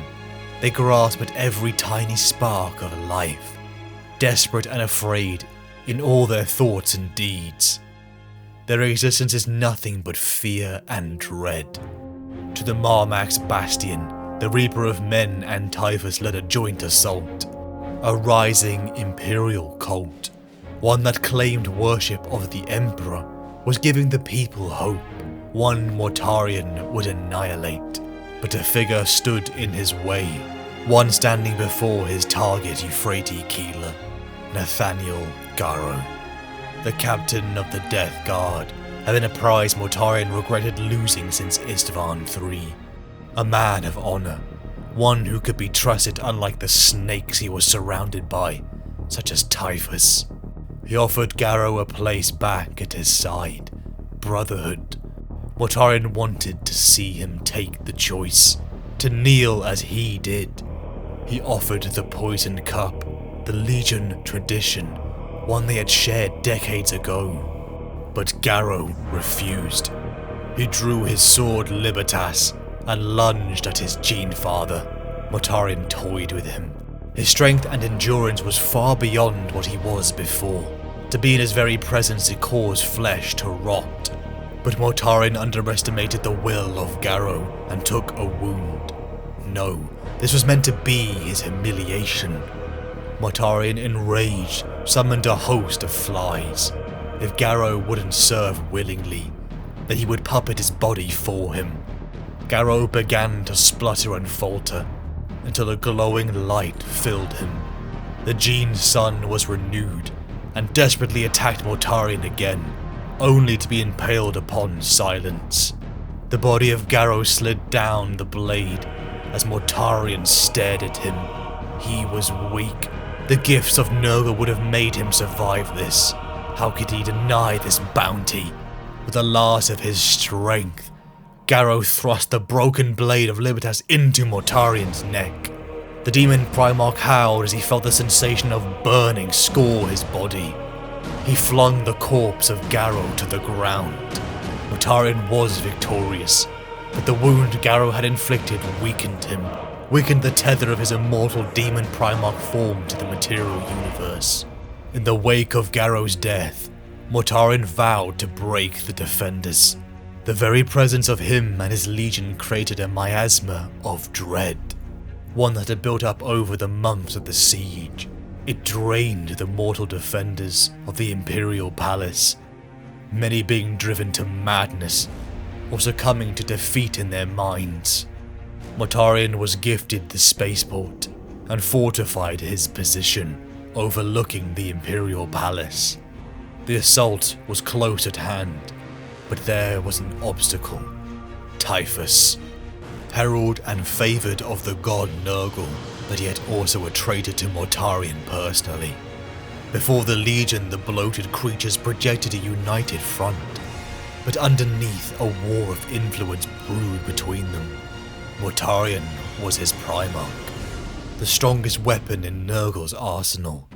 They grasp at every tiny spark of life, desperate and afraid in all their thoughts and deeds. Their existence is nothing but fear and dread. To the Marmax Bastion, the Reaper of Men and Typhus led a joint assault. A rising imperial cult, one that claimed worship of the Emperor, was giving the people hope. One Mortarion would annihilate, but a figure stood in his way, one standing before his target Euphrates Keeler, Nathaniel Garrow. The captain of the Death Guard had been a prize Mortarion regretted losing since Istvan III. A man of honor, one who could be trusted unlike the snakes he was surrounded by, such as Typhus. He offered Garrow a place back at his side, brotherhood. Mortarion wanted to see him take the choice, to kneel as he did. He offered the poisoned cup, the Legion tradition, one they had shared decades ago. But Garrow refused. He drew his sword Libertas and lunged at his gene father. Mortarion toyed with him. His strength and endurance was far beyond what he was before. To be in his very presence it caused flesh to rot. But Mortarion underestimated the will of Garrow and took a wound. No, this was meant to be his humiliation. Mortarion, enraged, summoned a host of flies. If Garrow wouldn't serve willingly, then he would puppet his body for him. Garrow began to splutter and falter, until a glowing light filled him. The Gene Sun was renewed, and desperately attacked Mortarion again, only to be impaled upon silence. The body of Garrow slid down the blade as Mortarion stared at him. He was weak. The gifts of Nurgle would have made him survive this. How could he deny this bounty? With the last of his strength, Garrow thrust the broken blade of Libertas into Mortarion's neck. The demon Primarch howled as he felt the sensation of burning score his body. He flung the corpse of Garrow to the ground. Mortarion was victorious, but the wound Garrow had inflicted weakened him, weakened the tether of his immortal demon Primarch form to the material universe. In the wake of Garrow's death, Mortarion vowed to break the Defenders. The very presence of him and his legion created a miasma of dread, one that had built up over the months of the siege. It drained the mortal defenders of the Imperial Palace, many being driven to madness or succumbing to defeat in their minds. Mortarion was gifted the spaceport and fortified his position, overlooking the Imperial Palace. The assault was close at hand, but there was an obstacle. Typhus, herald and favoured of the god Nurgle, but yet also a traitor to Mortarion personally. Before the Legion, the bloated creatures projected a united front, but underneath a war of influence brewed between them. Mortarion was his Primarch, the strongest weapon in Nurgle's arsenal.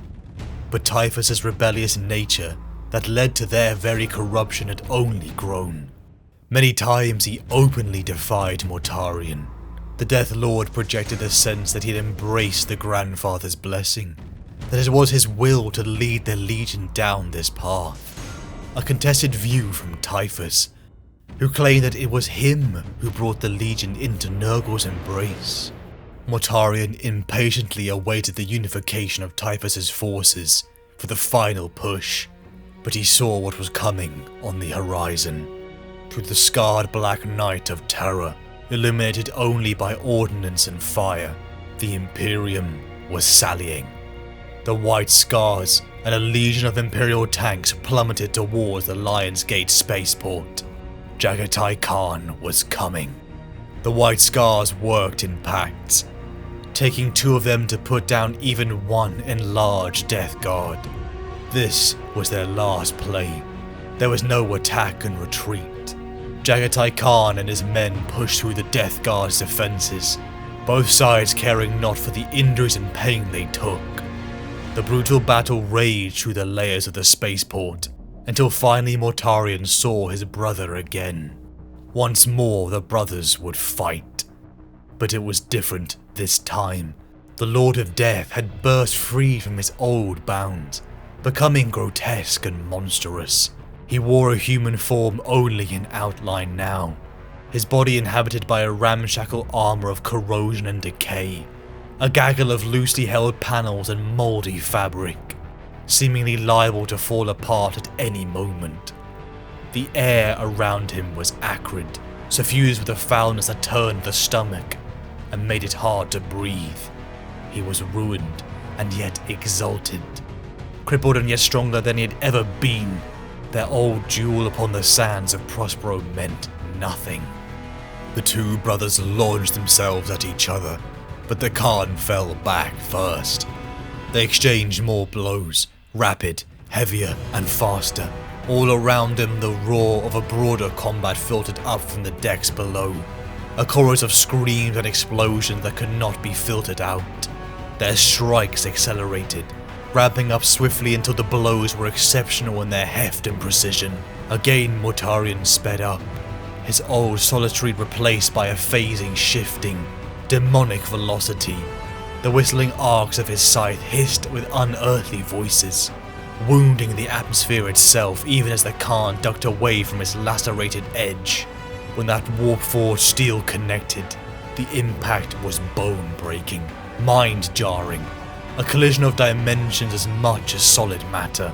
But Typhus's rebellious nature that led to their very corruption had only grown. Many times he openly defied Mortarion. The Death Lord projected a sense that he had embraced the Grandfather's blessing, that it was his will to lead the Legion down this path. A contested view from Typhus, who claimed that it was him who brought the Legion into Nurgle's embrace. Mortarion impatiently awaited the unification of Typhus's forces for the final push, but he saw what was coming on the horizon. Through the scarred black night of Terra, illuminated only by ordnance and fire, the Imperium was sallying. The white scars and a legion of Imperial tanks plummeted towards the Lion's Gate spaceport. Jaghatai Khan was coming. The white scars worked in pacts, taking 2 of them to put down even one enlarged Death Guard. This was their last play. There was no attack and retreat. Jaghatai Khan and his men pushed through the Death Guard's defences, both sides caring not for the injuries and pain they took. The brutal battle raged through the layers of the spaceport, until finally Mortarion saw his brother again. Once more the brothers would fight. But it was different this time. The Lord of Death had burst free from his old bounds, becoming grotesque and monstrous. He wore a human form only in outline now, his body inhabited by a ramshackle armor of corrosion and decay, a gaggle of loosely held panels and mouldy fabric, seemingly liable to fall apart at any moment. The air around him was acrid, suffused with a foulness that turned the stomach and made it hard to breathe. He was ruined and yet exalted, crippled and yet stronger than he had ever been. Their old duel upon the sands of Prospero meant nothing. The two brothers launched themselves at each other, but the Khan fell back first. They exchanged more blows, rapid, heavier, and faster. All around them, the roar of a broader combat filtered up from the decks below, a chorus of screams and explosions that could not be filtered out. Their strikes accelerated, ramping up swiftly until the blows were exceptional in their heft and precision. Again, Mortarion sped up, his old solitary replaced by a phasing, shifting, demonic velocity. The whistling arcs of his scythe hissed with unearthly voices, wounding the atmosphere itself even as the Khan ducked away from its lacerated edge. When that warp-forged steel connected, the impact was bone-breaking, mind-jarring, a collision of dimensions as much as solid matter.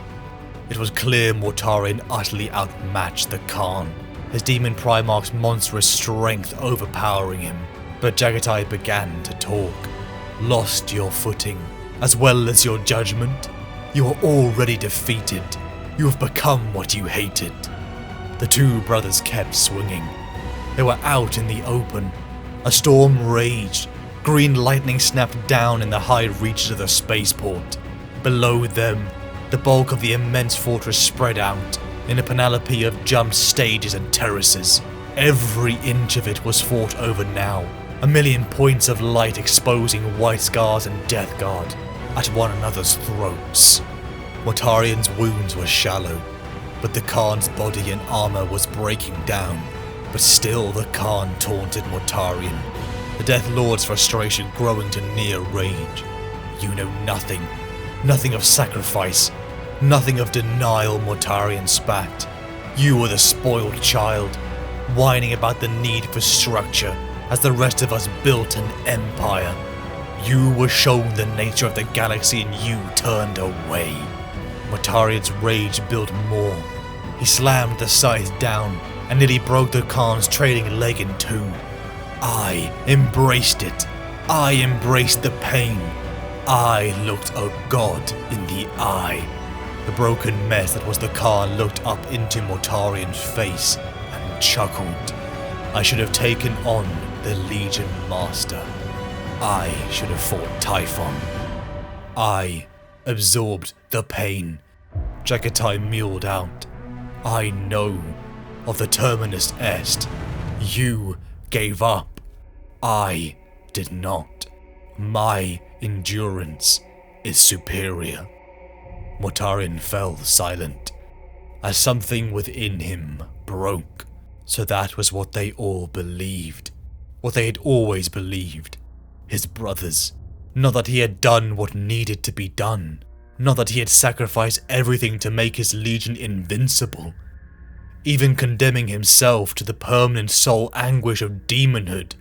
It was clear Mortarion utterly outmatched the Khan, his demon Primarch's monstrous strength overpowering him. But Jaghatai began to talk. Lost your footing, as well as your judgment? You are already defeated. You have become what you hated. The two brothers kept swinging. They were out in the open. A storm raged. Green lightning snapped down in the high reaches of the spaceport. Below them, the bulk of the immense fortress spread out in a panoply of jump stages and terraces. Every inch of it was fought over now, a million points of light exposing White Scars and Death Guard at one another's throats. Mortarion's wounds were shallow, but the Khan's body and armor was breaking down. But still the Khan taunted Mortarion, the Death Lord's frustration growing to near rage. You know nothing. Nothing of sacrifice. Nothing of denial, Mortarion spat. You were the spoiled child, whining about the need for structure as the rest of us built an empire. You were shown the nature of the galaxy and you turned away. Mortarion's rage built more. He slammed the scythe down and nearly broke the Khan's trailing leg in two. I embraced it. I embraced the pain. I looked a god in the eye. The broken mess that was the Khan looked up into Mortarion's face and chuckled. I should have taken on the Legion Master. I should have fought Typhon. I absorbed the pain. Jaghatai mewed out. I know of the Terminus Est. You gave up. I did not. My endurance is superior. Mortarion fell silent, as something within him broke. So that was what they all believed. What they had always believed. His brothers. Not that he had done what needed to be done. Not that he had sacrificed everything to make his legion invincible. Even condemning himself to the permanent soul anguish of demonhood.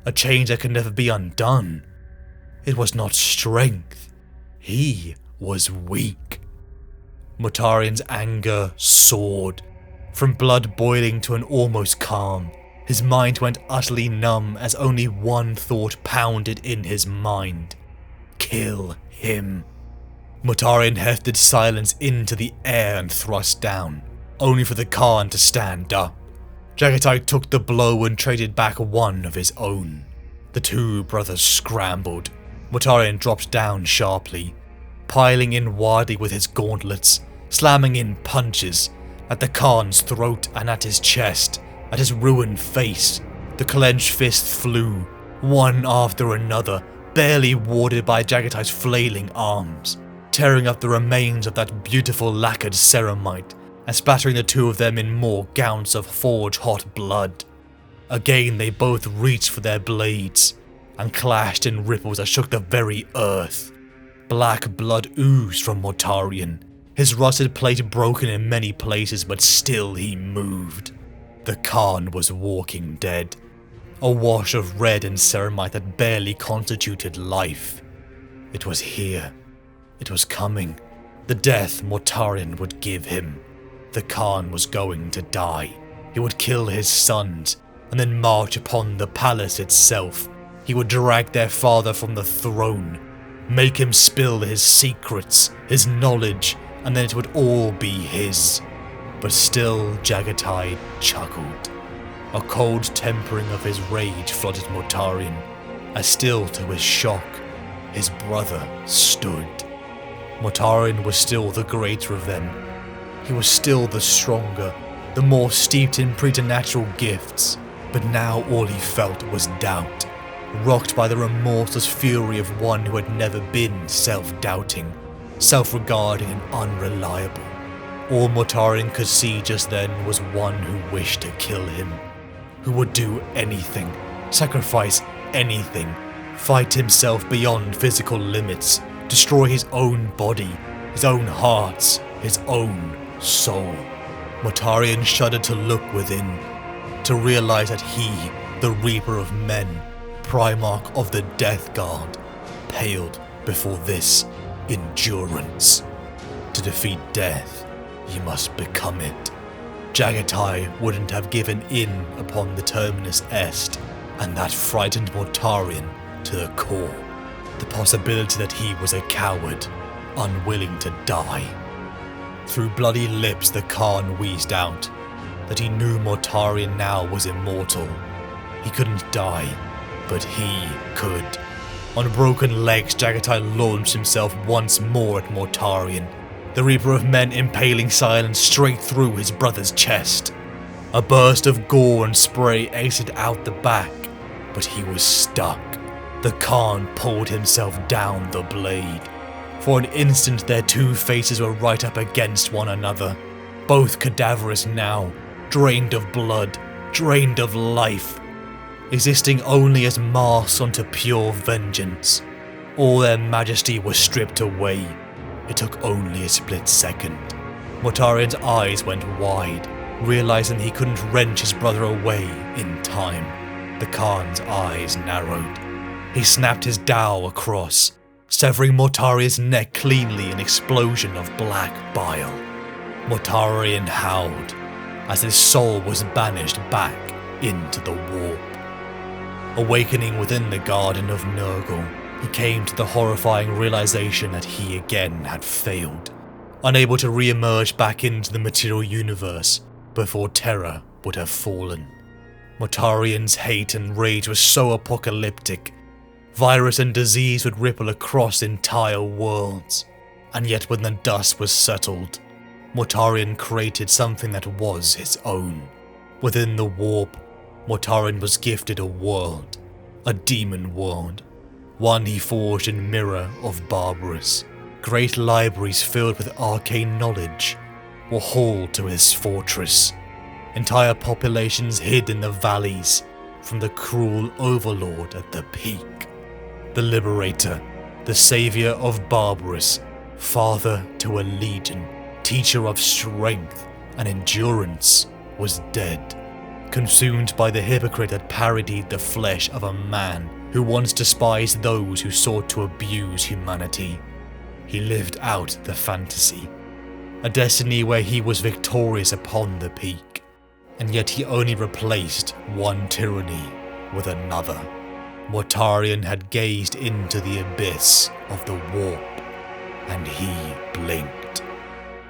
A change that could never be undone. It was not strength. He was weak. Mortarion's anger soared, from blood boiling to an almost calm. His mind went utterly numb as only one thought pounded in his mind. Kill him. Mortarion hefted silence into the air and thrust down, only for the Khan to stand up. Jaghatai took the blow and traded back one of his own. The two brothers scrambled. Mortarion dropped down sharply, piling in wildly with his gauntlets, slamming in punches at the Khan's throat and at his chest, at his ruined face. The clenched fists flew, one after another, barely warded by Jaghatai's flailing arms, tearing up the remains of that beautiful lacquered ceramite and splattering the two of them in more gouts of forge-hot blood. Again they both reached for their blades and clashed in ripples that shook the very earth. Black blood oozed from Mortarion, his rusted plate broken in many places, but still he moved. The Khan was walking dead, a wash of red and ceramite that barely constituted life. It was here. It was coming. The death Mortarion would give him. the Khan was going to die. He would kill his sons, and then march upon the palace itself. He would drag their father from the throne, make him spill his secrets, his knowledge, and then it would all be his. But still Jaghatai chuckled. A cold tempering of his rage flooded Mortarion, as still to his shock, his brother stood. Mortarion was still the greater of them. He was still the stronger, the more steeped in preternatural gifts, but now all he felt was doubt, rocked by the remorseless fury of one who had never been self-doubting, self-regarding and unreliable. All Mortarion could see just then was one who wished to kill him, who would do anything, sacrifice anything, fight himself beyond physical limits, destroy his own body, his own hearts, his own soul. Mortarion shuddered to look within, to realize that he, the Reaper of Men, Primarch of the Death Guard, paled before this endurance. To defeat death, you must become it. Jaghatai wouldn't have given in upon the Terminus Est, and that frightened Mortarion to the core. The possibility that he was a coward, unwilling to die. Through bloody lips the Khan wheezed out that he knew Mortarion now was immortal. He couldn't die, but he could. On broken legs, Jaghatai launched himself once more at Mortarion, the Reaper of Men impaling silence straight through his brother's chest. A burst of gore and spray exited out the back, but he was stuck. The Khan pulled himself down the blade. For an instant their two faces were right up against one another, both cadaverous now, drained of blood, drained of life, existing only as masks unto pure vengeance. All their majesty was stripped away. It took only a split second. Mortarion's eyes went wide, realizing he couldn't wrench his brother away in time. The Khan's eyes narrowed. He snapped his dao across, severing Mortarion's neck cleanly in an explosion of black bile. Mortarion howled as his soul was banished back into the warp. Awakening within the Garden of Nurgle, he came to the horrifying realization that he again had failed, unable to re-emerge back into the material universe before Terra would have fallen. Mortarion's hate and rage was so apocalyptic. Virus and disease would ripple across entire worlds, and yet when the dust was settled, Mortarion created something that was his own. Within the warp, Mortarion was gifted a world, a demon world, one he forged in mirror of Barbarous. Great libraries filled with arcane knowledge were hauled to his fortress. Entire populations hid in the valleys from the cruel overlord at the peak. The Liberator, the savior of Barbarous, father to a legion, teacher of strength and endurance, was dead, consumed by the hypocrite that parodied the flesh of a man who once despised those who sought to abuse humanity. He lived out the fantasy, a destiny where he was victorious upon the peak, and yet he only replaced one tyranny with another. Mortarion had gazed into the abyss of the warp, and he blinked.